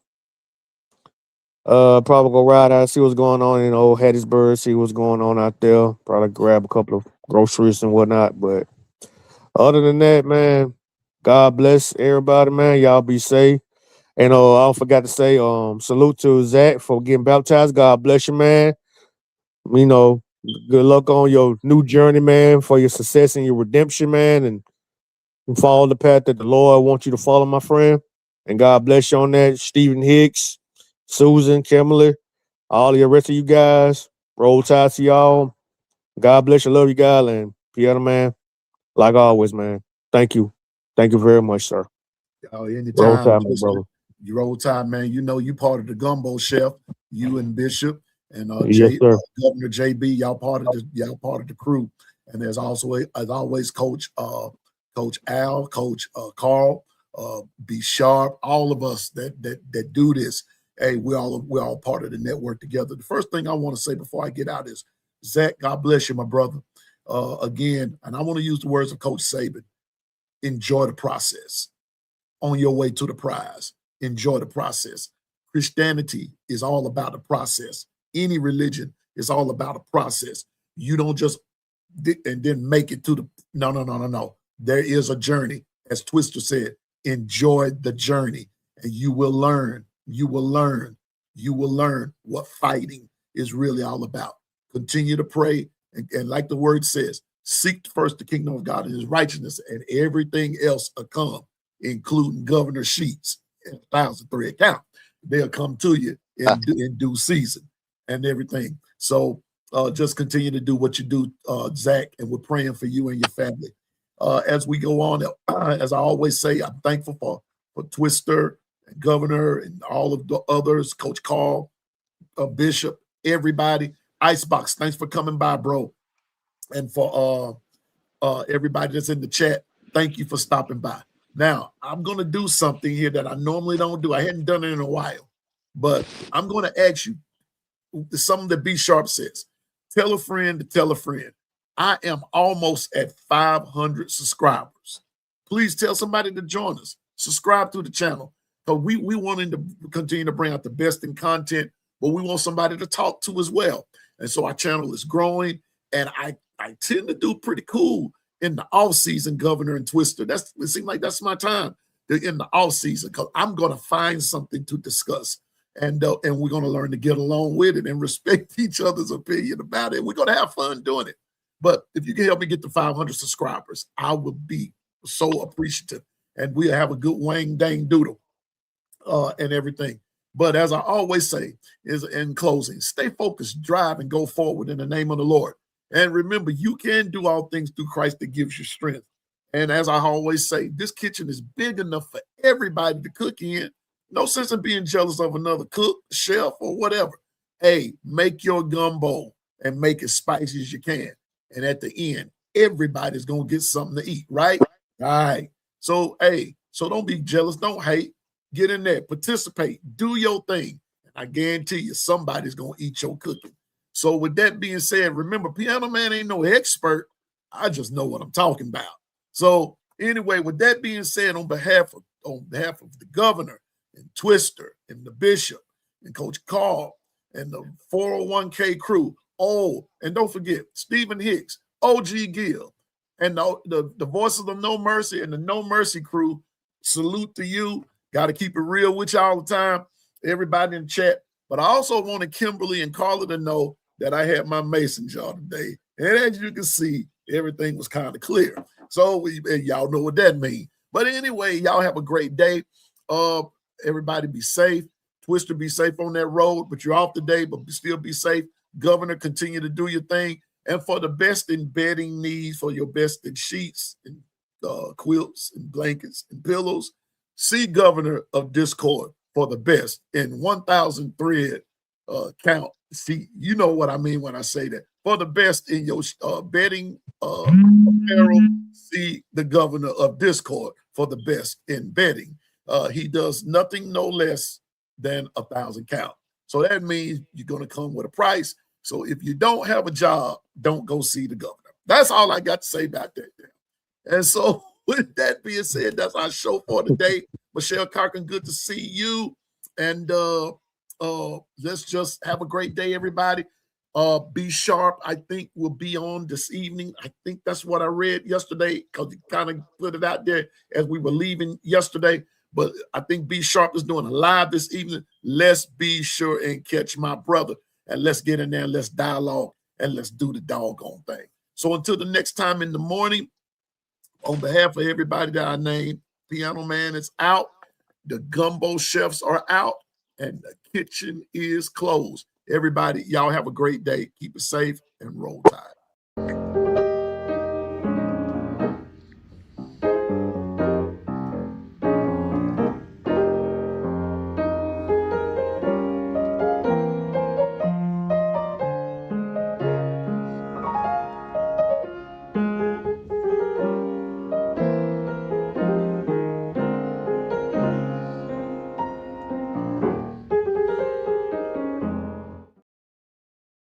Probably go ride out, see what's going on in old Hattiesburg, see what's going on out there. Probably grab a couple of groceries and whatnot. But other than that, man, God bless everybody, man. Y'all be safe. And I forgot to say, salute to Zach for getting baptized. God bless you, man. You know, good luck on your new journey, man, for your success and your redemption, man, and follow the path that the Lord wants you to follow, my friend. And God bless you on that. Stephen Hicks, Susan, Kimberly, all of the rest of you guys. Roll tide to y'all. God bless you. Love you, guys. And Piano, man, like always, man. Thank you. Thank you very much, sir. Oh, Roll anytime. tide, my brother. Your old time, man. You know you part of the gumbo chef. You and Bishop and Yes, sir. Governor JB. Y'all part of the crew. And there's also as always Coach Coach Al, Coach Carl, Be Sharp. All of us that do this. Hey, we're all part of the network together. The first thing I want to say before I get out is Zach. God bless you, my brother. Again, and I want to use the words of Coach Saban. Enjoy the process. On your way to the prize. Enjoy the process. Christianity is all about the process. Any religion is all about a process. You don't just and then make it to the no. There is a journey. As Twister said, enjoy the journey and you will learn. You will learn what fighting is really all about. Continue to pray and like the word says, seek first the kingdom of God and his righteousness and everything else will come, including Governor Sheets and 1,003 account. They'll come to you in due season and everything. So just continue to do what you do, Zach, and we're praying for you and your family. As we go on, as I always say, I'm thankful for Twister and Governor and all of the others, Coach Carl, Bishop, everybody. Icebox, thanks for coming by, bro. And for everybody that's in the chat, thank you for stopping by. Now, I'm going to do something here that I normally don't do. I hadn't done it in a while, but I'm going to ask you something that B Sharp says. Tell a friend to tell a friend. I am almost at 500 subscribers. Please tell somebody to join us. Subscribe to the channel. Because we wanting to continue to bring out the best in content, but we want somebody to talk to as well. And so our channel is growing, and I tend to do pretty cool in the off season, Governor and Twister. It seems like that's my time in the off season because I'm going to find something to discuss, and we're going to learn to get along with it and respect each other's opinion about it. We're going to have fun doing it. But if you can help me get to 500 subscribers, I will be so appreciative, and we'll have a good wang dang doodle and everything. But as I always say, is in closing, stay focused, drive, and go forward in the name of the Lord. And remember, you can do all things through Christ that gives you strength. And as I always say, this kitchen is big enough for everybody to cook in. No sense in being jealous of another cook, chef, or whatever. Hey, make your gumbo and make it spicy as you can. And at the end, everybody's going to get something to eat, right? All right. So, hey, so don't be jealous. Don't hate. Get in there. Participate. Do your thing. And I guarantee you somebody's going to eat your cooking. So with that being said, remember, Piano Man ain't no expert. I just know what I'm talking about. So anyway, with that being said, on behalf of the governor and Twister and the bishop and Coach Carl and the 401k crew, and don't forget Stephen Hicks, OG Gill, and the voices of No Mercy and the No Mercy crew, salute to you. Got to keep it real with you all the time, everybody in the chat. But I also wanted Kimberly and Carla to know that I had my mason jar today. And as you can see, everything was kind of clear. So y'all know what that means. But anyway, y'all have a great day. Everybody be safe. Twister, be safe on that road, but you're off today, but still be safe. Governor, continue to do your thing. And for the best in bedding needs, for your best in sheets and quilts and blankets and pillows, see Governor of Discord for the best in 1,000 thread count. See, you know what I mean when I say that. For the best in your bedding apparel, see the Governor of Discord for the best in bedding. He does nothing no less than 1,000 count. So that means you're going to come with a price. So if you don't have a job, don't go see the governor. That's all I got to say about that. And so with that being said, that's our show for today. Michelle Carkin, good to see you. And let's just have a great day, everybody. Be sharp, I think, will be on this evening. I think that's what I read yesterday, because he kind of put it out there as we were leaving yesterday. But I think Be Sharp is doing a live this evening. Let's be sure and catch my brother, and let's get in there, let's dialogue, and let's do the doggone thing. So until the next time in the morning, on behalf of everybody that I named, Piano Man is out, the gumbo chefs are out, and the kitchen is closed. Everybody, y'all have a great day. Keep it safe and roll tide.